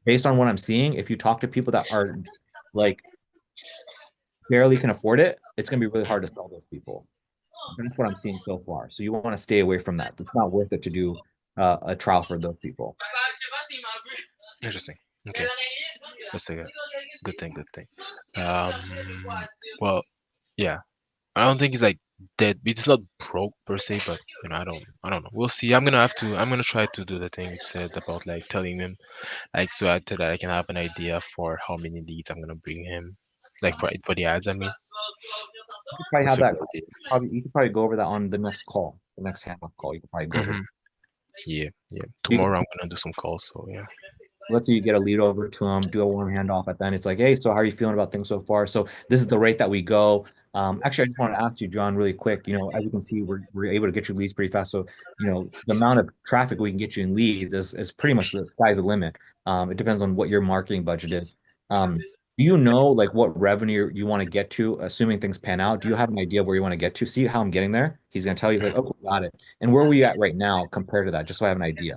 Based on what I'm seeing, if you talk to people that are like barely can afford it, it's gonna be really hard to sell those people. That's what I'm seeing so far. So you want to stay away from that. It's not worth it to do a trial for those people. Interesting. Okay, that's a good thing. Good thing. Um, well, yeah. I don't think it's like dead. It's not broke per se, but I don't know. We'll see. I'm gonna try to do the thing you said about like telling him, like so that I can have an idea for how many leads I'm gonna bring him, like for the ads. I mean, You could probably that's have a that. good idea. Probably you could probably go over that on the next call, the next handoff call. You could probably go over Hmm. that. Yeah, yeah. You, Tomorrow I'm gonna do some calls. So yeah. let's say you get a lead over to them, do a warm handoff at the end. It's like, hey, so how are you feeling about things so far? So this is the rate that we go. Actually, I just want to ask you, John, really quick. As you can see, we're able to get you leads pretty fast. So, the amount of traffic we can get you in leads is pretty much the sky's the limit. It depends on what your marketing budget is. Do you know like what revenue you want to get to, assuming things pan out? Do you have an idea of where you want to get to? See how I'm getting there? He's gonna tell you, he's like, Mhm. okay, got it. And where are we at right now compared to that? Just so I have an idea.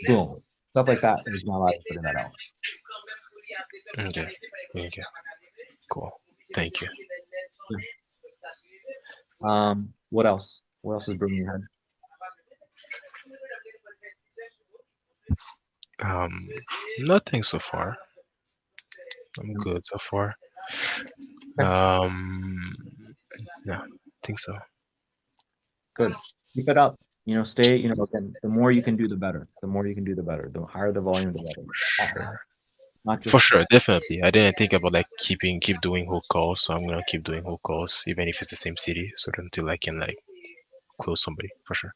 Boom. Stuff like that is not allowed to figure that out. Okay. Okay. Cool. Thank you. Yeah. What else? What else is brewing in your head? Um, Nothing so far. I'm Yeah. good so far. Okay, Um, no, I think so. good. Keep it up. Stay, again, the more you can do, the better. The more you can do, the better. The higher the volume, the better. Sure. Not For just, sure, definitely. I didn't think about like keep doing whole calls, so I'm gonna keep doing whole calls, even if it's the same city, so that until I can like close somebody for sure.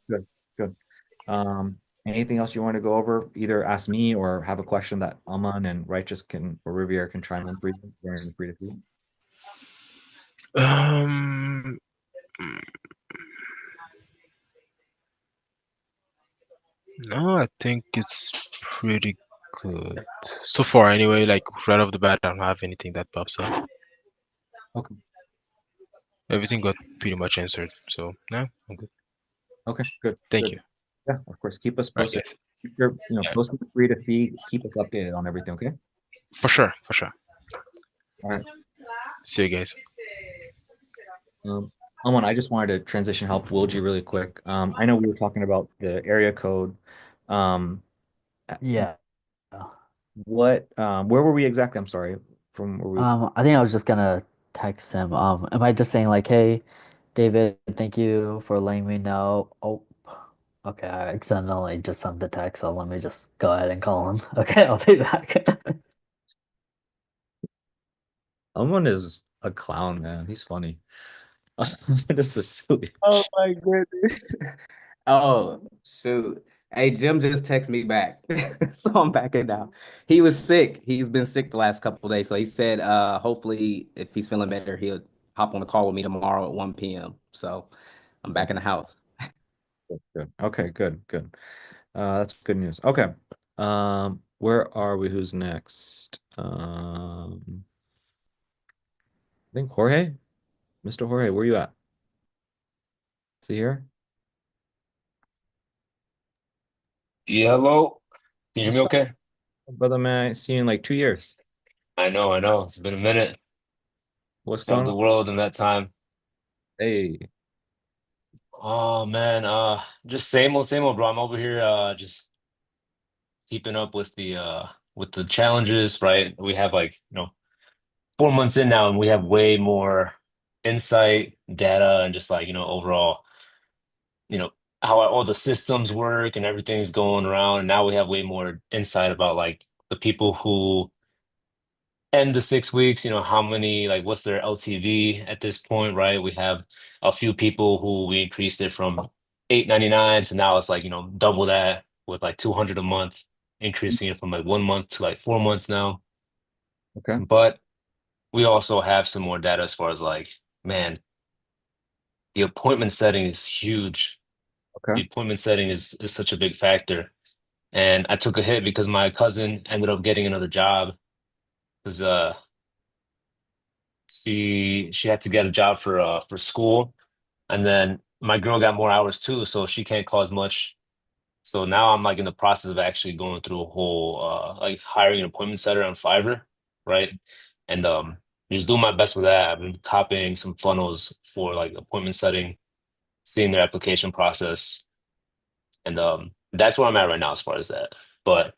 good, good. Anything else you want to go over? Either ask me or have a question that Aman and Righteous can or Riviera can chime in for you. Very free to do. Um, mm, no, I think it's pretty good so far. Anyway, like right off the bat, I don't have anything that pops up. Okay. Everything got pretty much answered, so no, I'm good. Okay, good, Thank good. you. Yeah, of course. Keep us All right, posted. guys. Keep your, Yeah, posting free to feed. Keep us updated on everything. Okay. for sure, for sure. All right. See you guys. Um, Aman, I just wanted to transition help Wilgie really quick. I know we were talking about the area code. Um, Yeah. where were we exactly? I'm sorry. From where we, I think I was just gonna text him. Am I just saying like, hey, David, thank you for letting me know. Oh, okay, I accidentally just sent the text, so let me just go ahead and call him. Okay, I'll be back. Aman is a clown, man. He's funny. Just a silly. Oh my goodness. Oh, shoot. Hey, Jim just texted me back. So I'm backing now. He was sick. He's been sick the last couple of days. So he said hopefully if he's feeling better, he'll hop on a call with me tomorrow at 1 p.m. So I'm back in the house. Good, good. Okay, good, good. That's good news. Okay. Where are we? Who's next? I think Jorge, Mr. Jorge, where you at? Is he here? Yeah, hello. Can you hear me What's up, okay? brother man? I ain't seen you in like 2 years. I know, I know. It's been a minute. What's Traveled going the on? world in that time. Hey, Oh man, just same old, bro. I'm over here just keeping up with the challenges, right? We have like, 4 months in now and we have way more insight, data, and just like, overall, you know, how all the systems work and everything's going around. And now we have way more insight about like the people who end the 6 weeks, how many, like, what's their LTV at this point, right? We have a few people who we increased it from 899 to now it's like, double that with like 200 a month, increasing it from like 1 month to like 4 months now. okay, But we also have some more data as far as like, man, the appointment setting is huge. okay, The appointment setting is such a big factor. And I took a hit because my cousin ended up getting another job because she had to get a job for school. And then my girl got more hours too, so she can't call as much. So now I'm like in the process of actually going through a whole like hiring an appointment setter on Fiverr, right? And just doing my best with that. I've been copying some funnels for like appointment setting, seeing their application process. And that's where I'm at right now as far as that. But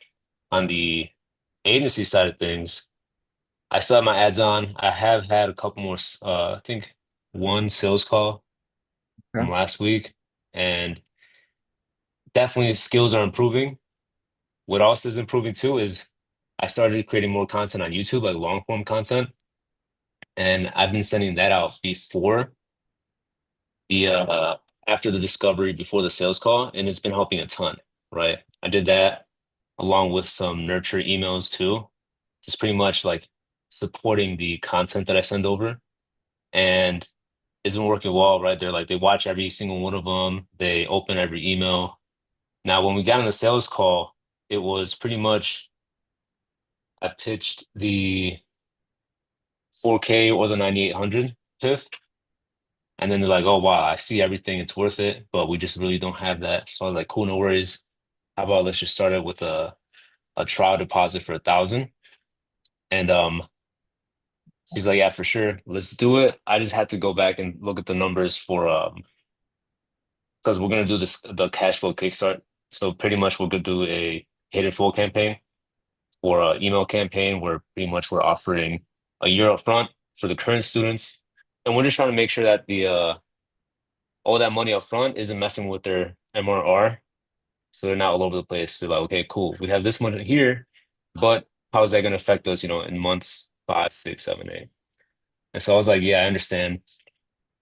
on the agency side of things, I still have my ads on. I have had a couple more, I think one sales call from Okay. last week, and definitely skills are improving. What else is improving too is I started creating more content on YouTube, like long form content, and I've been sending that out before the after the discovery, before the sales call, and it's been helping a ton, right? I did that along with some nurture emails too, just pretty much like supporting the content that I send over, and it's been working well, right? They're like they watch every single one of them, they open every email. Now, when we got on the sales call, it was pretty much I pitched the 4K or the 9800 PIF. And then they're like, oh, wow, I see everything. It's worth it. But we just really don't have that. So I was like, cool, no worries. How about let's just start it with a trial deposit for 1,000. And she's like, yeah, for sure. Let's do it. I just had to go back and look at the numbers for because we're gonna do the cash flow kickstart. So pretty much we're gonna do a hit it full campaign or a email campaign where pretty much we're offering a year up front for the current students. And we're just trying to make sure that the all that money up front isn't messing with their MRR. So they're not all over the place. They're like, okay, cool. We have this much here, but how is that going to affect us, in months 5, 6, 7, 8? And so I was like, yeah, I understand.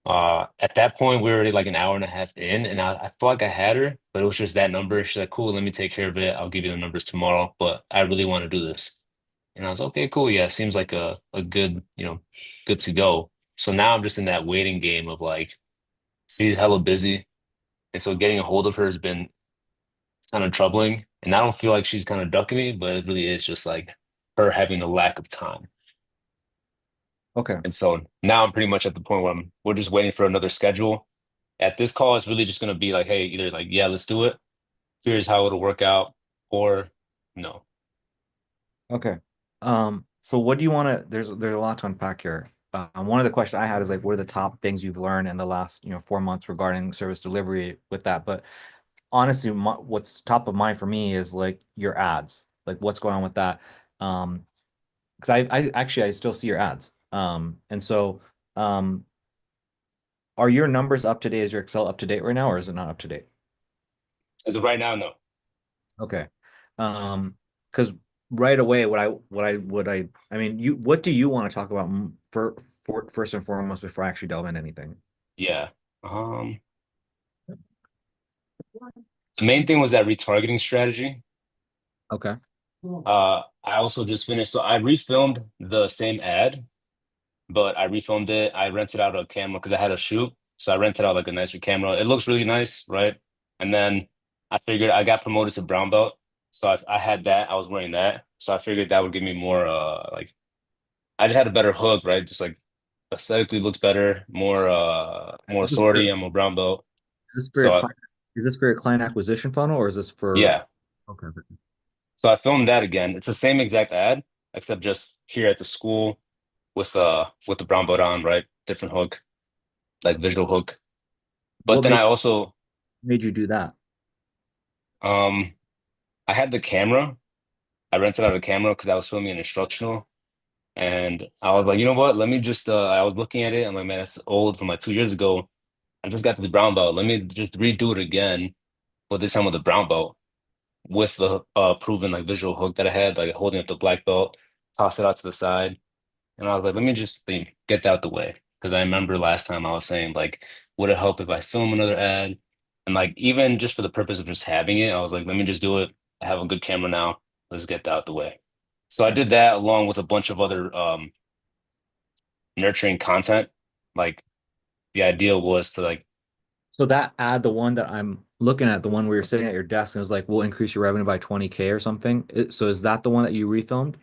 At that point, we were already like an hour and a half in, and I felt like I had her, but it was just that number. She's like, cool, let me take care of it. I'll give you the numbers tomorrow, but I really want to do this. And I was okay, cool. Yeah, seems like a good, good to go. So now I'm just in that waiting game of like, she's hella busy. And so getting a hold of her has been kind of troubling. And I don't feel like she's kind of ducking me, but it really is just like her having a lack of time. Okay. And so now I'm pretty much at the point where we're just waiting for another schedule. At this call, it's really just going to be like, hey, either like, yeah, let's do it. Here's how it'll work out, or no. Okay. So what do you want to, there's a lot to unpack here. One of the questions I had is like, what are the top things you've learned in the last, 4 months regarding service delivery with that? But honestly, what's top of mind for me is like your ads, like what's going on with that. Because I actually I still see your ads. And so are your numbers up to date? Is your Excel up to date right now, or is it not up to date? As of right now, no. Okay. Because right away, I mean, what do you want to talk about for first and foremost before I actually delve into anything? Yeah. The main thing was that retargeting strategy. Okay. I also just finished, so I refilmed the same ad, but I refilmed it. I rented out a camera because I had a shoot. So I rented out like a nicer camera. It looks really nice, right? And then I figured I got promoted to brown belt. So I had that. I was wearing that. So I figured that would give me more like I just had a better hook, right? Just like aesthetically looks better, more Is this for, authority. I'm a brown belt. is this for your So client, is this for your client acquisition funnel, or is this for? yeah. Okay. So I filmed that again. It's the same exact ad, except just here at the school with the brown belt on, right? Different hook, like visual hook. But What then made I also made you do that? um I had the camera. I rented out a camera because I was filming an instructional. And I was like, you know what? Let me just I was looking at it. I'm like, man, that's old from like 2 years ago. I just got this brown belt. Let me just redo it again, but this time with the brown belt with the proven like visual hook that I had, like holding up the black belt, toss it out to the side. And I was like, let me just get that out the way. Because I remember last time I was saying, like, would it help if I film another ad? And like, even just for the purpose of just having it, I was like, let me just do it. I have a good camera now. Let's get that out the way. So I Okay. did that along with a bunch of other nurturing content. Like, the idea was to like, So that ad, the one that I'm looking at, the one where you're sitting at your desk and it was like, we'll increase your revenue by 20K or something. So is that the one that you refilmed?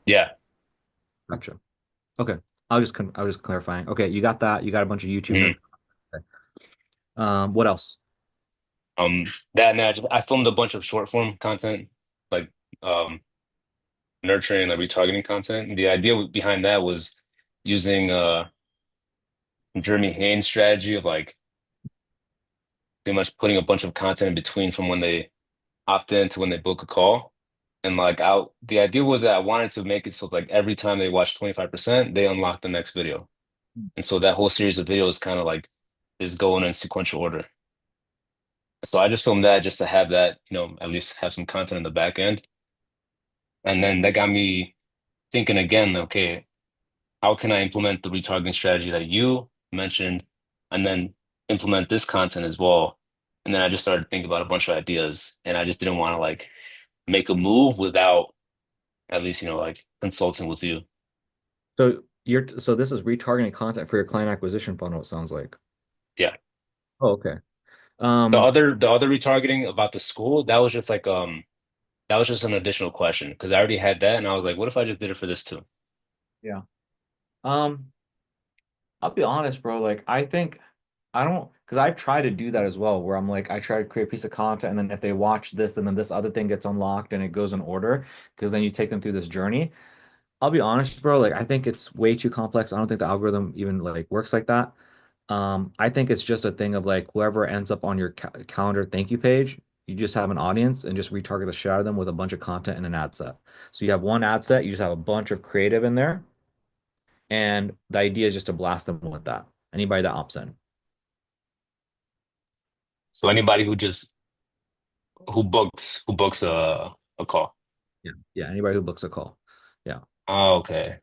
yeah, Gotcha. Okay. I was just clarifying. Okay, you got that. You got a bunch of YouTube mhm. nurture. Okay. What else? That and I filmed a bunch of short form content, like um, nurturing, like retargeting content. The idea behind that was using Jeremy Haynes' strategy of like pretty much putting a bunch of content in between from when they opt in to when they book a call. And like the idea was that I wanted to make it so like every time they watch 25%, they unlock the next video. And so that whole series of videos kind of like is going in sequential order. So I just filmed that just to have that, at least have some content in the back end. And then that got me thinking again, okay, how can I implement the retargeting strategy that you mentioned and then implement this content as well? And then I just started thinking about a bunch of ideas and I just didn't want to like make a move without at least, like consulting with you. So this is retargeting content for your client acquisition funnel, it sounds like. Yeah. Oh, okay. The Um, other the other retargeting about the school, that was just like that was just an additional question because I already had that and I was like, what if I just did it for this too? yeah. Um, I'll be honest, bro. Like, I think I don't, because I've tried to do that as well, where I'm like, I try to create a piece of content, and then if they watch this, and then this other thing gets unlocked and it goes in order, because then you take them through this journey. I'll be honest, bro. Like, I think it's way too complex. I don't think the algorithm even like works like that. I think it's just a thing of like whoever ends up on your calendar thank you page, you just have an audience and just retarget the shit out of them with a bunch of content and an ad set. So you have one ad set, you just have a bunch of creative in there. And the idea is just to blast them with that. Anybody that opts in. So anybody who books a call. Yeah. Yeah. Anybody who books a call. Yeah. Oh, okay.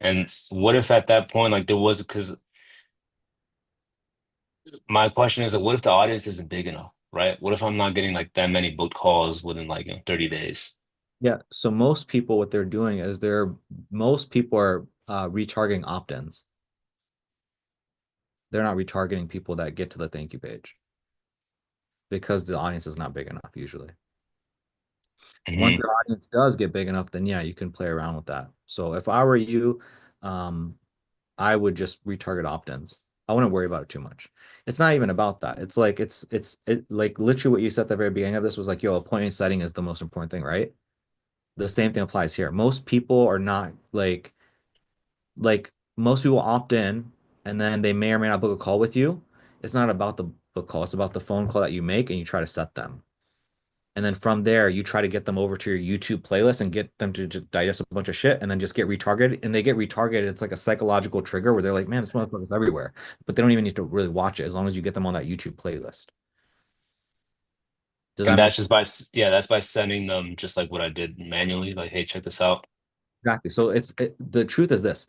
And what if at that point, like there was, because my question is, like, what if the audience isn't big enough, right? What if I'm not getting like that many booked calls within like 30 days? Yeah. So most people, what they're doing is most people are retargeting opt-ins. They're not retargeting people that get to the thank you page because the audience is not big enough usually. Once Hmm. the audience does get big enough, then yeah, you can play around with that. So if I were you, um, I would just retarget opt-ins. I wouldn't worry about it too much. It's not even about that. It's like like literally what you said at the very beginning of this was like, yo, appointment setting is the most important thing, right? The same thing applies here. Most people are not like most people opt in and then they may or may not book a call with you. It's not about the book call, it's about the phone call that you make and you try to set them. And then from there, you try to get them over to your YouTube playlist and get them to just digest a bunch of shit and then just get retargeted. And they get retargeted. It's like a psychological trigger where they're like, man, this motherfucker's everywhere. But they don't even need to really watch it as long as you get them on that YouTube playlist. Does And that make that's just yeah, that's by sending them just like what I did manually, like, hey, check this out. exactly? So the truth is this.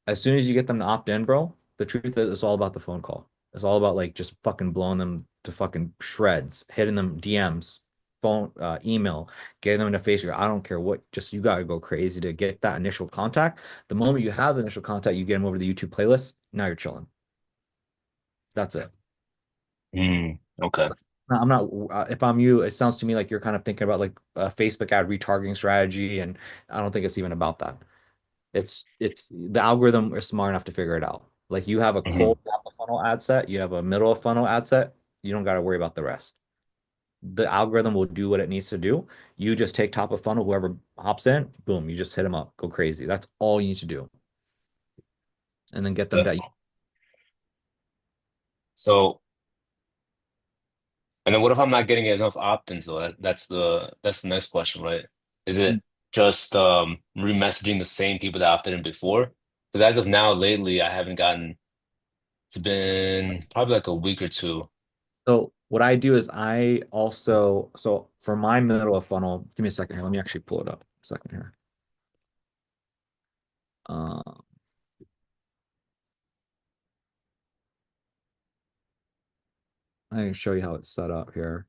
As soon as you get them to opt in, bro, the truth is it's all about the phone call. It's all about like just fucking blowing them to fucking shreds, hitting them DMs, phone, email, getting them into Facebook. I don't care what, just you gotta go crazy to get that initial contact. The moment you have the initial contact, you get them over the YouTube playlist. Now you're chilling. That's it. Okay. So, I'm not, if I'm you, it sounds to me like you're kind of thinking about like a Facebook ad retargeting strategy, and I don't think it's even about that. It's the algorithm is smart enough to figure it out. Like you have a Hmm. cold top of funnel ad set, you have a middle of funnel ad set, you don't got to worry about the rest. The algorithm will do what it needs to do. You just take top of funnel, whoever hops in, boom, you just hit them up, go crazy. That's all you need to do. And then get them that. So, and then what if I'm not getting enough opt-ins though? That's the next question, right? Is it just remessaging the same people that opted in before? Because as of now, lately, I haven't gotten. It's been probably like a week or two. So what I do is I also, so for my middle of funnel, give me a second here. Let me actually pull it up. A second here. Uh, I can show you how it's set up here.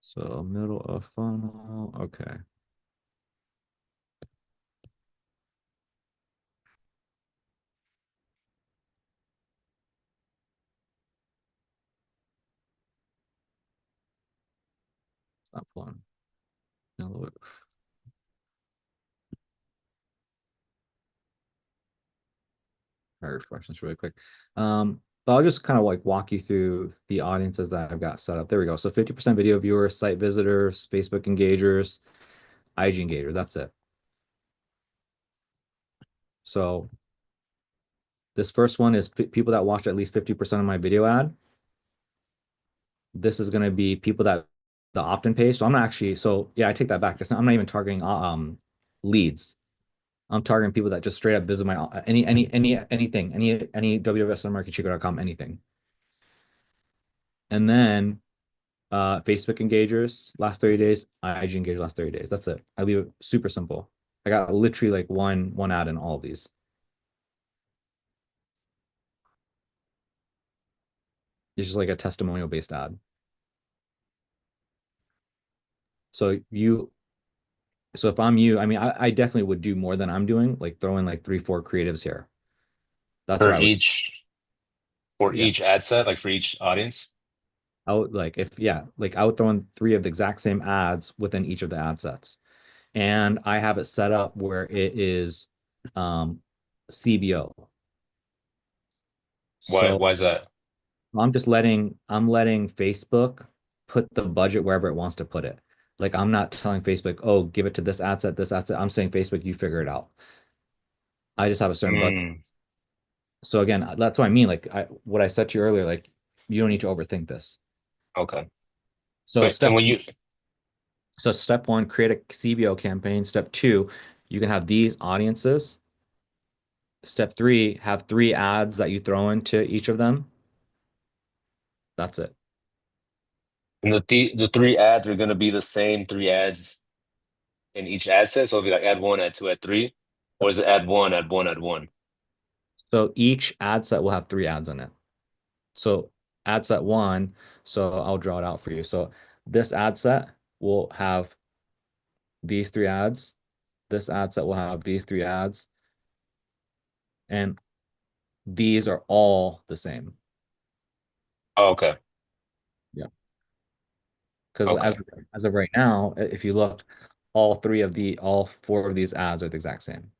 So middle of funnel. Okay. It's not pulling. No, I refresh this really quick. But I'll just kind of like walk you through the audiences that I've got set up. There we go. So 50% video viewers, site visitors, Facebook engagers, IG engagers. That's it. So this first one is people that watch at least 50% of my video ad. This is going to be people that the opt-in page. So I'm not actually, so yeah, I take that back. I'm not even targeting leads. I'm targeting people that just straight up visit my anything, any www.smmarketchico.com, anything. And then Facebook engagers last 30 days, IG engage last 30 days. That's it. I leave it super simple. I got literally like one ad in all of these. It's just like a testimonial based ad. So so if I'm you, I mean, I definitely would do more than I'm doing, like throwing like 3, 4 creatives here. That's For what I would, each for yeah. each ad set, like for each audience. I would like if yeah, like I would throw in 3 of the exact same ads within each of the ad sets. And I have it set up where it is CBO. Why So is that? I'm letting Facebook put the budget wherever it wants to put it. Like I'm not telling Facebook, oh, give it to this ad set, this ad set. I'm saying Facebook, you figure it out. I just have a certain budget. Mm, So again, that's what I mean. Like what I said to you earlier, like you don't need to overthink this. okay. So But and when you step one, create a CBO campaign. Step two, you can have these audiences. Step three, have 3 ads that you throw into each of them. That's it. and the 3 ads are gonna be the same 3 ads in each ad set. So it'll be like ad one, ad two, ad three, or is it ad one, ad one, ad one? So each ad set will have 3 ads in it. So ad set one, so I'll draw it out for you. So this ad set will have these 3 ads. This ad set will have these 3 ads. And these are all the same. Oh, okay. Yeah. Because Okay. as of right now, if you look, all 4 of these ads are the exact same.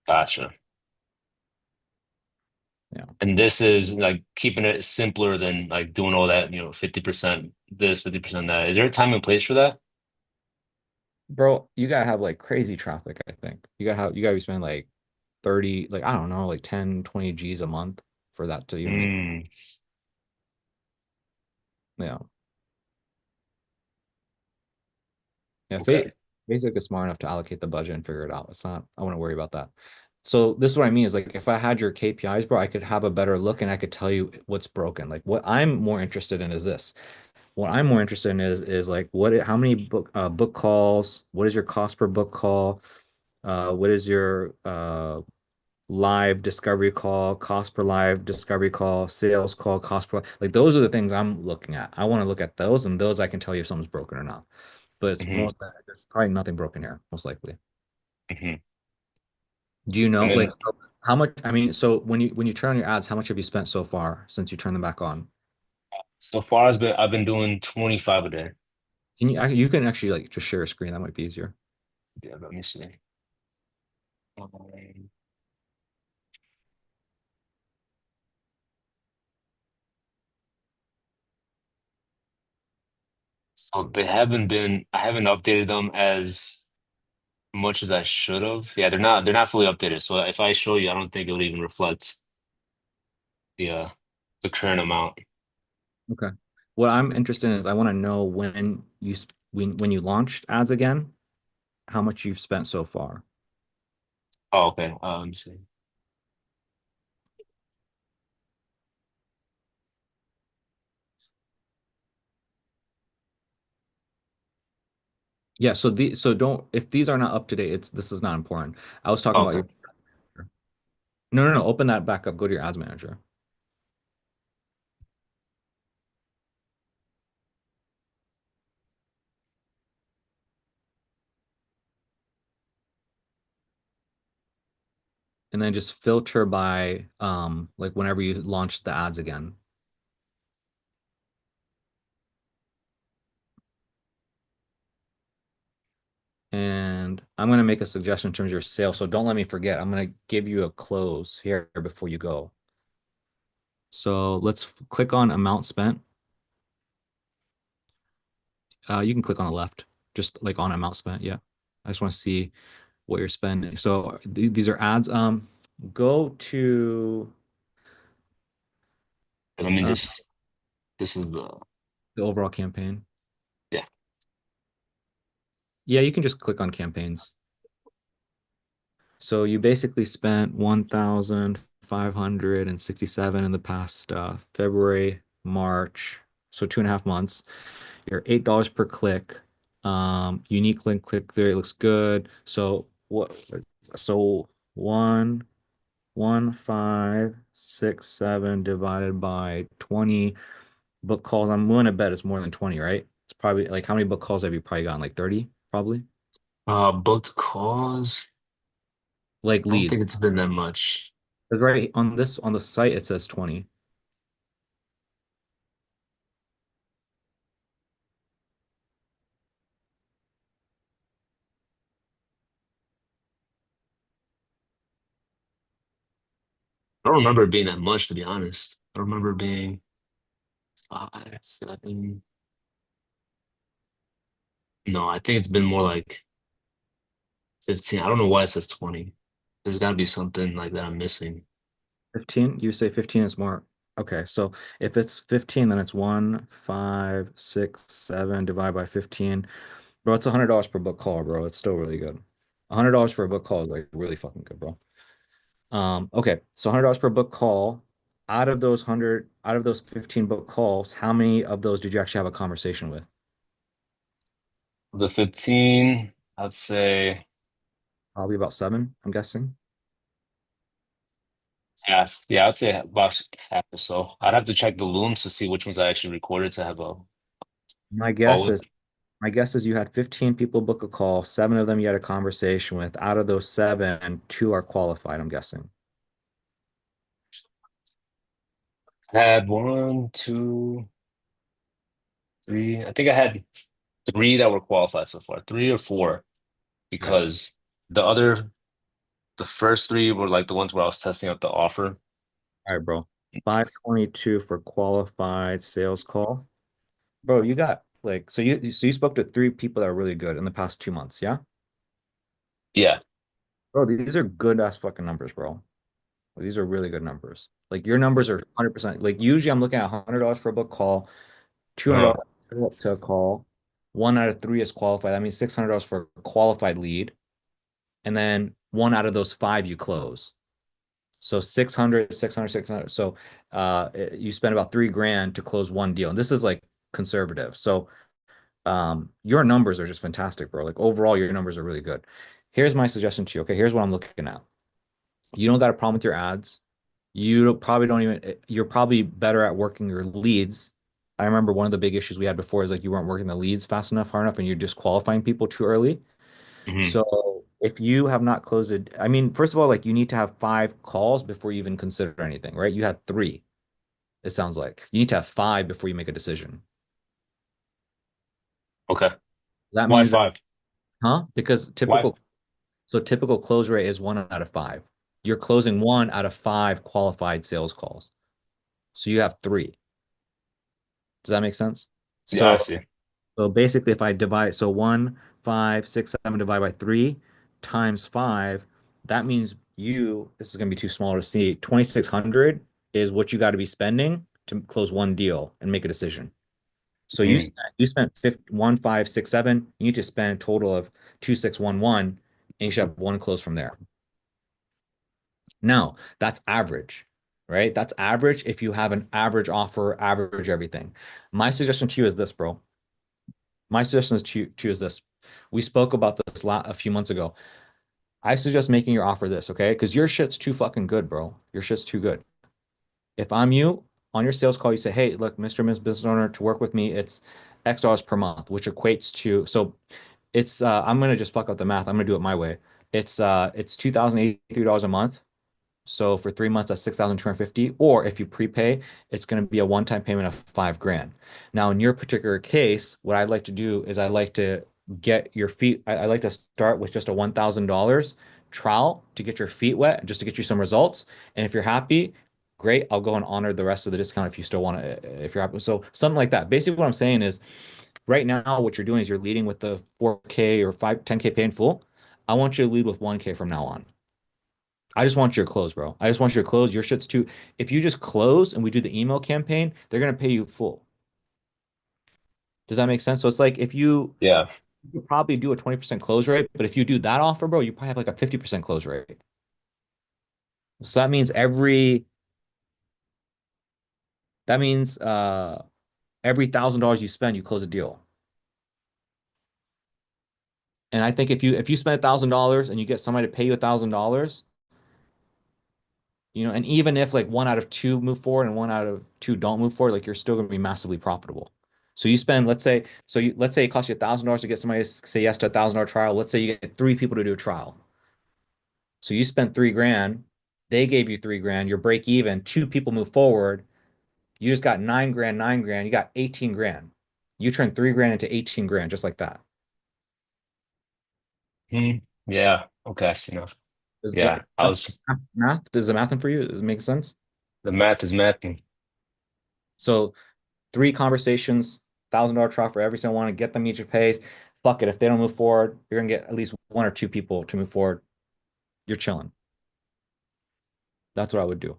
Gotcha. Yeah. And this is like keeping it simpler than like doing all that, 50% this, 50% that. Is there a time and place for that? Bro, you gotta have like crazy traffic, I think. You gotta be spending like 30, like I don't know, like 10, 20 G's a month for that to even make, Mm, yeah. Yeah, okay. Facebook is smart enough to allocate the budget and figure it out. It's not, I wouldn't worry about that. So this is what I mean is like if I had your KPIs, bro, I could have a better look and I could tell you what's broken. Like what I'm more interested in is this. What I'm more interested in is like how many book calls, what is your cost per book call? What is your live discovery call, cost per live discovery call, sales call, cost per like those are the things I'm looking at. I want to look at those and those I can tell you if something's broken or not. But it's Hmm. there's probably nothing broken here, most likely. Hmm. Do you know And like then so how much I mean, so when you turn on your ads, how much have you spent so far since you turned them back on? so far I've been doing 25 a day. You can actually like just share a screen, that might be easier. Yeah, let me see. Um, So I haven't updated them as much as I should have. Yeah, they're not fully updated. So if I show you, I don't think it would even reflect the uh the current amount. Okay. What I'm interested in is I want to know when you launched ads again, how much you've spent so far. Oh, okay. Let me see. Yeah, so don't if these are not up to date, this is not important. I was talking about Okay. your no, open that back up, go to your ads manager. And then just filter by like whenever you launch the ads again. And I'm going to make a suggestion in terms of your sales. So don't let me forget. I'm going to give you a close here before you go. So let's click on amount spent. You can click on the left, just like on amount spent. Yeah. I just want to see what you're spending. So these are ads. Go to Let me uh, just This is the The overall campaign. yeah. Yeah, you can just click on campaigns. So you basically spent 1,567 in the past February, March, so 2.5 months. You're $8 per click. Unique link click there, it looks good. So what? So one, 5, 6, 7 divided by 20 book calls. I'm willing to bet it's more than 20, right? It's probably like how many book calls have you probably gotten? Like 30, probably. Booked calls. Like I don't leads. think it's been that much. 'Cause right on the site it says 20. I don't remember it being that much, to be honest. I remember it being 5, 7. No, I think it's been more like 15. I don't know why it says 20. There's got to be something like that I'm missing. 15? You say 15 is more. Okay, so if it's 15, then it's 1, 5, 6, 7 divided by 15. Bro, it's $100 per book call, bro. It's still really good. $100 for a book call is like really fucking good, bro. Okay, so $100 per book call. Out of those 15 book calls, how many of those did you actually have a conversation with? The 15, I'd say Probably about seven, I'm guessing. half. Yeah, I'd say about half or so. I'd have to check the looms to see which ones I actually recorded to have a My call guess with. is My guess is you had 15 people book a call, seven of them you had a conversation with. Out of those seven, two are qualified, I'm guessing. I had one, two, three. I think I had three that were qualified so far, three or four, Okay. because the other, the first three were like the ones where I was testing out the offer. All right, bro. 522 for qualified sales call. Bro, you got like so you spoke to three people that are really good in the past 2 months, yeah? Yeah. Bro, these are good ass fucking numbers, bro. These are really good numbers. Like your numbers are 100%. Like usually I'm looking at $100 for a book call, Uh, $200 to a call. One out of three is qualified. That means $600 for a qualified lead. And then one out of those five you close. So 600, 600, 600. So you spend about 3 grand to close one deal. And this is like conservative. So your numbers are just fantastic, bro. Like overall, your numbers are really good. Here's my suggestion to you. Okay, here's what I'm looking at. You don't got a problem with your ads. Probably don't even, you're probably better at working your leads. I remember one of the big issues we had before is like you weren't working the leads fast enough, hard enough, and you're disqualifying people too early. mhm. So if you have not closed it, I mean, first of all, like you need to have 5 calls before you even consider anything, right? You had three, it sounds like. You need to have five before you make a decision. Okay. That Why means that, five? huh? Because Why? typical close rate is 1 out of 5. You're closing 1 out of 5 qualified sales calls. So you have three. Does that make sense? Yeah, I So see. So basically, if I divide, so 1, 5, 6, 7 divided by 3 times 5, that means this is going to be too small to see. 2,600 is what you got to be spending to close one deal and make a decision. So Mhm. you spent 1, 5, 6, 7. You need to spend a total of 2,611, and you should have one close from there. Now, that's average, right? That's average if you have an average offer, average everything. My suggestion to you is this, bro. My suggestion is to you is this. We spoke about this a few months ago. I suggest making your offer this, okay? Because your shit's too fucking good, bro. Your shit's too good. If I'm you, on your sales call, you say, hey, look, Mr. and Ms. Business Owner, to work with me, it's X dollars per month, which equates to, so it's, I'm gonna just fuck up the math. I'm gonna do it my way. It's $2,083 a month. So for 3 months, that's 6,250. Or if you prepay, it's going to be a one-time payment of 5 grand. Now, in your particular case, what I'd like to do is I like to get your feet. I like to start with just a $1,000 trial to get your feet wet, just to get you some results. And if you're happy, great. I'll go and honor the rest of the discount if you still want to. If you're happy, so something like that. Basically, what I'm saying is, right now, what you're doing is you're leading with the 4K or 10K pay in full. I want you to lead with 1K from now on. I just want your close, bro. I just want your close. Your shit's too. If you just close and we do the email campaign, they're gonna pay you full. Does that make sense? So it's like if Yeah. you could probably do a 20% close rate, but if you do that offer, bro, you probably have like a 50% close rate. So that means every $1,000 you spend, you close a deal. And I think if you spend $1,000 and you get somebody to pay you $1,000, and even if like one out of two move forward and one out of two don't move forward, like you're still going to be massively profitable. So you spend, let's say it costs you $1,000 to get somebody to say yes to $1,000 trial. Let's say you get three people to do a trial. So you spent 3 grand, they gave you 3 grand, you're break even, two people move forward, you just got 9 grand, 9 grand, you got 18 grand. You turn 3 grand into 18 grand just like that. Hmm. Yeah. Okay. I see now. Does Yeah. I that's was math? Does the math for you? Does it make sense? the math is mathing. So three conversations, $1,000 trial for every single one, and get them each a pace. Fuck it. If they don't move forward, you're gonna get at least one or two people to move forward. You're chilling. That's what I would do.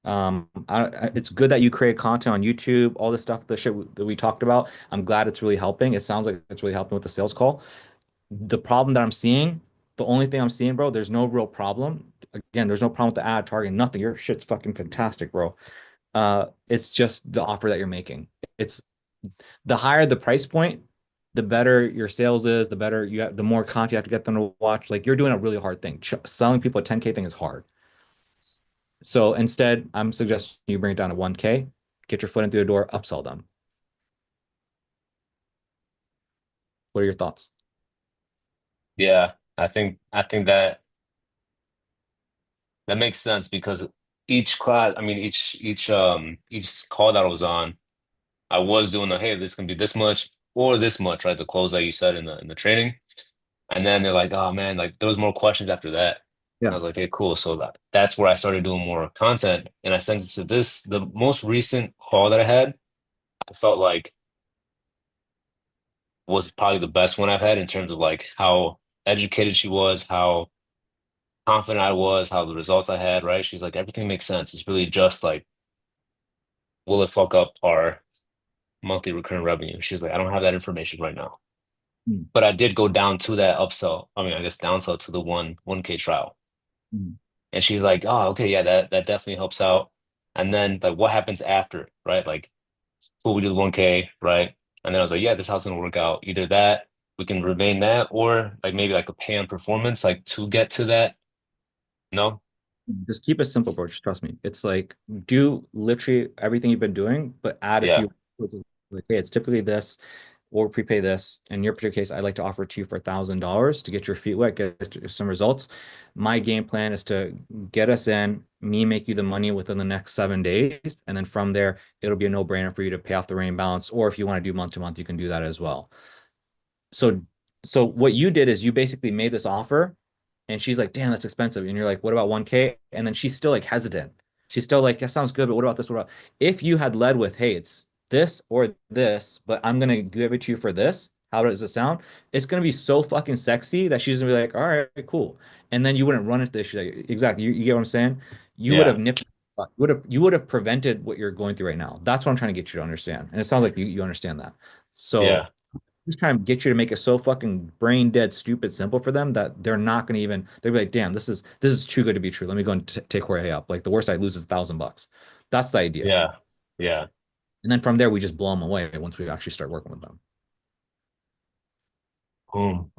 It's good that you create content on YouTube, all the stuff, the shit that we talked about. I'm glad it's really helping. It sounds like it's really helping with the sales call. The problem that I'm seeing, the only thing I'm seeing, bro, there's no real problem. Again, there's no problem with the ad targeting, nothing. Your shit's fucking fantastic, bro. It's just the offer that you're making. It's the higher the price point, the better your sales is, the better you have, the more content you have to get them to watch. Like you're doing a really hard thing. Selling people a 10K thing is hard. So instead, I'm suggesting you bring it down to 1K, get your foot in through the door, upsell them. What are your thoughts? Yeah. I think that makes sense because each class, I mean, each call that I was on, I was doing the, hey, this can be this much or this much, right? The close like you said in the training. And then they're like, oh man, like there was more questions after that. I Yeah. was like, hey, cool. So that's where I started doing more content. And I sent it to the most recent call that I had, I felt like was probably the best one I've had in terms of like how educated she was, how confident I was, how the results I had, right? She's like, everything makes sense. It's really just like, will it fuck up our monthly recurring revenue? She's like, I don't have that information right now. Mm, But I did go down to that upsell. I mean, I guess downsell to the 1K trial. mm, And she's like, oh, okay, yeah, that definitely helps out. And then like what happens after, right? Like, cool, we do the 1K, right? And then I was like, yeah, this is how it's gonna work out. Either that, we can remain that, or like maybe like a pay on performance, like to get to that. No? Just keep it simple, bro. Just trust me. It's like do literally everything you've been doing, but add a Yeah, few. Like, hey, it's typically this, or prepay this. In your particular case, I'd like to offer it to you for $1,000 to get your feet wet, get some results. My game plan is to get us in, me make you the money within the next 7 days, and then from there, it'll be a no-brainer for you to pay off the remaining balance. Or if you want to do month to month, you can do that as well. So so what you did is you basically made this offer and she's like, damn, that's expensive. And you're like, what about 1K? And then she's still like hesitant. She's still like, that sounds good, but what about this? What about if you had led with, hey, it's this or this, but I'm gonna give it to you for this. How does it sound? It's gonna be so fucking sexy that she's gonna be like, all right, cool. And then you wouldn't run into the issue. Like, exactly. You get what I'm saying? You would yeah, have nipped, you would have prevented what you're going through right now. That's what I'm trying to get you to understand. And it sounds like you understand that. So yeah, just trying to get you to make it so fucking brain dead stupid simple for them that they're not going to even they'll be like, damn, this is too good to be true. Let me go and take Jorge up. Like the worst I lose is $1,000. That's the idea. yeah, yeah. And then from there we just blow them away once we actually start working with them.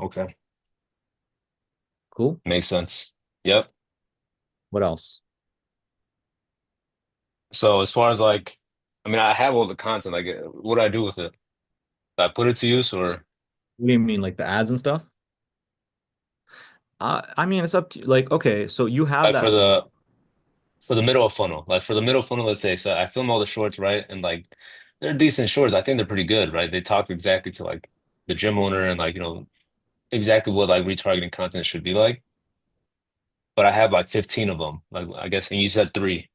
Okay. Cool. Makes sense. Yep. What else? So as far as like, I mean, I have all the content. Like, what do I do with it? Do I put it to use or What do you mean, like the ads and stuff? I mean, it's up to you. Like, okay, so you have like that. for the middle of funnel? Like for the middle funnel, let's say. So I film all the shorts, right? And like they're decent shorts. I think they're pretty good, right? They talk exactly to like the gym owner and like, exactly what like retargeting content should be like. But I have like 15 of them. Like I guess, and you said three.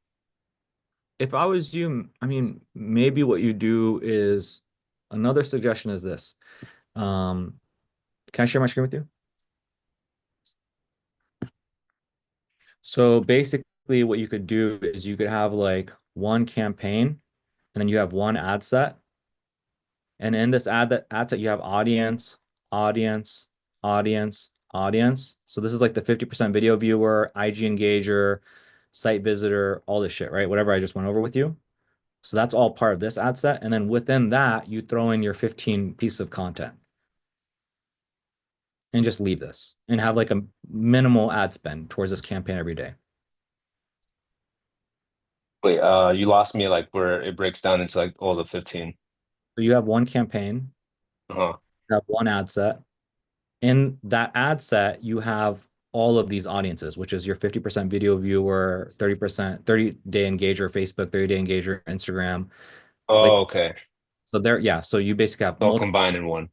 If I was you, I mean, maybe what you do is another suggestion is this. Um, can I share my screen with you? So basically, what you could do is you could have like one campaign and then you have one ad set And in this ad set, you have audience, audience, audience, audience. So this is like the 50% video viewer, IG engager, site visitor, all this shit, right? Whatever I just went over with you. So that's all part of this ad set. And then within that, you throw in your 15 piece of content and just leave this and have like a minimal ad spend towards this campaign every day. Wait, you lost me like where it breaks down into like all the 15. So you have one campaign, Uh-huh. you have one ad set. In that ad set, you have all of these audiences, which is your 50% video viewer, 30%, 30-day engager, Facebook, 30-day engager, Instagram. Like, Oh, okay. so there, yeah. So you basically have All multiple. combined in one.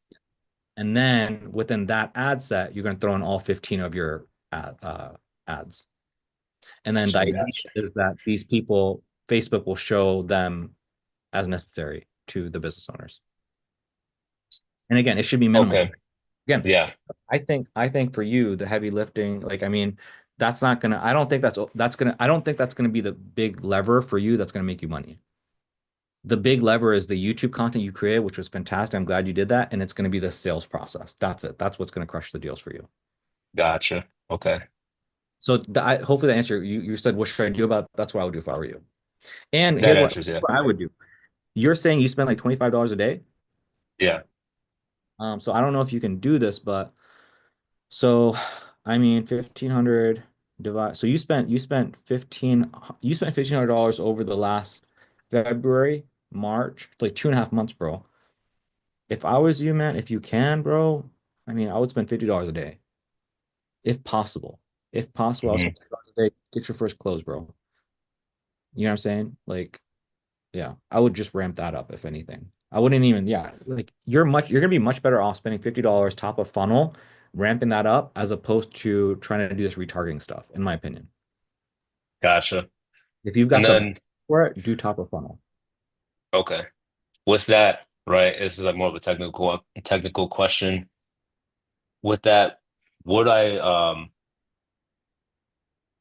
And then within that ad set, you're going to throw in all 15 of your ads. And then the Gotcha, idea gotcha. is that these people, Facebook will show them as necessary to the business owners. And again, it should be minimal. Okay. Again, Yeah. I think for you, the heavy lifting, like I mean, that's not gonna, I don't think I don't think that's gonna be the big lever for you that's gonna make you money. The big lever is the YouTube content you created, which was fantastic. I'm glad you did that. And it's gonna be the sales process. That's it. That's what's gonna crush the deals for you. Gotcha. Okay. So hopefully that answer you said what should I do about that's what I would do if I were you. And That here's what, answers, yeah. what I would do. You're saying you spend like $25 a day. Yeah. So I don't know if you can do this, but so I mean 1,500 divide. So you spent $1,500 over the last February, March, like 2.5 months, bro. If I was you, man, if you can, bro, I mean I would spend $50 a day. If possible. If possible, I'll Hmm. spend $50 a day. Get your first close, bro. You know what I'm saying? Like, yeah, I would just ramp that up if anything. I wouldn't even, yeah, like you're gonna be much better off spending $50 top of funnel, ramping that up as opposed to trying to do this retargeting stuff, in my opinion. Gotcha. If you've And got the then, for it, do top of funnel. okay. With that, right, this is like more of a technical question. With that, would I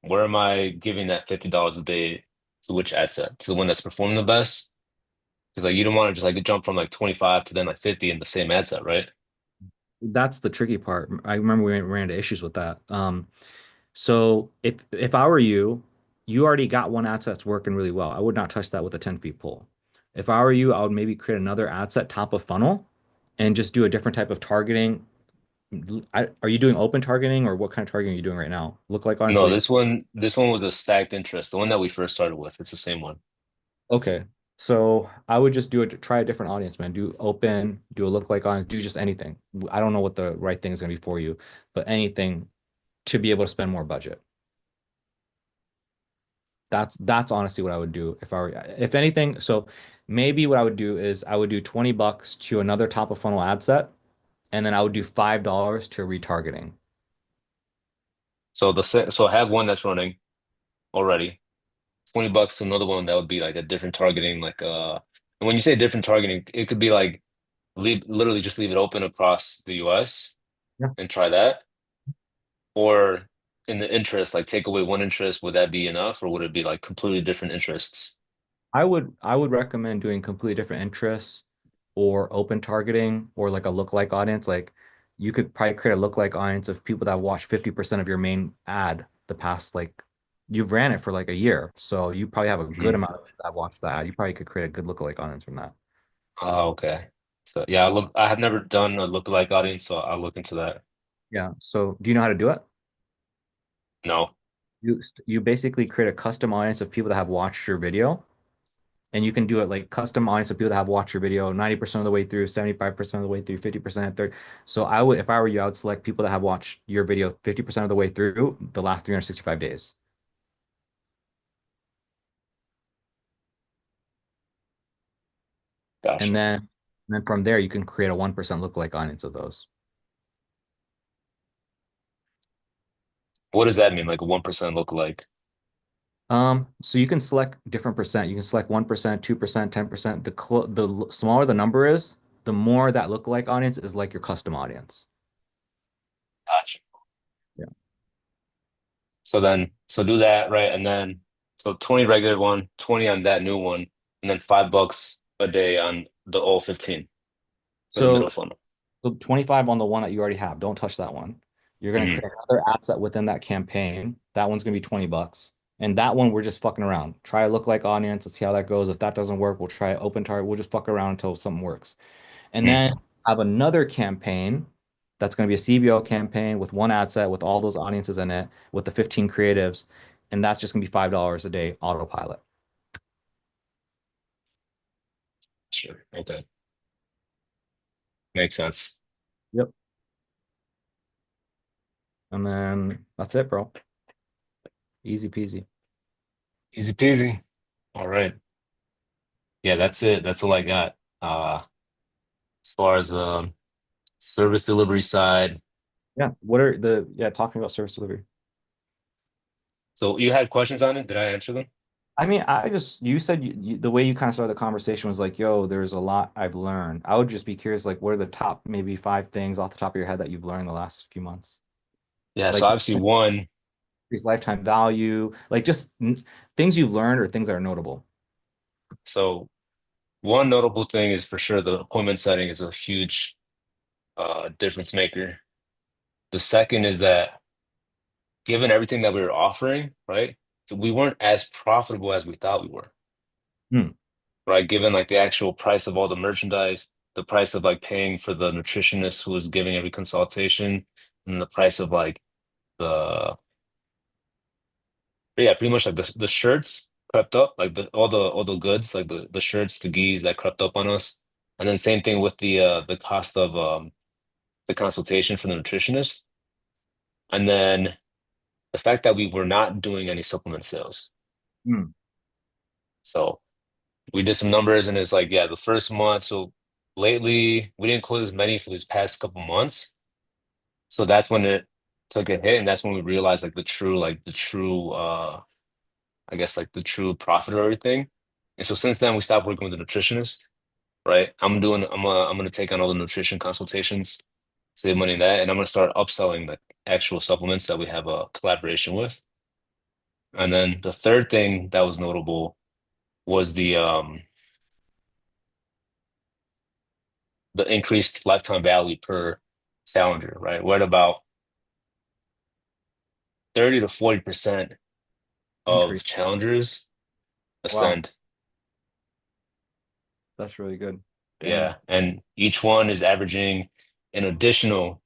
where am I giving that $50 a day to which ad set? To the one that's performing the best? Because like you don't want to just like jump from like 25 to then like 50 in the same ad set, right? That's the tricky part. I remember we ran into issues with that. So if I were you, you already got one ad set that's working really well. I would not touch that with a 10 feet pole. If I were you, I would maybe create another ad set top of funnel and just do a different type of targeting. Are you doing open targeting or what kind of targeting are you doing right now? Look like audience. No, this one was a stacked interest, the one that we first started with. It's the same one. Okay. So I would just try a different audience, man. Do open, do a look like audience, do just anything. I don't know what the right thing is going to be for you, but anything to be able to spend more budget. That's honestly what I would do if I were, if anything. So maybe what I would do is I would do $20 to another top of funnel ad set, and then I would do $5 to retargeting. So I have one that's running already. $20 to another one that would be like a different targeting, like and when you say different targeting, it could be like literally just leave it open across the US Yeah. and try that. Or in the interest, like take away one interest, would that be enough, or would it be like completely different interests? I would recommend doing completely different interests or open targeting or like a lookalike audience. Like you could probably create a lookalike audience of people that watch 50% of your main ad the past like you've ran it for like a year. So you probably have a good Mhm. amount of people that watch that ad. You probably could create a good lookalike audience from that. Oh, okay. So yeah, I have never done a lookalike audience, so I'll look into that. Yeah. So do you know how to do it? No. You basically create a custom audience of people that have watched your video. And you can do it like custom audience of people that have watched your video 90% of the way through, 75% of the way through, 50%, 30. So I would, if I were you, I would select people that have watched your video 50% of the way through the last 365 days. And Gotcha. then from there, you can create a 1% lookalike audience of those. What does that mean? Like a 1% lookalike? So you can select different percent. You can select 1%, 2%, 10%. Smaller the number is, the more that lookalike audience is like your custom audience. Gotcha. Yeah. So do that, right? And then, so 20 regular one, 20 on that new one, and then $5 a day on the old 15. for the middle So funnel. So 25 on the one that you already have. Don't touch that one. You're going to Hmm. create another ad set within that campaign. That one's going to be 20 bucks. And that one, we're just fucking around. Try a look like audience. Let's see how that goes. If that doesn't work, we'll try open target. We'll just fuck around until something works. And Hmm. then have another campaign that's going to be a CBO campaign with one ad set with all those audiences in it with the 15 creatives. And that's just going to be $5 a day autopilot. Sure. Okay. Makes sense. Yep. And then that's it, bro. Easy peasy. Easy peasy. All right. Yeah, that's it. That's all I got. As far as the service delivery side. Yeah. What are the, yeah, talking about service delivery. So you had questions on it? Did I answer them? I mean, I just, you said the way you kind of started the conversation was like, yo, there's a lot I've learned. I would just be curious, like, what are the top maybe 5 things off the top of your head that you've learned the last few months? Yeah, so Like, obviously one, increase lifetime value, like just things you've learned or things that are notable. so one notable thing is for sure the appointment setting is a huge difference maker. The second is that given everything that we were offering, right, we weren't as profitable as we thought we were, Hmm. right? Given like the actual price of all the merchandise, the price of like paying for the nutritionist who was giving every consultation, and the price of like the yeah, pretty much like the shirts crept up, like all the goods, like the shirts, the gis that crept up on us. And then same thing with the cost of the consultation for the nutritionist. And then the fact that we were not doing any supplement sales. Hmm. So we did some numbers and it's like, yeah, the first month. So lately we didn't close as many for these past couple months. So that's when it took a hit, and that's when we realized like the true I guess like the true profit of everything. And so since then we stopped working with a nutritionist, right? I'm gonna take on all the nutrition consultations, save money in that, and I'm gonna start upselling the actual supplements that we have a collaboration with. And then the third thing that was notable was the increased lifetime value per challenger, right? We're at about 30 to 40% of Increase. challengers Wow. ascend. That's really good. Dang. Yeah. And each one is averaging an additional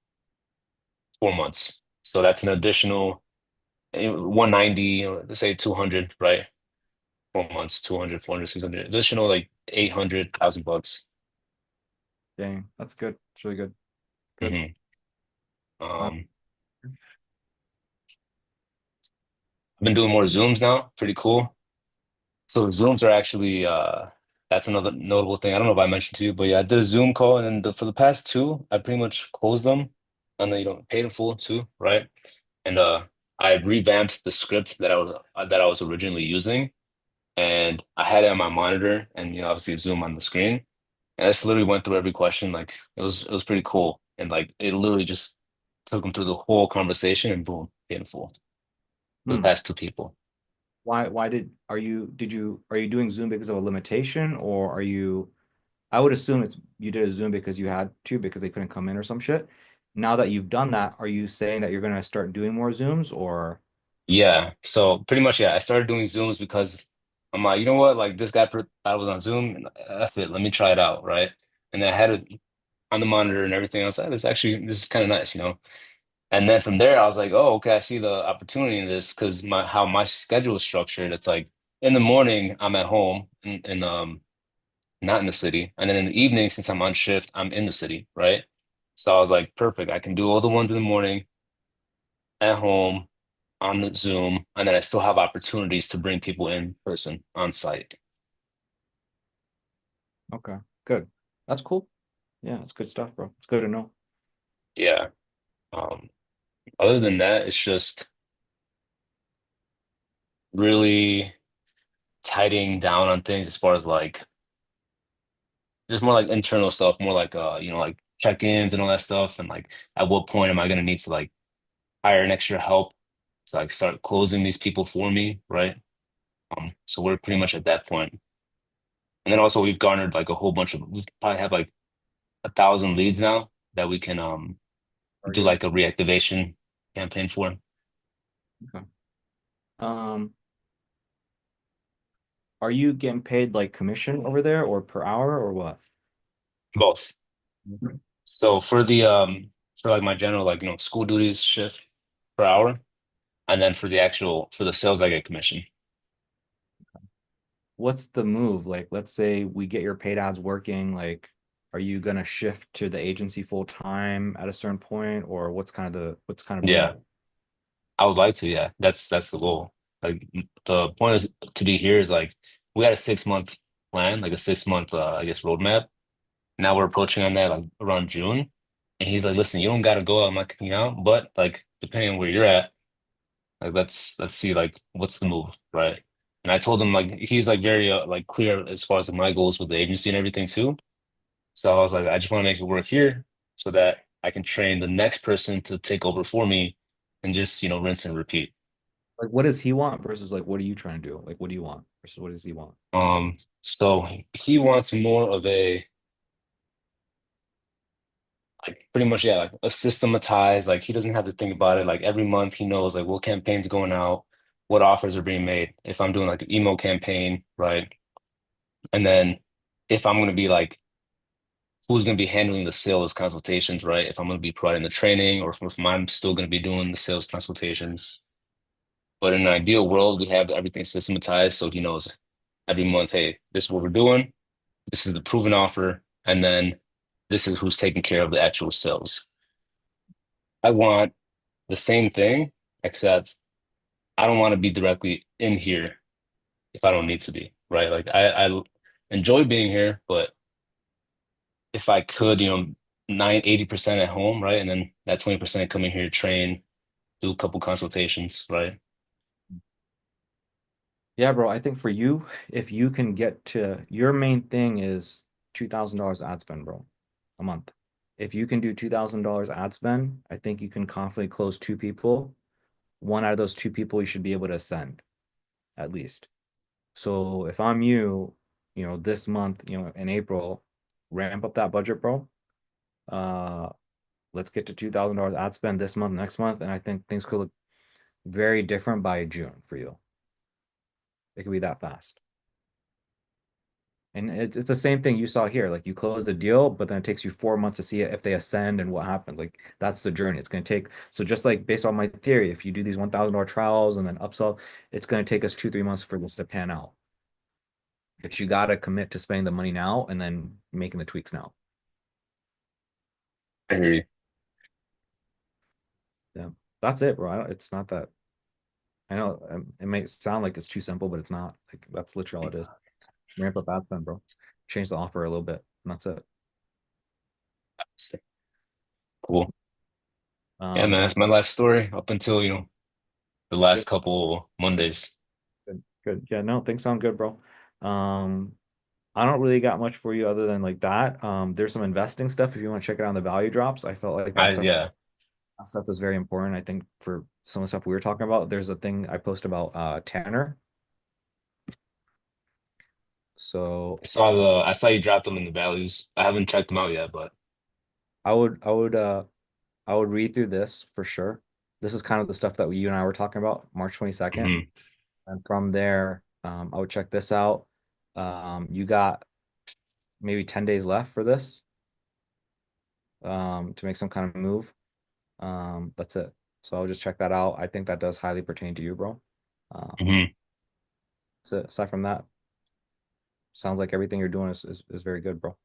4 months. So that's an additional 190, let's say 200, right? 4 months, 200, 400, 600, additional like 800,000 bucks. Dang. That's good. It's really good. Good. Hmm. Uh, I've been doing more Zooms now. Pretty cool. So Zooms are actually that's another notable thing. I don't know if I mentioned to you, but yeah, I did a Zoom call, and then for the past two, I pretty much closed them, and then you don't pay in full too, right? And I revamped the script that I was originally using, and I had it on my monitor, and obviously Zoom on the screen, and I just literally went through every question. Like it was pretty cool, and like it literally just took them through the whole conversation, and boom, paid in full for the hmm. past two people. Why are you doing Zoom because of a limitation or are you, I would assume it's you did a Zoom because you had to because they couldn't come in or some shit. Now that you've done that, are you saying that you're gonna start doing more Zooms or Yeah, so pretty much, yeah, I started doing Zooms because I'm like, you know what, like this guy thought I was on Zoom, and that's it. Let me try it out, right? And then I had it on the monitor and everything else. This is kind of nice. And then from there, I was like, oh, okay, I see the opportunity in this because how my schedule is structured. It's like in the morning, I'm at home and not in the city, and then in the evening, since I'm on shift, I'm in the city, right? So I was like, perfect. I can do all the ones in the morning at home on the Zoom, and then I still have opportunities to bring people in person on site. okay, good. That's cool. Yeah, it's good stuff, bro. It's good to know. Yeah. Um, Other than that, it's just really tightening down on things as far as like just more like internal stuff, more like like check-ins and all that stuff, and like at what point am I gonna need to like hire an extra help to like start closing these people for me, right? So we're pretty much at that point. And then also we've garnered like a whole bunch of we probably have like 1,000 leads now that we can do Target. like a reactivation campaign for. Okay. Um, are you getting paid like commission over there or per hour or what? Both. Mhm. So for the for like my general like school duties shift per hour, and then for the actual for the sales I get commission. What's the move? Like, let's say we get your paid ads working, like, are you gonna shift to the agency full time at a certain point, or what's kind of bringing? Yeah, I would like to. Yeah, that's the goal. Like the point is to be here is like we had a 6 month plan, like a 6 month I guess roadmap. Now we're approaching on that like around June, and he's like, "Listen, you don't gotta go. I'm not kicking you out, but like depending on where you're at, like let's see like what's the move, right?" And I told him like he's like very like clear as far as like, my goals with the agency and everything too. So I was like, I just want to make it work here so that I can train the next person to take over for me and just rinse and repeat. Like, what does he want versus like, what are you trying to do? Like, what do you want versus what does he want? So he wants more of a like pretty much yeah like a systematized like he doesn't have to think about it like every month he knows like what campaigns going out, what offers are being made. If I'm doing like an email campaign, right? And then if I'm going to be like who's going to be handling the sales consultations, right? If I'm going to be providing the training or if I'm still going to be doing the sales consultations. But in an ideal world, we have everything systematized so he knows every month, hey, this is what we're doing. This is the proven offer. And then this is who's taking care of the actual sales. I want the same thing, except I don't want to be directly in here if I don't need to be, right? Like I enjoy being here, but if I could, 80% at home, right? And then that 20% coming here to train, do a couple consultations, right? Yeah, bro, I think for you, if you can get to your main thing is $2,000 ad spend, bro, a month. If you can do $2,000 ad spend, I think you can confidently close two people. One out of those two people you should be able to send at least. So if I'm you, this month, in April, ramp up that budget, bro. Uh, let's get to $2,000 ad spend this month, next month, and I think things could look very different by June for you. It could be that fast. And it's the same thing you saw here. Like you close the deal, but then it takes you 4 months to see if they ascend and what happens. Like that's the journey. It's going to take, so just like based on my theory, if you do these $1,000 trials and then upsell, it's going to take us 2, 3 months for this to pan out. But you got to commit to spending the money now and then making the tweaks now. I hear you. Yeah. That's it, bro. It's not that, I know it may sound like it's too simple, but it's not. Like that's literally all it is. Ramp up ad spend, bro. Change the offer a little bit, and that's it. Cool. Yeah, man, And that's my life story up until, the good, last couple Mondays. good, good. Yeah, no, things sound good, bro. Um, I don't really got much for you other than like that. There's some investing stuff if you want to check it out on the value drops. I felt like Yeah, that stuff was very important. I think for some of the stuff we were talking about, there's a thing I post about Tanner. So I saw you dropped them in the values. I haven't checked them out yet, but I would I would uh I would read through this for sure. This is kind of the stuff that you and I were talking about, March 22nd. mhm. And from there, I would check this out. You got maybe 10 days left for this to make some kind of move. That's it. So I'll just check that out. I think that does highly pertain to you, bro. Mhm. That's it. Aside from that, sounds like everything you're doing is very good, bro.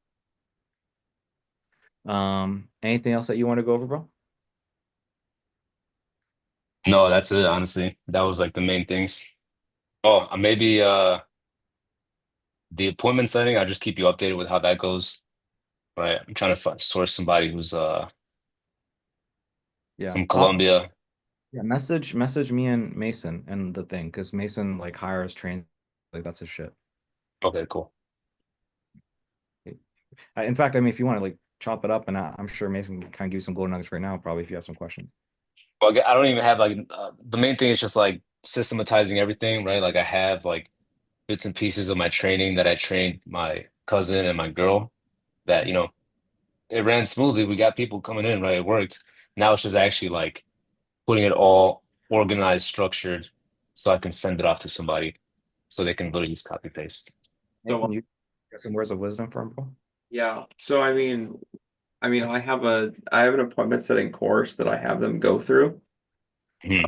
Anything else that you want to go over, bro? No, that's it, honestly. That was like the main things. Oh, maybe the appointment setting, I'll just keep you updated with how that goes. Right. I'm trying to source somebody who's Yeah. from Colombia. Yeah, message me and Mason and the thing, because Mason like hires trains, like that's his shit. Okay, cool. In fact, I mean, if you want to like chop it up, and I'm sure Mason can kind of give you some golden nuggets right now, probably if you have some questions. Well, I don't even have like the main thing is just like systematizing everything, right? Like I have like bits and pieces of my training that I trained my cousin and my girl that, it ran smoothly. We got people coming in, right? It worked. Now it's just actually like putting it all organized, structured, so I can send it off to somebody so they can literally just copy paste. Nathan, So you got some words of wisdom for him, bro? yeah. So I mean, I have an appointment setting course that I have them go through, Mhm.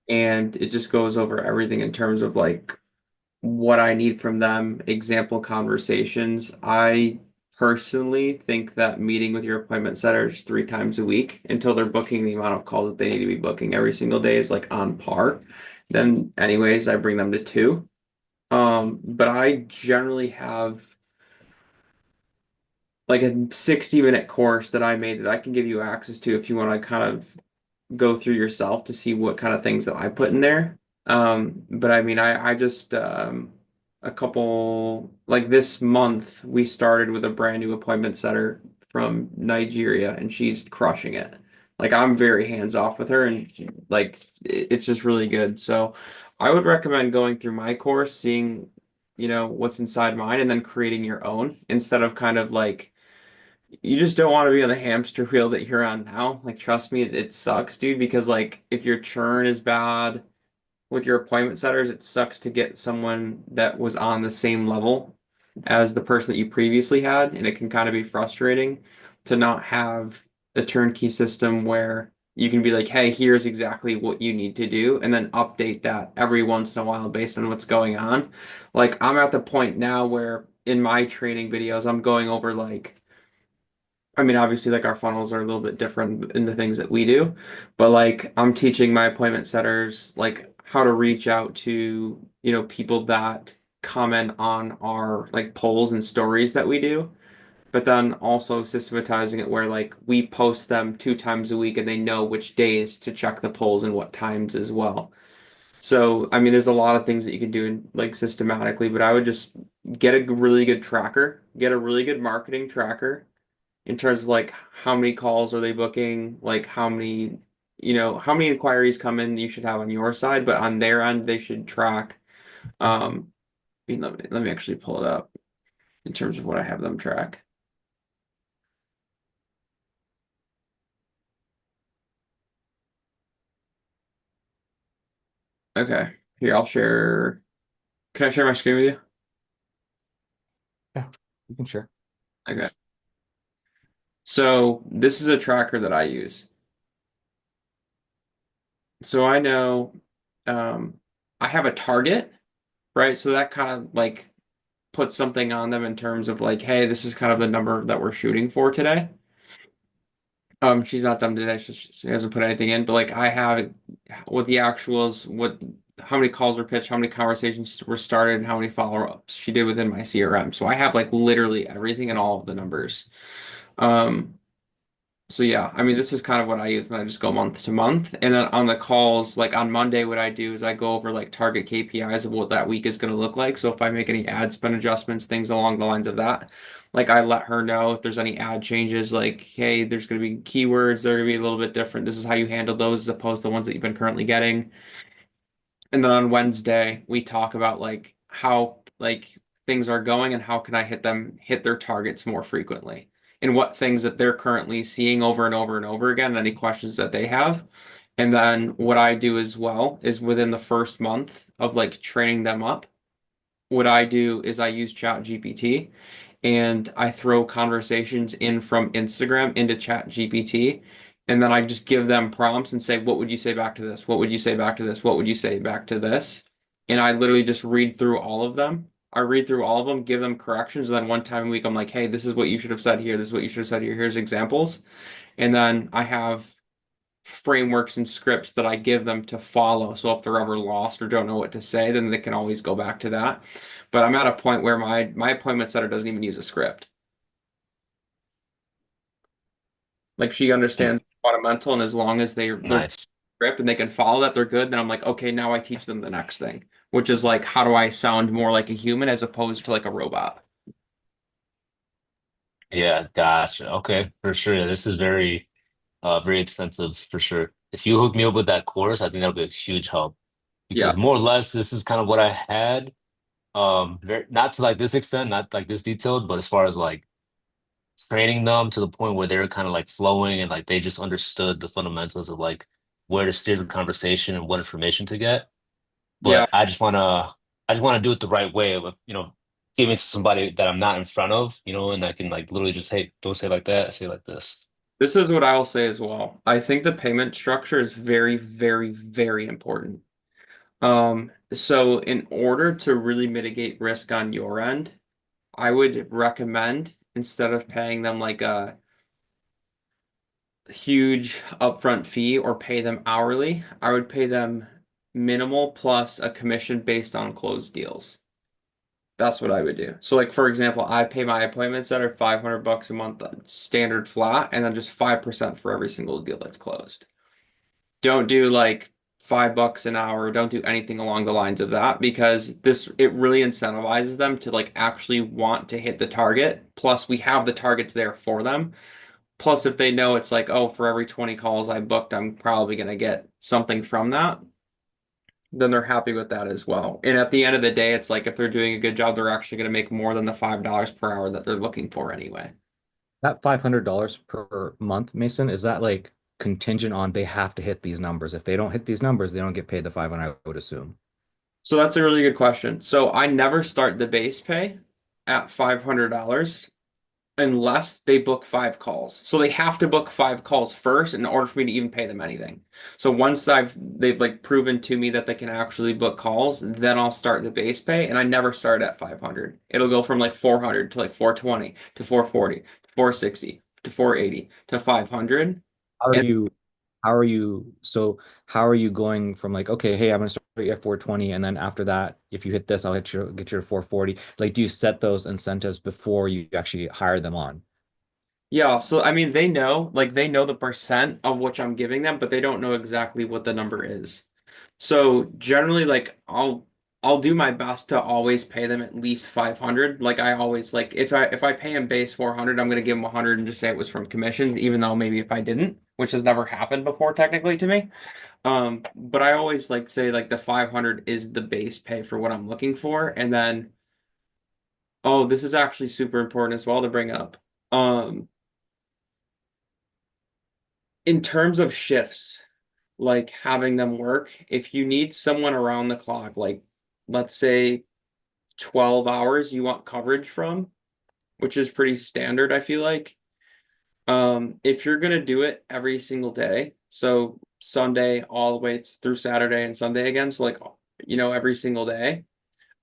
and it just goes over everything in terms of like what I need from them, example conversations. I personally think that meeting with your appointment setters 3 times a week until they're booking the amount of calls that they need to be booking every single day is like on par. Then, anyways, I bring them to two. But I generally have like a 60-minute course that I made that I can give you access to if you want to kind of go through yourself to see what kind of things that I put in there. But I mean, I just a couple like this month we started with a brand new appointment setter from Nigeria, and she's crushing it. Like I'm very hands off with her, and it's just really good. So I would recommend going through my course, seeing, what's inside mine, and then creating your own instead of kind of like you just don't want to be on the hamster wheel that you're on now. Like, trust me, it sucks, dude, because like if your churn is bad with your appointment setters, it sucks to get someone that was on the same level as the person that you previously had, and it can kind of be frustrating to not have a turnkey system where you can be like, hey, here's exactly what you need to do, and then update that every once in a while based on what's going on. Like, I'm at the point now where in my training videos, I'm going over like I mean, obviously, like our funnels are a little bit different in the things that we do, but like I'm teaching my appointment setters like how to reach out to, people that comment on our like polls and stories that we do, but then also systematizing it where like we post them 2 times a week and they know which days to check the polls and what times as well. So, I mean, there's a lot of things that you can do like systematically, but I would just get a really good tracker, get a really good marketing tracker in terms of like how many calls are they booking, like how many inquiries come in you should have on your side, but on their end they should track. Let me actually pull it up in terms of what I have them track. Okay, here I'll share. Can I share my screen with you? Yeah, you can share. Okay. So this is a tracker that I use. So I know I have a target, right? So that kind of like put something on them in terms of like, hey, this is kind of the number that we're shooting for today. She's not done today. She hasn't put anything in, but like I have what the actuals, how many calls were pitched, how many conversations were started, and how many follow-ups she did within my CRM. So I have like literally everything and all of the numbers. Um, so yeah, I mean, this is kind of what I use, and I just go month to month. And then on the calls, like on Monday, what I do is I go over like target KPIs of what that week is going to look like. So if I make any ad spend adjustments, things along the lines of that, like I let her know if there's any ad changes, like, hey, there's going to be keywords that are going to be a little bit different. This is how you handle those as opposed to the ones that you've been currently getting. And then on Wednesday, we talk about like how like things are going and how can I hit their targets more frequently and what things that they're currently seeing over and over and over again, any questions that they have. And then what I do as well is within the first month of like training them up, what I do is I use Chat GPT and I throw conversations in from Instagram into Chat GPT. And then I just give them prompts and say, what would you say back to this? What would you say back to this? What would you say back to this? And I literally just read through all of them. I read through all of them, give them corrections. And then one time a week, I'm like, hey, this is what you should have said here. This is what you should have said here. Here's examples. And then I have frameworks and scripts that I give them to follow. So if they're ever lost or don't know what to say, then they can always go back to that. But I'm at a point where my appointment setter doesn't even use a script. Like she Mm, understands fundamental, and as long as they're nice. script and they can follow that, they're good. Then I'm like, okay, now I teach them the next thing, which is like, how do I sound more like a human as opposed to like a robot? Yeah, gotcha. Okay, for sure. Yeah, this is very extensive for sure. If you hook me up with that course, I think that'll be a huge help Yeah. because more or less this is kind of what I had. Not to like this extent, not like this detailed, but as far as like training them to the point where they're kind of like flowing and like they just understood the fundamentals of like where to steer the conversation and what information to get. Yeah. But I just want to do it the right way of, giving it to somebody that I'm not in front of, and I can like literally just, hey, don't say it like that, say it like this. This is what I will say as well. I think the payment structure is very, very, very important. So in order to really mitigate risk on your end, I would recommend instead of paying them like a huge upfront fee or pay them hourly, I would pay them minimal plus a commission based on closed deals. That's what I would do. So like for example, I pay my appointments that are 500 bucks a month standard flat and then just 5% for every single deal that's closed. Don't do like $5 an hour. Don't do anything along the lines of that because it really incentivizes them to like actually want to hit the target. Plus we have the targets there for them. Plus if they know it's like, oh, for every 20 calls I booked, I'm probably going to get something from that, then they're happy with that as well. And at the end of the day, it's like if they're doing a good job, they're actually going to make more than the $5 per hour that they're looking for anyway. That $500 per month, Mason, is that like contingent on they have to hit these numbers? If they don't hit these numbers, they don't get paid the 500, I would assume. So that's a really good question. So I never start the base pay at $500 unless they book 5 calls. So they have to book 5 calls first in order for me to even pay them anything. So once they've like proven to me that they can actually book calls, then I'll start the base pay and I never start at 500. It'll go from like 400 to like 420 to 440 to 460 to 480 to 500. How are And you, how are you going from like, okay, hey, I'm gonna start you at 420, and then after that, if you hit this, I'll get you to 440. Like, do you set those incentives before you actually hire them on? yeah, so I mean they know the percent of which I'm giving them, but they don't know exactly what the number is. So generally, like I'll do my best to always pay them at least 500. Like I always like if I pay them base 400, I'm gonna give them 100 and just say it was from commissions, even though maybe if I didn't, which has never happened before technically to me. But I always like say like the 500 is the base pay for what I'm looking for, and then oh, this is actually super important as well to bring up. Um, in terms of shifts, like having them work, if you need someone around the clock, like let's say 12 hours you want coverage from, which is pretty standard, I feel like. If you're gonna do it every single day, so Sunday all the way through Saturday and Sunday again, so like every single day,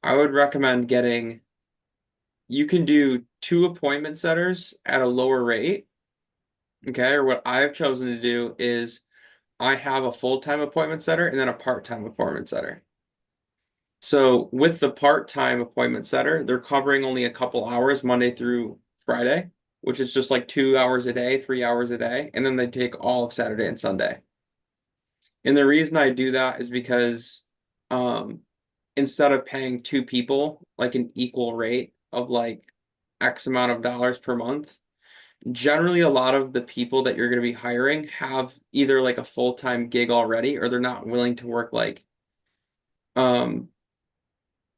I would recommend you can do 2 appointment setters at a lower rate. Okay, or what I've chosen to do is I have a full-time appointment setter and then a part-time appointment setter. So with the part-time appointment setter, they're covering only a couple hours Monday through Friday, which is just like 2 hours a day, 3 hours a day, and then they take all of Saturday and Sunday. And the reason I do that is because instead of paying 2 people like an equal rate of like X amount of dollars per month, generally a lot of the people that you're going to be hiring have either like a full-time gig already or they're not willing to work like um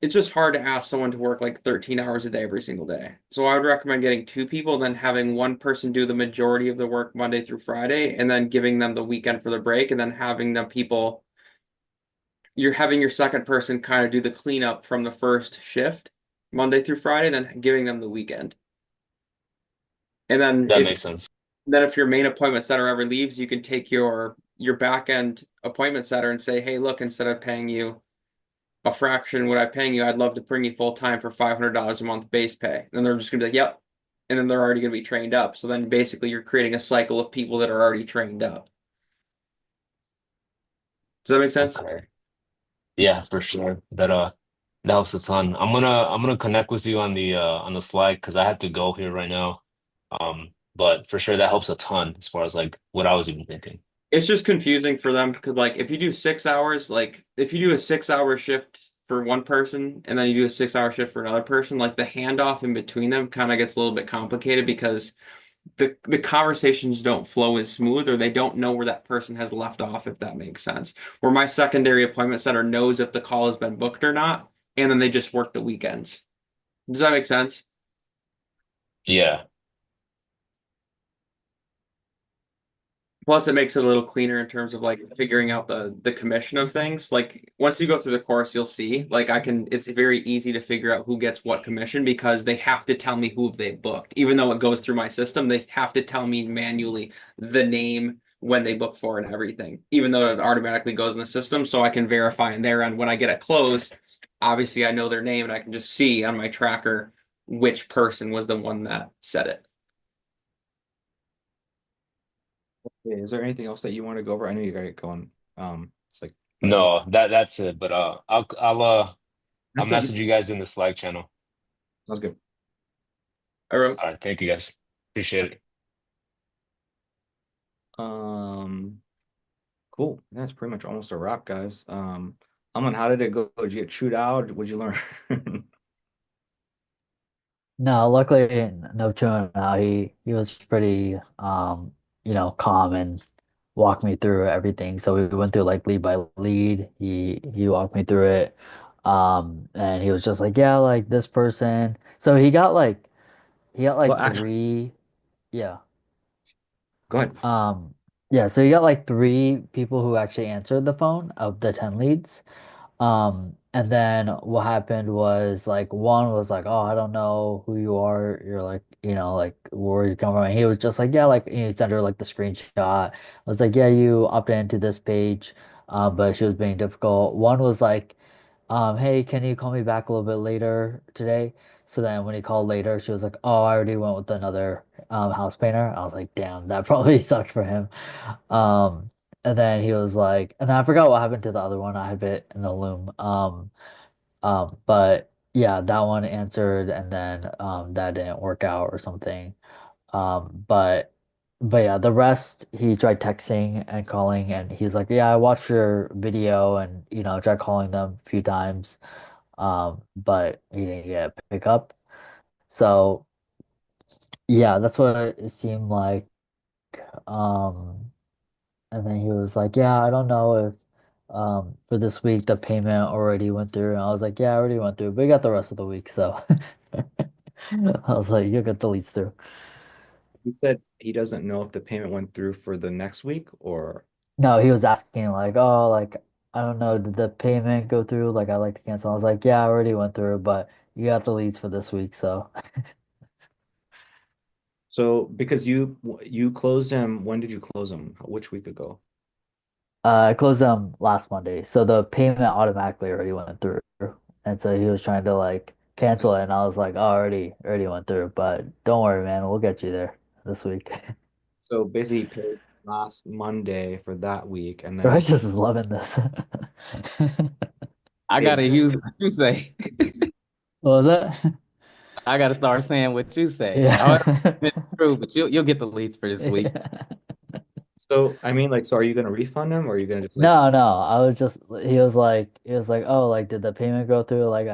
it's just hard to ask someone to work like 13 hours a day every single day. So I would recommend getting 2 people, then having one person do the majority of the work Monday through Friday, and then giving them the weekend for the break, and then having the people, you're having your second person kind of do the cleanup from the first shift Monday through Friday, then giving them the weekend. And then That if makes sense. your main appointment setter ever leaves, you can take your back end appointment setter and say, hey, look, instead of paying you a fraction what I'm paying you, I'd love to bring you full time for $500 a month base pay. And they're just gonna be like, yep. And then they're already gonna be trained up. So then basically you're creating a cycle of people that are already trained up. Does that make sense? Okay. Yeah, for sure. That helps a ton. I'm gonna connect with you on the slide because I have to go here right now. But for sure that helps a ton as far as like what I was even thinking. It's just confusing for them because like if you do 6 hours, like if you do a 6 hour shift for one person and then you do a 6 hour shift for another person, like the handoff in between them kind of gets a little bit complicated because the conversations don't flow as smooth or they don't know where that person has left off, if that makes sense. Where my secondary appointment center knows if the call has been booked or not, and then they just work the weekends. Does that make sense? Yeah. Plus, it makes it a little cleaner in terms of like figuring out the commission of things. Like once you go through the course, you'll see. Like I can, it's very easy to figure out who gets what commission because they have to tell me who they booked. Even though it goes through my system, they have to tell me manually the name when they book for and everything. Even though it automatically goes in the system, so I can verify in there. And when I get a close, obviously I know their name and I can just see on my tracker which person was the one that said it. Yeah, is there anything else that you want to go over? I know you got it going. It's like, but is No, that's it. But I'll that's like message you guys in the Slack channel. sounds good. All right. Sorry, thank you guys. Appreciate it. Um, cool. That's pretty much almost a wrap, guys. Aman, how did it go? Did you get chewed out? What'd you learn? No, luckily no tune out. He was pretty calm and walked me through everything. So we went through like lead by lead. He walked me through it. And he was just like, yeah, like this person. So he got like Well, actually, three, yeah. go ahead. Yeah, so he got like three people who actually answered the phone of the 10 leads. And then what happened was like one was like, "Oh, I don't know who you are." You're like, like where you come from. And he was just like, "Yeah," like he sent her like the screenshot. I was like, "Yeah, you opted into this page," but she was being difficult. One was like, "Hey, can you call me back a little bit later today?" So then when he called later, she was like, "Oh, I already went with another house painter." I was like, "Damn, that probably sucked for him." Um, and then he was like, and I forgot what happened to the other one. I have it in the loom. But yeah, that one answered, and then that didn't work out or something. Um, but but yeah, the rest he tried texting and calling, and he's like, "Yeah, I watched your video, and tried calling them a few times, but he didn't get a pickup." So yeah, that's what it seemed like. Um, And then he was like, "Yeah, I don't know if for this week the payment already went through." And I was like, "Yeah, I already went through, but you got the rest of the week, so." I was like, "You'll get the leads through." He said he doesn't know if the payment went through for the next week or No, he was asking like, "Oh, like I don't know, did the payment go through? Like I'd like to cancel." I was like, "Yeah, I already went through, but you got the leads for this week, so." so because you closed him. When did you close him? Which week ago? I closed them last Monday, so the payment automatically already went through. And so he was trying to like cancel it, and I was like, "Oh, already went through, but don't worry, man, we'll get you there this week." So basically, he paid last Monday for that week, and then Righteous is loving this. I hey, gotta use what you say. What was that? I gotta start saying what you say. Oh, Yeah. it's true, but you'll get the leads for this week. Yeah. so I mean, like, so are you gonna refund him, or are you gonna just like? No, no. I was just he was like, "Oh, like did the payment go through?" Like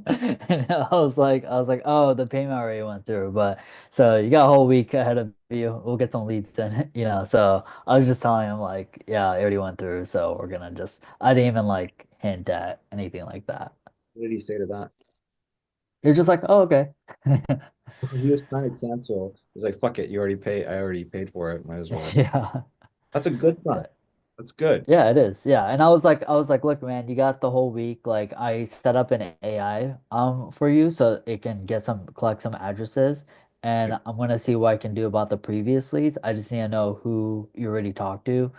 and I was like, "Oh, the payment already went through." But so you got a whole week ahead of you. We'll get some leads then, So I was just telling him like, "Yeah, it already went through, so we're gonna just." I didn't even like hint at anything like that. What did he say to that? He was just like, "Oh, okay." He was trying to cancel. He's like, "Fuck it, you already paid. I already paid for it. Might as well." Yeah. That's a good sign. Yeah. That's good. Yeah, it is. Yeah. And I was like, look, man, you got the whole week. Like I set up an AI for you so it can collect some addresses, and Yep. I'm gonna see what I can do about the previous leads. I just need to know who you already talked to.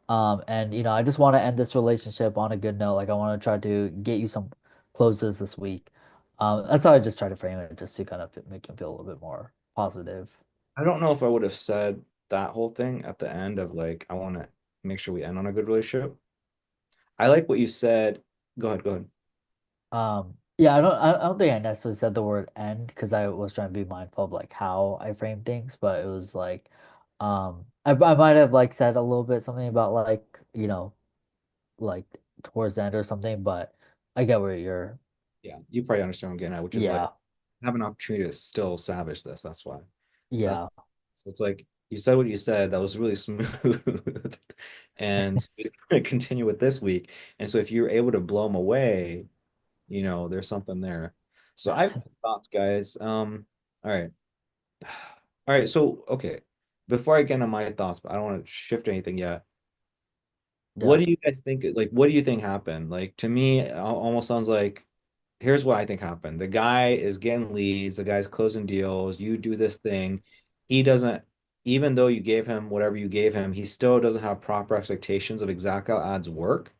And I just want to end this relationship on a good note. Like I want to try to get you some closes this week. That's how I just try to frame it, just to kind of make him feel a little bit more positive. I don't know if I would have said that whole thing at the end of like, I want to make sure we end on a good relationship. I like what you said. Go ahead, go ahead. Yeah, I don't think I necessarily said the word end because I was trying to be mindful of like how I frame things, but it was like, I might have like said a little bit something about like, like towards the end or something, but I get where you're, Yeah, you probably understand what I'm getting at, which is like yeah, have an opportunity to still savage this. That's why. That's yeah, so it's like you said what you said. That was really smooth. And so we're gonna continue with this week. And so if you're able to blow them away, there's something there. So I have thoughts, guys. All right. All right. So okay. before I get into my thoughts, but I don't want to shift anything yet. What Yeah. do you guys think? Like, what do you think happened? Like, to me, it almost sounds like here's what I think happened. The guy is getting leads, the guy's closing deals. You do this thing. He doesn't, even though you gave him whatever you gave him, he still doesn't have proper expectations of exactly how ads work.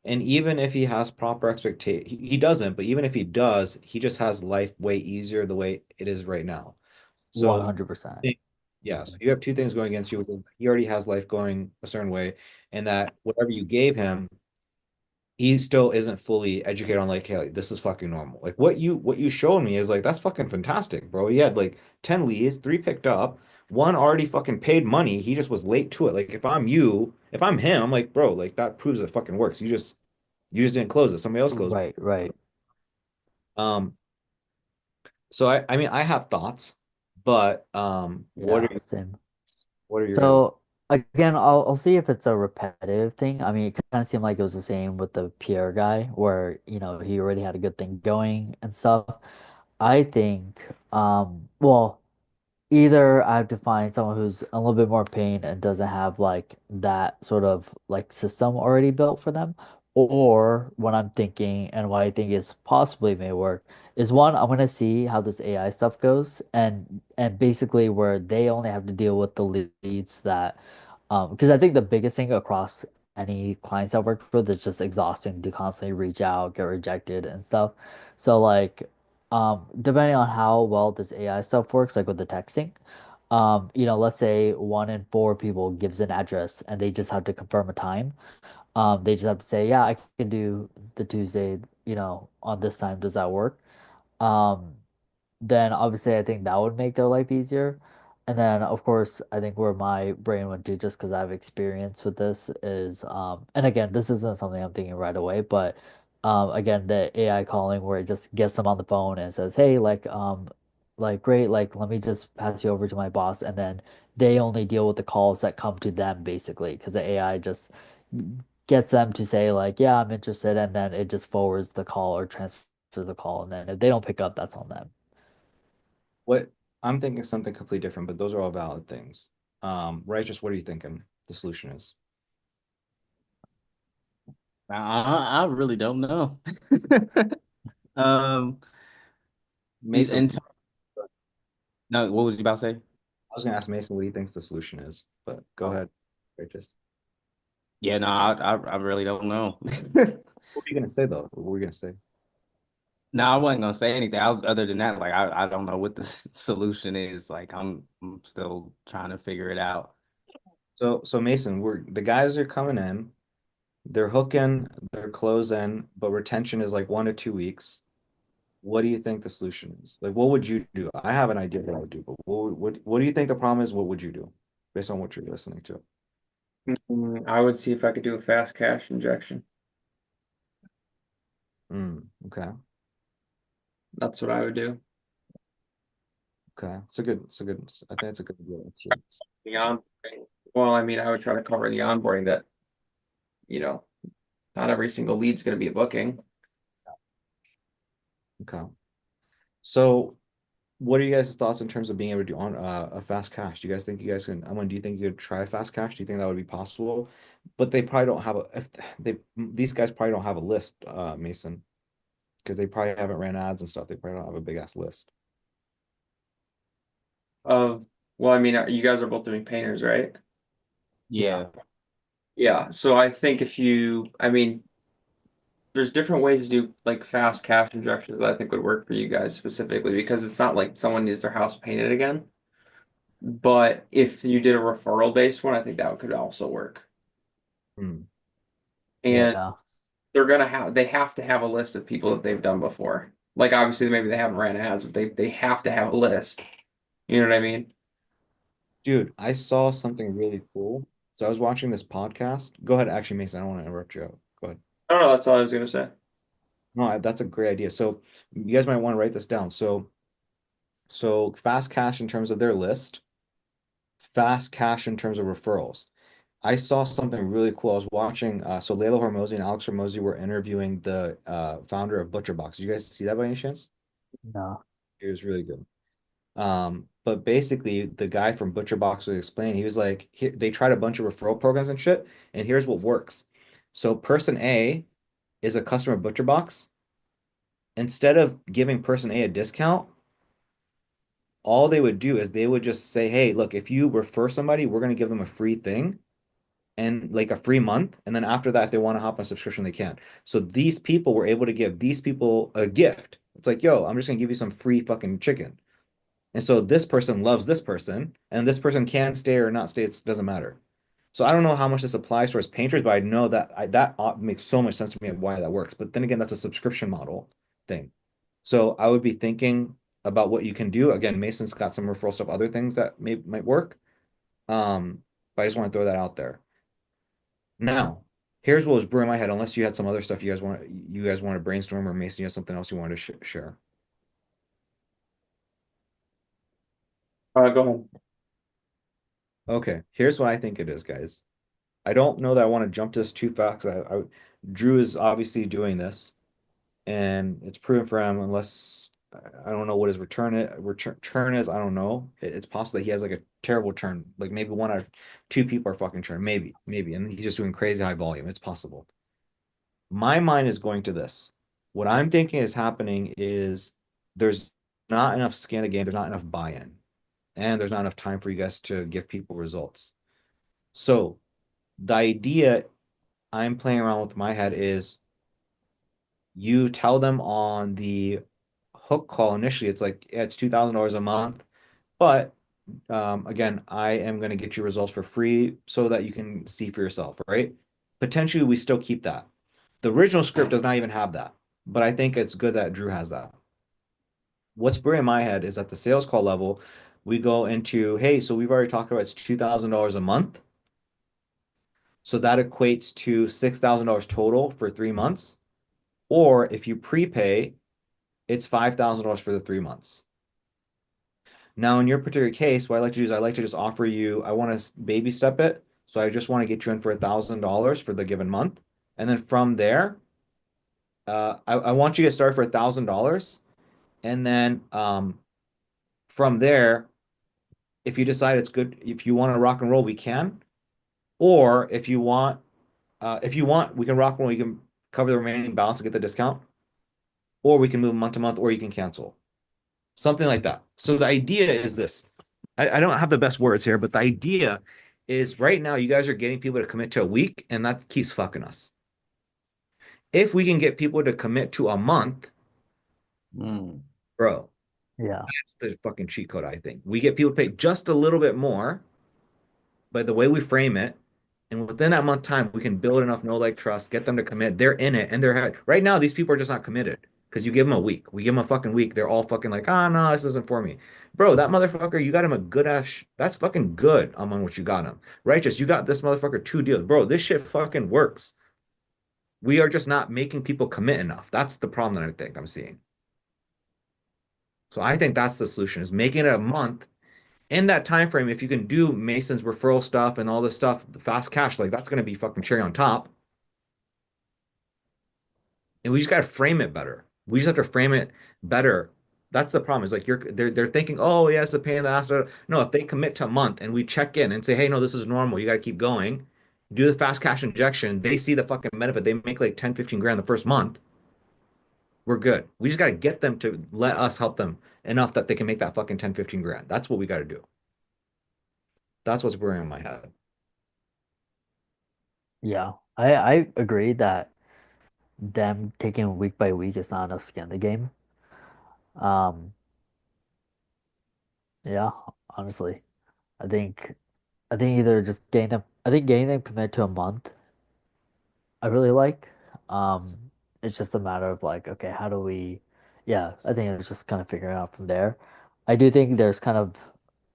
And even if he has proper expectation, he doesn't, but even if he does, he just has life way easier the way it is right now. So 100%. yeah, so you have two things going against you. He already has life going a certain way, and that whatever you gave him, he still isn't fully educated on like, hey, like, this is fucking normal. Like what you showed me is like that's fucking fantastic, bro. He had like 10 leads, three picked up, one already fucking paid money. He just was late to it. Like if I'm him, I'm like, bro, like that proves it fucking works. You just didn't close it. Somebody else closed it. Right, right. Um, so I mean I have thoughts, but Yeah, same. what are your guys? So again, I'll see if it's a repetitive thing. I mean, it kind of seemed like it was the same with the Pierre guy, where he already had a good thing going and stuff. I think, well, either I have to find someone who's a little bit more pain and doesn't have like that sort of like system already built for them, or what I'm thinking and what I think is possibly may work is one, I'm gonna see how this AI stuff goes and basically where they only have to deal with the leads that because I think the biggest thing across any clients I've worked with is just exhausting to constantly reach out, get rejected and stuff. So like depending on how well this AI stuff works, like with the texting, let's say 1 in 4 people gives an address and they just have to confirm a time. They just have to say, yeah, I can do the Tuesday, on this time. Does that work? Um, then obviously I think that would make their life easier. And then of course I think where my brain went to just because I have experience with this is and again this isn't something I'm thinking right away, but again the AI calling where it just gets them on the phone and says, hey, like great, like let me just pass you over to my boss and then they only deal with the calls that come to them basically because the AI just gets them to say like, yeah, I'm interested, and then it just forwards the call or transfers the call, and then if they don't pick up, that's on them. What I'm thinking something completely different, but those are all valid things. Righteous, what are you thinking the solution is? I really don't know. Um, you Mason, and no, what was you about to say? I was gonna ask Mason what he thinks the solution is, but go Oh, ahead, Righteous. yeah, no, I really don't know. What were you gonna say though? What were you gonna say? No, I wasn't gonna say anything. Other than that, like I don't know what the solution is. Like I'm still trying to figure it out. So Mason, we're the guys are coming in, they're hooking, they're closing, but retention is like 1 to 2 weeks. What do you think the solution is? Like, what would you do? I have an idea what I would do, but what do you think the problem is? What would you do based on what you're listening to? I would see if I could do a fast cash injection. Okay, That's what I would do. okay. I think it's a good idea, actually. The on, well, I mean, I would try to cover the onboarding that, you know, not every single lead's going to be a booking. Okay. So, what are you guys' thoughts in terms of being able to do on a fast cash? Do you guys think you guys can? I mean, do you think you could try fast cash? Do you think that would be possible? But they probably don't have a. If they these guys probably don't have a list, Mason, because they probably haven't ran ads and stuff. They probably don't have a big ass list. Of, well, I mean, you guys are both doing painters, right? Yeah. Yeah. So I think I mean, there's different ways to do like fast cash injections that I think would work for you guys specifically because it's not like someone needs their house painted again. But if you did a referral based one, I think that could also work. Hmm. And Yeah. they have to have a list of people that they've done before. Like obviously maybe they haven't ran ads, but they have to have a list. You know what I mean? Dude, I saw something really cool. So I was watching this podcast. Go ahead, actually, Mason. I don't want to interrupt you. Go ahead. No, no, that's all I was gonna say. No, that's a great idea. So you guys might want to write this down. So fast cash in terms of their list, fast cash in terms of referrals. I saw something really cool. I was watching, so Layla Hormozy and Alex Hormozy were interviewing the founder of ButcherBox. Did you guys see that by any chance? No. It was really good. But basically, the guy from Butcher Box was explaining, he was like, they tried a bunch of referral programs and shit, and here's what works. So person A is a customer of Butcher Box. Instead of giving person A a discount, all they would do is they would just say, hey, look, if you refer somebody, we're going to give them a free thing and like a free month. And then after that, if they want to hop on a subscription, they can. So these people were able to give these people a gift. It's like, yo, I'm just going to give you some free fucking chicken. And so this person loves this person, and this person can stay or not stay. It doesn't matter. So I don't know how much this applies towards painters, but I know that makes so much sense to me of why that works. But then again, that's a subscription model thing. So I would be thinking about what you can do. Again, Mason's got some referral stuff, other things that might work. But I just want to throw that out there. Now, here's what was brewing in my head. Unless you had some other stuff you guys want to brainstorm, or Mason, you have something else you wanted to share. Go ahead. Okay, here's what I think it is, guys. I don't know that I want to jump to this too fast. Drew is obviously doing this, and it's proven for him. Unless I don't know what his return is. I don't know. It's possible that he has like a terrible turn. Like maybe one out of two people are fucking churn. Maybe, and he's just doing crazy high volume. It's possible. My mind is going to this. What I'm thinking is happening is there's not enough skin in the game. There's not enough buy-in, and there's not enough time for you guys to give people results. So the idea I'm playing around with my head is you tell them on the hook call initially, it's like, yeah, it's $2,000 a month, but again, I am going to get you results for free so that you can see for yourself, right? Potentially, we still keep that. The original script does not even have that, but I think it's good that Drew has that. What's brewing in my head is at the sales call level, we go into, hey, so we've already talked about it's $2,000 a month. So that equates to $6,000 total for 3 months. Or if you prepay, it's $5,000 for the 3 months. Now, in your particular case, what I like to do is I like to just offer you, I want to baby step it. So I just want to get you in for $1,000 for the given month. And then from there, I want you to start for $1,000. And then from there, if you decide it's good, if you want to rock and roll, we can. Or if you want, we can rock and roll. You can cover the remaining balance to get the discount. Or we can move month to month, or you can cancel. Something like that. So the idea is this. I don't have the best words here, but the idea is right now you guys are getting people to commit to a week, and that keeps fucking us. If we can get people to commit to a month, bro, Yeah. that's the fucking cheat code, I think. We get people to pay just a little bit more by the way we frame it. And within that month time, we can build enough know like trust, get them to commit. They're in it and right now, these people are just not committed because you give them a week. We give them a fucking week. They're all fucking like, ah, no, this isn't for me. Bro, that motherfucker, you got him a good ass. That's fucking good among what you got him. Righteous, you got this motherfucker 2 deals. Bro, this shit fucking works. We are just not making people commit enough. That's the problem that I think I'm seeing. So I think that's the solution is making it a month in that time frame. If you can do Mason's referral stuff and all this stuff, the fast cash, like that's gonna be fucking cherry on top. And we just gotta frame it better. We just have to frame it better. That's the problem. Is like they're thinking, oh yeah, it's a pain in the ass. No, if they commit to a month and we check in and say, hey, no, this is normal. You gotta keep going. Do the fast cash injection. They see the fucking benefit. They make like 10, 15 grand the first month. We're good. We just gotta get them to let us help them enough that they can make that fucking 10, 15 grand. That's what we gotta do. That's what's brewing in my head. Yeah. I agree that them taking week by week is not enough skin in the game. Um, yeah, honestly. I think I think either just getting them commit to a month, I really like. It's just a matter of like, okay, how do we yeah, I think it's just kind of figuring out from there. I do think there's kind of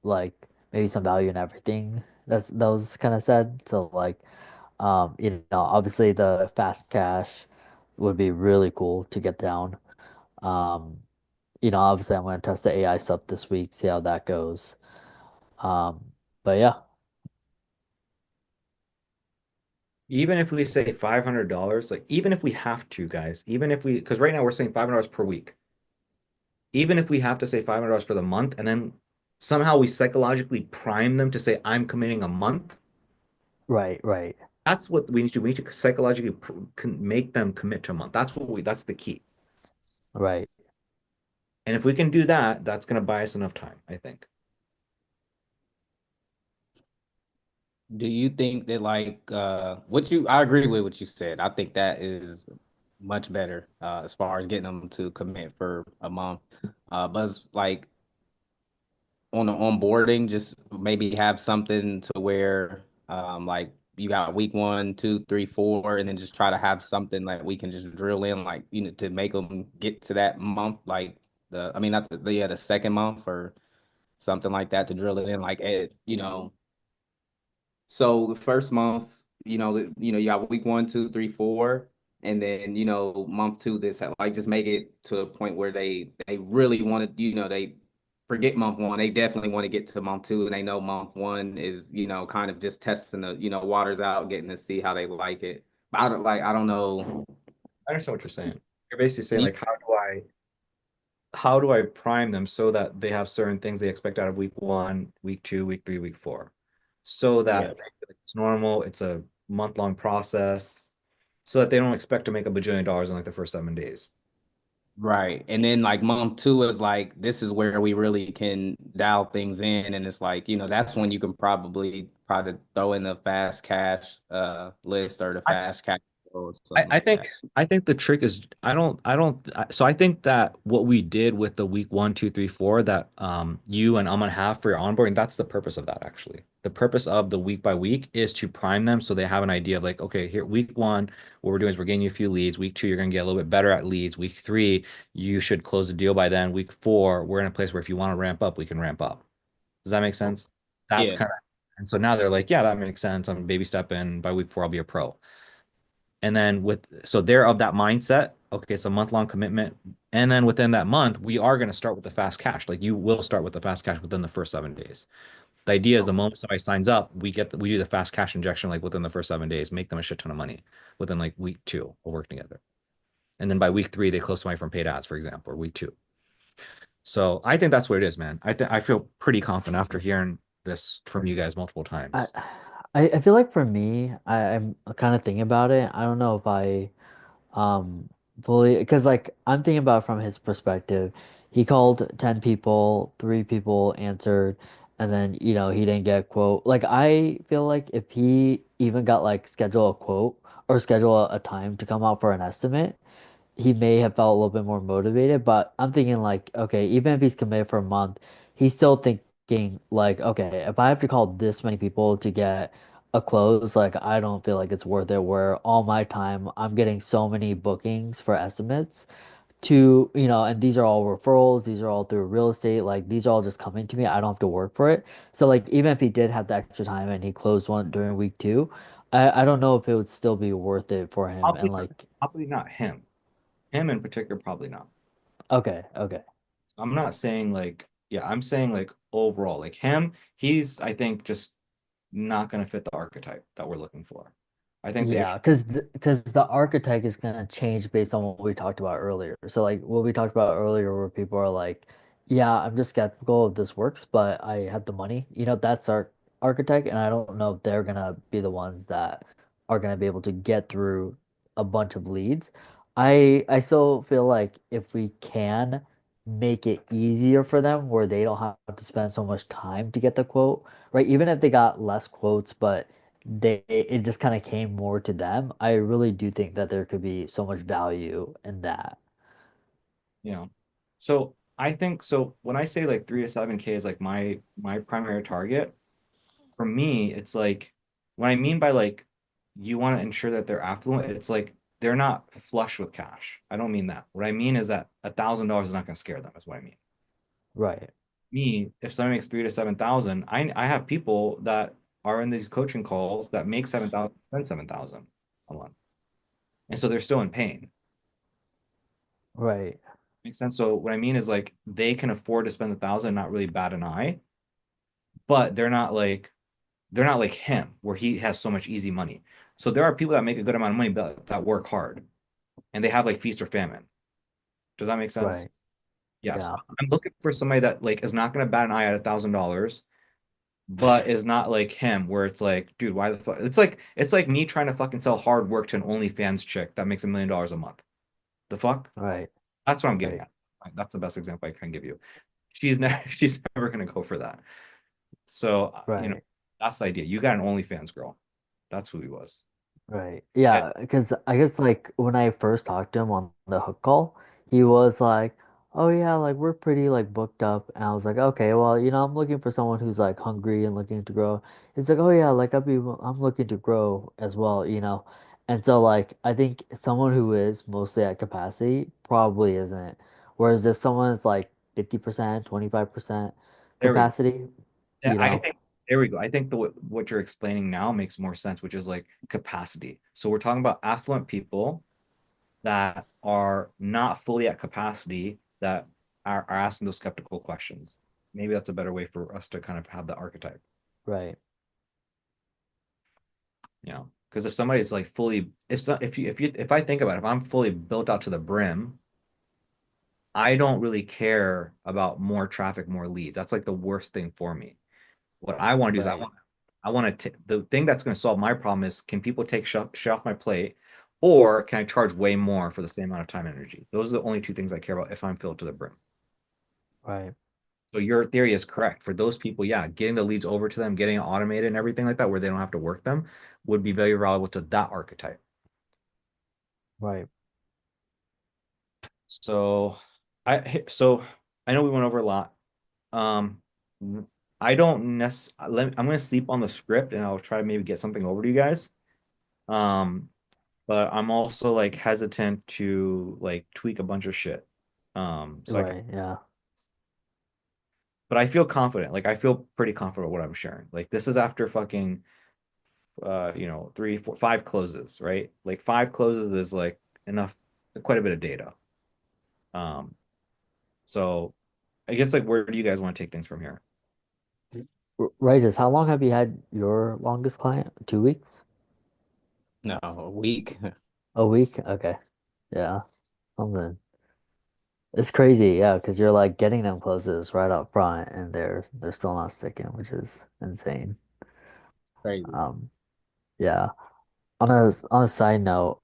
like maybe some value in everything that was kind of said. So like obviously the fast cash would be really cool to get down. Um, obviously I'm gonna test the AI stuff this week, see how that goes. Um, but yeah, Even if we say $500, like even if we have to, guys, even if we, because right now we're saying $500 per week. even if we have to say $500 for the month, and then somehow we psychologically prime them to say, I'm committing a month, Right, right, that's what we need to do. We need to psychologically make them commit to a month. That's the key. right. And if we can do that, that's going to buy us enough time, I think. Do you think that like what you I agree with what you said. I think that is much better as far as getting them to commit for a month. But it's like on the onboarding, just maybe have something to where like you got week one, two, three, four, and then just try to have something like we can just drill in like to make them get to that month like the I mean not the yeah the second month or something like that to drill it in like so the first month, you got week one, two, three, four, and then month two. This like just make it to a point where they really want to, they forget month one. They definitely want to get to month two, and they know month one is kind of just testing the waters out, getting to see how they like it. But I don't know. I understand what you're saying. You're basically saying like, how do I prime them so that they have certain things they expect out of week one, week two, week three, week four, so that Yeah. they feel like it's normal, it's a month-long process, so that they don't expect to make $1 bajillion in like the first 7 days. Right. And then like month two is like this is where we really can dial things in. And it's like, that's when you can probably throw in the fast cash list or the fast cash or I, something I like think that. I think the trick is so I think that what we did with the week one, two, three, four that you and I'm gonna have for your onboarding, that's the purpose of that actually. The purpose of the week by week is to prime them so they have an idea of like, okay, here week one, what we're doing is we're getting you a few leads. Week two, you're gonna get a little bit better at leads. Week three, you should close the deal by then. Week four, we're in a place where if you want to ramp up, we can ramp up. Does that make sense? That's Yeah. kind of and so now they're like, yeah, that makes sense. I'm baby stepping by week four, I'll be a pro. And then so they're of that mindset. Okay, it's a month-long commitment. And then within that month, we are going to start with the fast cash. Like you will start with the fast cash within the first 7 days. The idea is the moment somebody signs up, we do the fast cash injection like within the first 7 days, make them a shit ton of money within like week two. We'll work together. And then by week three, they close somebody from paid ads, for example, or week two. So I think that's what it is, man. I feel pretty confident after hearing this from you guys multiple I times. I feel like for me, I'm kind of thinking about it. I don't know if I fully because like I'm thinking about it from his perspective. He called 10 people, 3 people answered, and then he didn't get a quote. Like I feel like if he even got like schedule a quote or schedule a time to come out for an estimate, he may have felt a little bit more motivated. But I'm thinking like, okay, even if he's committed for a month, he's still thinking like, okay, if I have to call this many people to get a close, like I don't feel like it's worth it. Where all my time, I'm getting so many bookings for estimates to, and these are all referrals, these are all through real estate, like these are all just coming to me. I don't have to work for it. So like even if he did have the extra time and he closed one during week two, I don't know if it would still be worth it for him. And like, Probably not him. Him in particular, probably not. okay, okay. I'm not saying like, yeah, I'm saying like overall, like him, he's, I think, just not going to fit the archetype that we're looking for. I think the Yeah, issue, because the archetype is gonna change based on what we talked about earlier. So like what we talked about earlier, where people are like, "Yeah, I'm just skeptical if this works, but I have the money." That's our archetype, and I don't know if they're gonna be the ones that are gonna be able to get through a bunch of leads. I still feel like if we can make it easier for them, where they don't have to spend so much time to get the quote, right? Even if they got less quotes, but it just kind of came more to them. I really do think that there could be so much value in that. you know. So I think so when I say like 3 to 7K is like my primary target, for me, it's like what I mean by like you want to ensure that they're affluent, it's like they're not flush with cash. I don't mean that. What I mean is that $1,000 is not going to scare them, is what I mean. Right. Me, if someone makes 3 to 7,000, I have people that are in these coaching calls that make 7,000, spend 7,000 a month. And so they're still in pain. Right. Makes sense. So what I mean is like they can afford to spend 1,000, not really bat an eye, but they're not like him where he has so much easy money. So there are people that make a good amount of money but that work hard and they have like feast or famine. Does that make sense? Right. Yes, Yeah, I'm looking for somebody that like is not going to bat an eye at $1,000, but is not like him, where it's like, dude, why the fuck? It's like me trying to fucking sell hard work to an OnlyFans chick that makes $1 million a month. The fuck? right, That's what I'm getting right, at. That's the best example I can give you. She's never she's never going to go for that. So, right. that's the idea. You got an OnlyFans girl. That's who he was. Right. And Yeah, because I guess like when I first talked to him on the hook call, he was like, "Oh yeah, like we're pretty like booked up." And I was like, "Okay, well, I'm looking for someone who's like hungry and looking to grow." He's like, "Oh yeah, like I'm looking to grow as well." And so like I think someone who is mostly at capacity probably isn't. Whereas if someone is like 50%, 25% there we go. capacity, And you I know, think there we go. I think what you're explaining now makes more sense, which is like capacity. So we're talking about affluent people that are not fully at capacity that are asking those skeptical questions. Maybe that's a better way for us to kind of have the archetype, right, because if somebody's like fully, if I think about it, if I'm fully built out to the brim, I don't really care about more traffic, more leads. That's like the worst thing for me. What I want to do is right, I want to the thing that's going to solve my problem is, can people take shit off my plate, or can I charge way more for the same amount of time and energy? Those are the only two things I care about if I'm filled to the brim. right, So your theory is correct. For those people, yeah, getting the leads over to them, getting it automated and everything like that, where they don't have to work them, would be very valuable to that archetype. right. So so I know we went over a lot. Um, I don't necessarily. I'm going to sleep on the script and I'll try to maybe get something over to you guys. Um, but I'm also like hesitant to like tweak a bunch of shit. So Right, yeah. but I feel confident. Like I feel pretty confident what I'm sharing. Like this is after fucking 3, 4, 5 closes, right? Like 5 closes is like enough, quite a bit of data. Um, so I guess like where do you guys want to take things from here? Regis, how long have you had your longest client? 2 weeks? No, a week. A week? Okay. Yeah. Something. It's crazy, yeah, because you're like getting them closes right up front and they're still not sticking, which is insane. Crazy. Um, yeah. On a side note,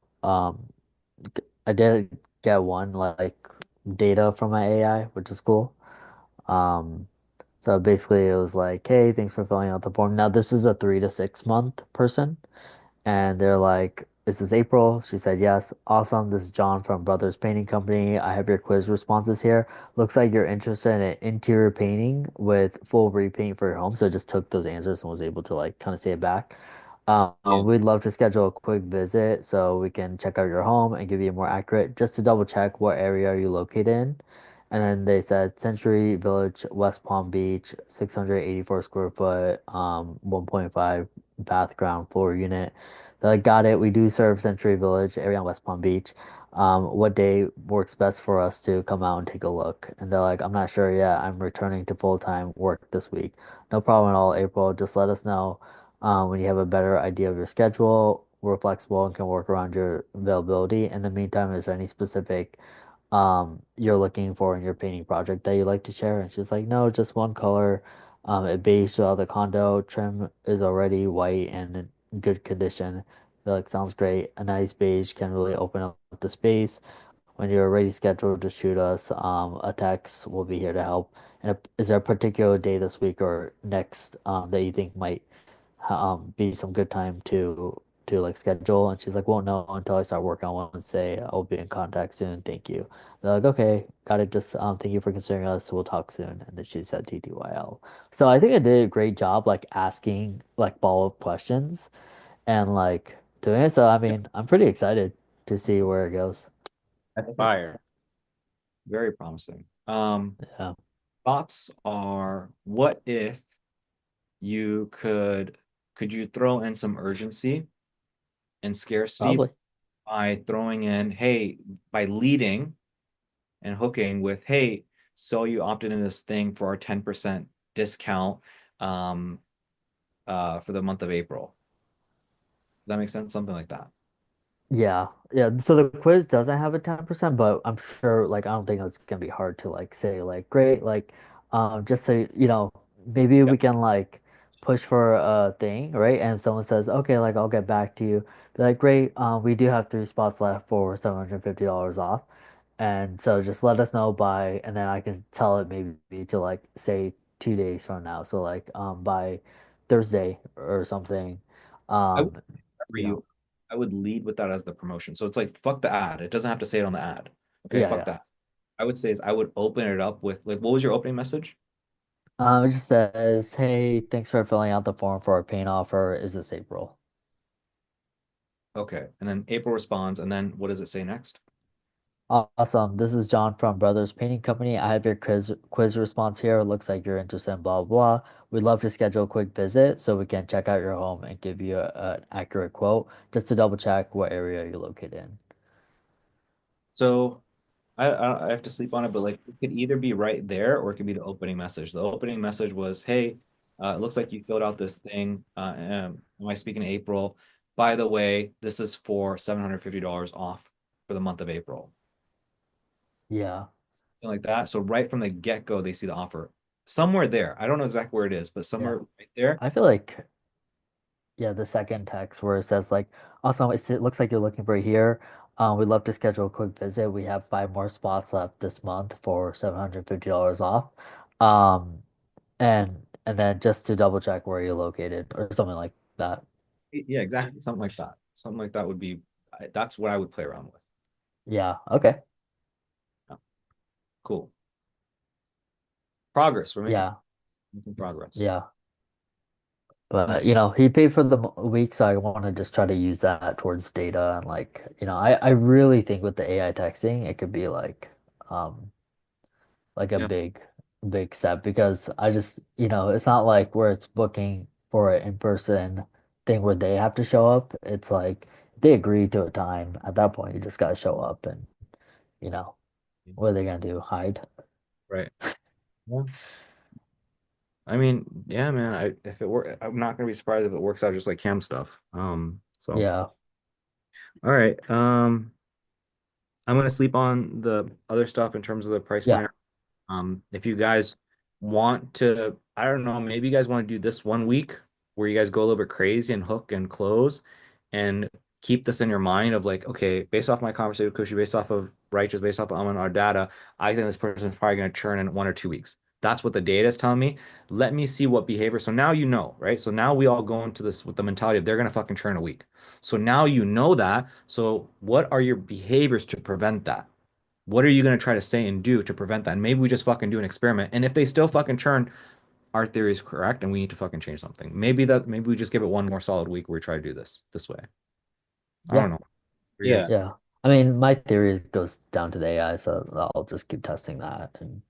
I did get one like data from my AI, which is cool. Um, so basically it was like, hey, thanks for filling out the form. Now this is a 3 to 6 month person. And they're like, "This is April." She said, "Yes, awesome. This is John from Brothers Painting Company. I have your quiz responses here. Looks like you're interested in interior painting with full repaint for your home." So I just took those answers and was able to like kind of say it back. Yeah. We'd love to schedule a quick visit so we can check out your home and give you a more accurate, just to double check what area are you located in. And then they said Century Village, West Palm Beach, 684 square foot, 1.5 bath ground floor unit. They're like, got it. We do serve Century Village area on West Palm Beach. What day works best for us to come out and take a look? And they're like, I'm not sure yet. I'm returning to full-time work this week. No problem at all, April. Just let us know when you have a better idea of your schedule. We're flexible and can work around your availability. In the meantime, is there any specific you're looking for in your painting project that you like to share? And she's like, no, just one color. It beige throughout the condo. Trim is already white and in good condition. They're like, sounds great. A nice beige can really open up the space. When you're already scheduled, just shoot us a text. We'll be here to help. And is there a particular day this week or next that you think might be some good time to like schedule? And she's like, won't know until I start working on one and say I'll be in contact soon. Thank you. They're like, okay, got it. Just thank you for considering us. We'll talk soon. And then she said TTYL. So I think I did a great job like asking like follow-up questions and like doing it. So I Yeah, mean, I'm pretty excited to see where it goes. I think it's Fire. very promising. Yeah, Thoughts are, what if you could you throw in some urgency and scarcity probably. by throwing in, hey, by leading and hooking with, hey, so you opted in this thing for our 10% discount um for the month of April. Does that make sense? Something like that. Yeah, yeah. So the quiz doesn't have a 10%, but I'm sure like I don't think it's gonna be hard to like say like great, like just so you know, maybe Yeah. we can like push for a thing, right? And if someone says, okay, like I'll get back to you, be like, great, we do have 3 spots left for $750 off. And so just let us know by, and then I can tell it maybe to like say 2 days from now. So like by Thursday or something. I would, Um, for you know, you, I would lead with that as the promotion. So it's like fuck the ad. It doesn't have to say it on the ad. Okay, yeah, fuck yeah. that. I would say is I would open it up with like what was your opening message? It just says, "Hey, thanks for filling out the form for our paint offer. Is this April?" Okay. And then April responds, and then what does it say next? Awesome. This is John from Brothers Painting Company. I have your quiz response here. It looks like you're interested in blah blah. We'd love to schedule a quick visit so we can check out your home and give you an accurate quote just to double check what area you're located in. So I have to sleep on it, but like it could either be right there or it could be the opening message. The opening message was, "Hey, it looks like you filled out this thing. Am I speaking to April? By the way, this is for $750 off for the month of April." Yeah. Something like that. So right from the get-go, they see the offer somewhere there. I don't know exactly where it is, but Yeah. somewhere right there. I feel like yeah, the second text where it says like, awesome, it looks like you're looking for here. We'd love to schedule a quick visit. We have 5 more spots left this month for $750 off. Um, and then just to double check where you're located or something like that. Yeah, exactly. Something like that. Something like that would be, that's what I would play around with. Yeah, okay. Yeah, cool. Progress. Yeah, Making progress. yeah. But you know, he paid for the week, so I want to just try to use that towards data and like, you know, I really think with the AI texting, it could be um like a Yeah. big step because I just, you know, it's not like where it's booking for an in-person thing where they have to show up. It's like if they agree to a time, at that point you just gotta show up and, you know, what are they gonna do? Hide? Right. Yeah. I mean, yeah, man. If it work, I'm not gonna be surprised if it works out just like cam stuff. So Yeah. all right. I'm gonna sleep on the other stuff in terms of the price Yeah. point. If you guys want to, I don't know, maybe you guys want to do this one week where you guys go a little bit crazy and hook and close and keep this in your mind of like, okay, based off my conversation with Kushi, based off of Righteous, based off of our data, I think this person is probably going to churn in 1 or 2 weeks. That's what the data is telling me. Let me see what behavior. So now you know, right? So now we all go into this with the mentality of they're going to fucking churn a week. So now you know that. So what are your behaviors to prevent that? What are you going to try to say and do to prevent that? And maybe we just fucking do an experiment. And if they still fucking churn, our theory is correct and we need to fucking change something. Maybe we just give it one more solid week where we try to do this way. I Yeah. don't know. You Yeah. guys, Yeah. I mean, my theory goes down to the AI, so I'll just keep testing that and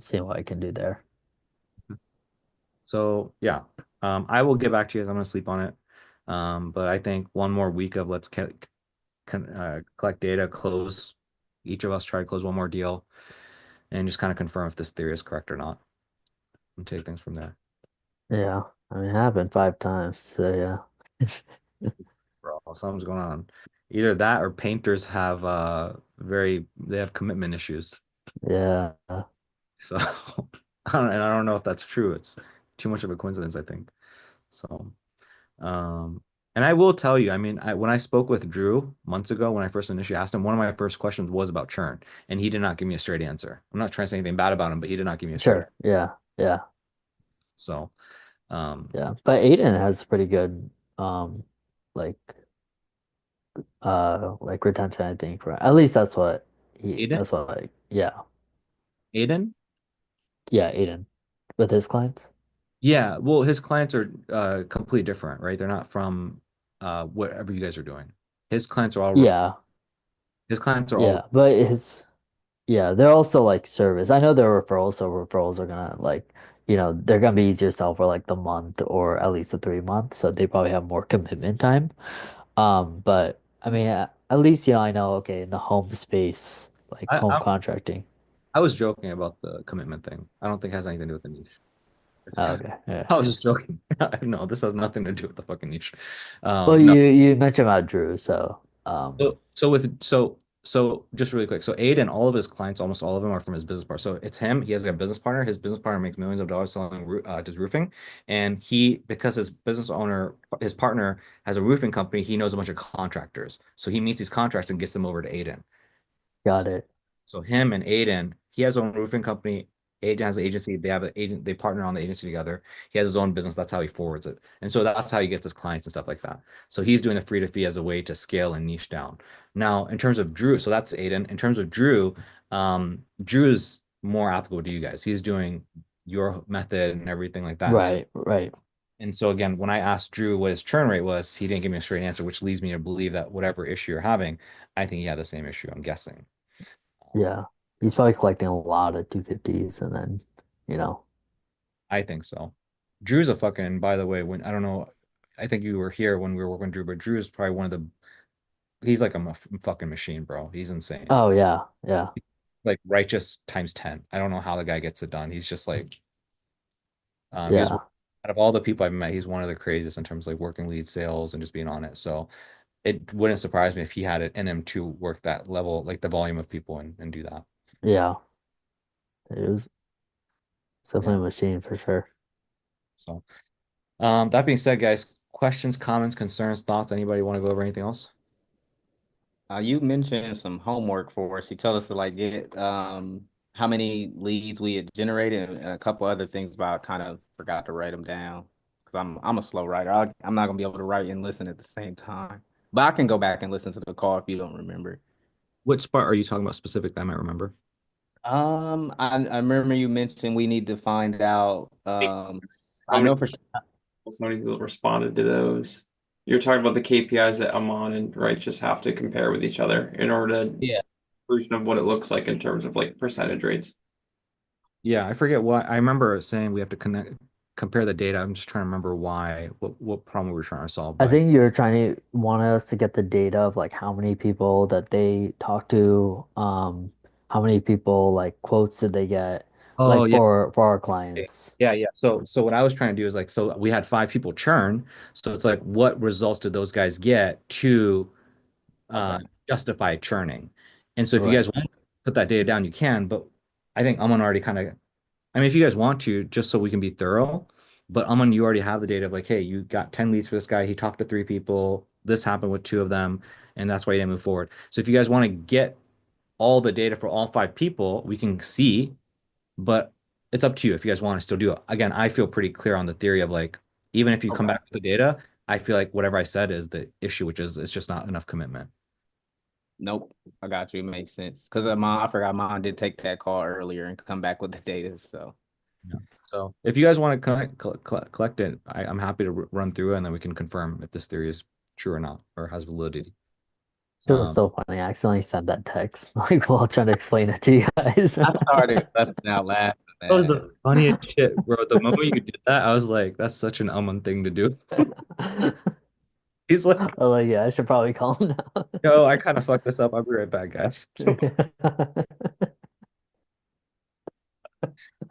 seeing what I can do there. so yeah. I will get back to you as I'm gonna sleep on it. But I think one more week of let's collect data, close. Each of us try to close one more deal and just kind of confirm if this theory is correct or not and take things from there. Yeah. I mean, it happened 5 times, so yeah. Bro, something's going on. Either that or painters have they have commitment issues. Yeah. So I don't know if that's true. It's too much of a coincidence, I think. So um and I will tell you, I mean, when I spoke with Drew months ago, when I first initially asked him, one of my first questions was about churn, and he did not give me a straight answer. I'm not trying to say anything bad about him, but he did not give me a straight. Sure. Yeah. Yeah. So um Yeah. But Aiden has pretty good um like like retention, I think, right? At least Aiden, that's what yeah. Aiden? Yeah, Aiden with his clients. Yeah, well, his clients are completely different, right? They're not from whatever you guys are doing. His clients are all Yeah. his clients are all Yeah. But his yeah, they're also like service. I know they're referrals, so referrals are gonna like, you know, they're gonna be easier to sell for like the month or at least the 3 months. So they probably have more commitment time. But I mean, at least, you know, I know, okay, in the home space, like I, home I contracting. I was joking about the commitment thing. I don't think it has anything to do with the niche. Oh, okay. Yeah. I was just joking. No, this has nothing to do with the fucking niche. Well, No, you mentioned about Drew, so Um, So just really quick. So Aiden, all of his clients, almost all of them are from his business partner. So it's him. He has like a business partner. His business partner makes millions of dollars selling does roofing, and because his business owner, his partner has a roofing company, he knows a bunch of contractors. So he meets these contractors and gets them over to Aiden. got it. So him and Aiden, he has his own roofing company. Aiden has an agency. They have an agent. They partner on the agency together. He has his own business. That's how he forwards it, and so that's how he gets his clients and stuff like that. So he's doing the free to fee as a way to scale and niche down. Now, in terms of Drew, so that's Aiden. In terms of Drew, Drew's more applicable to you guys. He's doing your method and everything like that. Right, right. And so again, when I asked Drew what his churn rate was, he didn't give me a straight answer, which leads me to believe that whatever issue you're having, I think he had the same issue. I'm guessing. Yeah. He's probably collecting a lot of 250s and then, you know. I think so. Drew's a fucking, by the way, when I don't know, I think you were here when we were working with Drew, but Drew's probably one of the, he's like a fucking machine, bro. He's insane. Oh yeah, yeah, Like righteous times 10. I don't know how the guy gets it done. He's just like, he was, yeah, out of all the people I've met, he's one of the craziest in terms of like working lead sales and just being on it. So it wouldn't surprise me if he had it in him to work that level, like the volume of people and do that. yeah. It was Yeah. definitely a machine for sure. So, that being said, guys, questions, comments, concerns, thoughts, anybody want to go over anything else? You mentioned some homework for us. You told us to like get how many leads we had generated and a couple other things, but I kind of forgot to write them down because I'm a slow writer. I'm not gonna be able to write and listen at the same time. But I can go back and listen to the call if you don't remember. Which part are you talking about specifically? I might remember. I remember you mentioned we need to find out. How I many know for how many people responded to those? You're talking about the KPIs that Amon and Right just have to compare with each other in order to yeah. version of what it looks like in terms of like percentage rates. Yeah, I forget what I remember saying we have to compare the data. I'm just trying to remember why, what problem we were trying to solve. I But think you're trying to want us to get the data of like how many people that they talk to, how many people like quotes did they get, oh like yeah, for our okay. clients. Yeah. So what I was trying to do is like, so we had 5 people churn. So it's like, what results did those guys get to Okay. uh, justify churning? And so if you Right. guys want to put that data down, you can. But I think Aman already kind of, I mean, if you guys want to, just so we can be thorough, but Aman, you already have the data of like, hey, you got 10 leads for this guy. He talked to 3 people. This happened with 2 of them, and that's why he didn't move forward. So if you guys want to get all the data for all 5 people, we can see, but it's up to you if you guys want to still do it. Again, I feel pretty clear on the theory of like, even if you come Okay. back with the data, I feel like whatever I said is the issue, which is it's just not enough commitment. Nope. I got you. It makes sense. Because mom, I forgot mom did take that call earlier and come back with the data. So Yeah. So if you guys want to collect it, I'm happy to run through it and then we can confirm if this theory is true or not or has validity. It was Um, so funny. I accidentally sent that text like while trying to explain it to you guys. I started busting out laughing, that was man. the funniest shit, bro. The moment you did that, I was like, that's such an Uman thing to do. He's like, Oh, like, yeah, I should probably call him now. yo, I kind of fucked this up. I'll be right back, guys.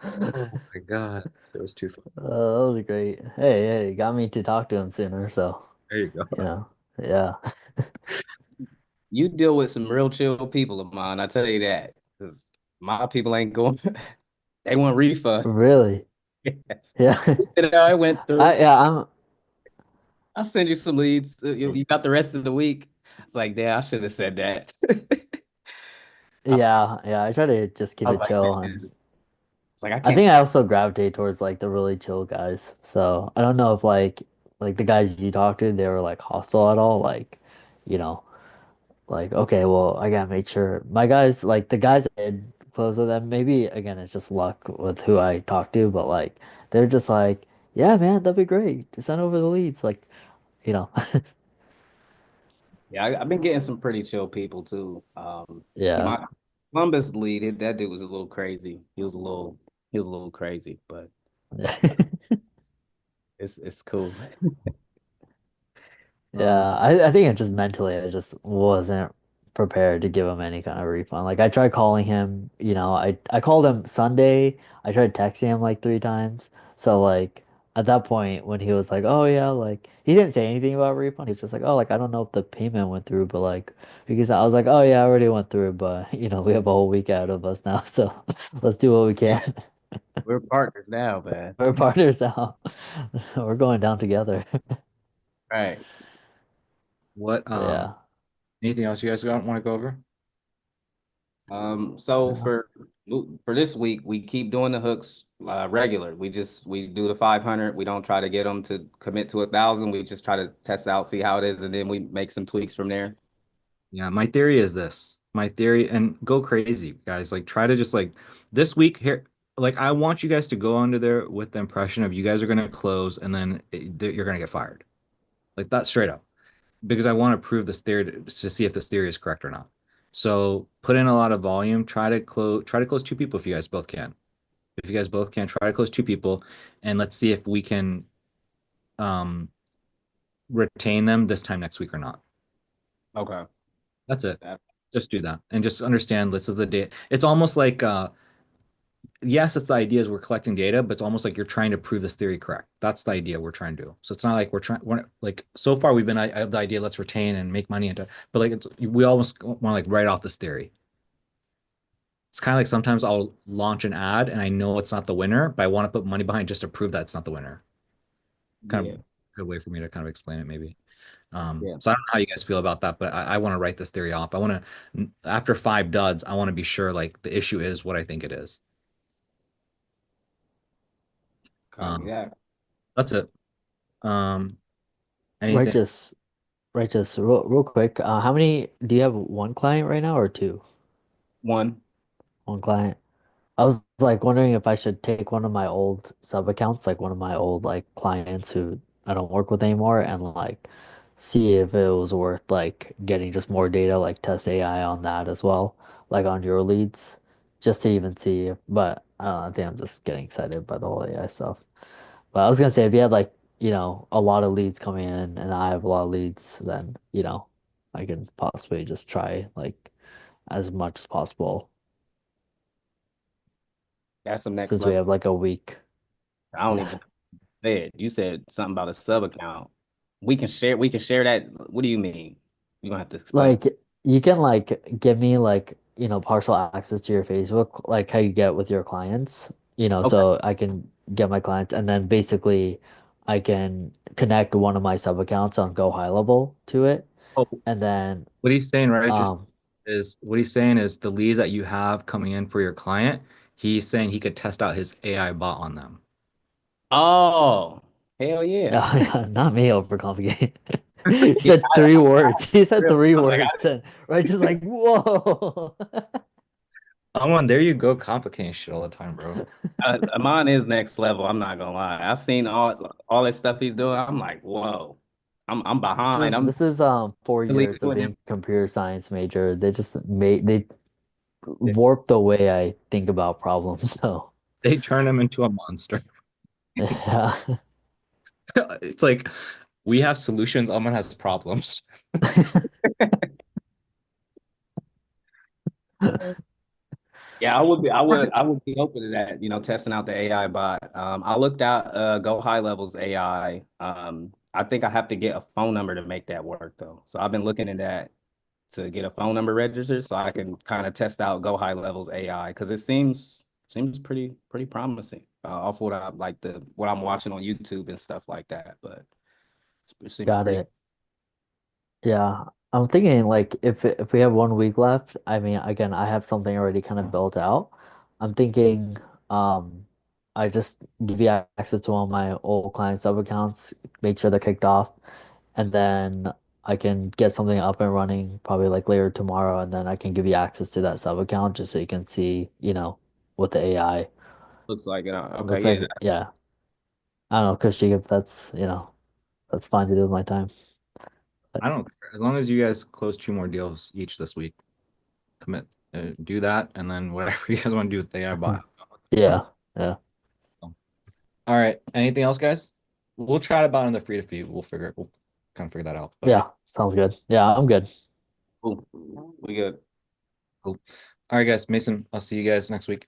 Oh my God. It was too funny. That was great. Hey, got me to talk to him sooner, so There you go. yeah. You deal with some real chill people of mine. I tell you that. Because my people ain't going. They want refund. Really? Yes. Yeah. You know, I went through. I'm I'll send you some leads. You got the rest of the week. It's like, damn, I should have said that. I, yeah, I try to just keep I was it like, chill and man, it's like I I can't. think I also gravitate towards like the really chill guys. So I don't know if like the guys you talked to, they were like hostile at all. Like, you know, like okay, well I gotta make sure my guys like the guys I did close with them. Maybe again it's just luck with who I talked to, but like they're just like, yeah, man, that'd be great. Just send over the leads, like you know. Yeah, I've been getting some pretty chill people too. Yeah. My Columbus lead, that dude was a little crazy. He was a little crazy, but it's cool. Uh, Yeah, I think it just mentally I just wasn't prepared to give him any kind of refund. Like I tried calling him, I called him Sunday. I tried texting him like 3 times. So like at that point when he was like, "Oh yeah," like he didn't say anything about refund. He was just like, "Oh, like I don't know if the payment went through, but like because I was like, "Oh yeah, I already went through, but we have a whole week out of us now, so let's do what we can." We're partners now, man. We're partners now. We're going down together. Right. What Yeah. anything else you guys want to go over? So No. for this week, we keep doing the hooks regular. We do the 500. We don't try to get them to commit to 1,000. We just try to test out, see how it is, and then we make some tweaks from there. Yeah, my theory is this. My theory, and go crazy, guys. Like try to just like this week here, like I want you guys to go under there with the impression of you guys are gonna close and then you're gonna get fired. Like that straight up. Because I want to prove this theory to see if this theory is correct or not. So put in a lot of volume, try to close two people if you guys both can. If you guys both can, try to close two people and let's see if we can um retain them this time next week or not. Okay. That's it. That- Just do that and just understand this is the data. It's almost like yes, it's the idea is we're collecting data, but it's almost like you're trying to prove this theory correct. That's the idea we're trying to do. So it's not like we're like so far we've been I have the idea let's retain and make money into, but like it's we almost want to like write off this theory. It's kind of like sometimes I'll launch an ad and I know it's not the winner, but I want to put money behind just to prove that it's not the winner. Kind of Yeah. a good way for me to kind of explain it maybe. Yeah. So I don't know how you guys feel about that, but I want to write this theory off. I want to, after five duds, I want to be sure like the issue is what I think it is. Copy Um, that. that's it. Um, anything? Righteous. Righteous. Real quick. How many do you have? One client right now or two? One. One client. I was like wondering if I should take one of my old sub accounts, like one of my old like clients who I don't work with anymore, and like see if it was worth like getting just more data, like test AI on that as well, like on your leads, just to even see if, but I don't know, I think I'm just getting excited by the whole AI stuff. But I was gonna say if you had like, a lot of leads coming in and I have a lot of leads, then, I can possibly just try like as much as possible That's some next since we level. have like a week. I don't Yeah. even say it. You said something about a sub account. We can share that. What do you mean? You're gonna have to explain. Like you can like give me like, partial access to your Facebook, like how you get with your clients, Okay. so I can get my clients and then basically I can connect one of my sub accounts on Go High Level to it. Oh, And then What he's saying, right, just um is what he's saying is the leads that you have coming in for your client, he's saying he could test out his AI bot on them. oh, hell yeah. yeah, not me overcomplicating. He Yeah, said three words. He said real. three I'm like, words and right just like whoa. Oh, and there you go, complicating shit all the time, bro. mine is next level. I'm not gonna lie. I seen all that stuff he's doing. I'm like, whoa. I'm This behind. is I'm this is 4 years really of doing being him. a computer science major. They warped the way I think about problems. So They turn him into a monster. yeah. It's like we have solutions, Alman has problems. Yeah, I would be open to that, testing out the AI bot. I looked out Go High Levels AI. I think I have to get a phone number to make that work though. So I've been looking at that to get a phone number registered so I can kind of test out Go High Levels AI because it seems pretty promising off what I'm watching on YouTube and stuff like that. But it seems Got pretty. it. Yeah. I'm thinking like if we have 1 week left, I mean again, I have something already kind of built out. I'm thinking um I just give you access to all my old client sub accounts, make sure they're kicked off, and then I can get something up and running probably like later tomorrow, and then I can give you access to that sub account just so you can see, what the AI. Looks like it. It Okay, looks yeah. like, yeah. I don't know, Christy, if that's fine to do with my time. But I don't care. As long as you guys close two more deals each this week, commit, do that, and then whatever you guys want to do with the AI bot. yeah, yeah, All right. Anything else, guys? We'll chat about it in the free to feed. We'll kind of figure that out. But yeah, yeah, sounds good. Yeah, I'm good. Cool. We good. cool. All right, guys. Mason, I'll see you guys next week.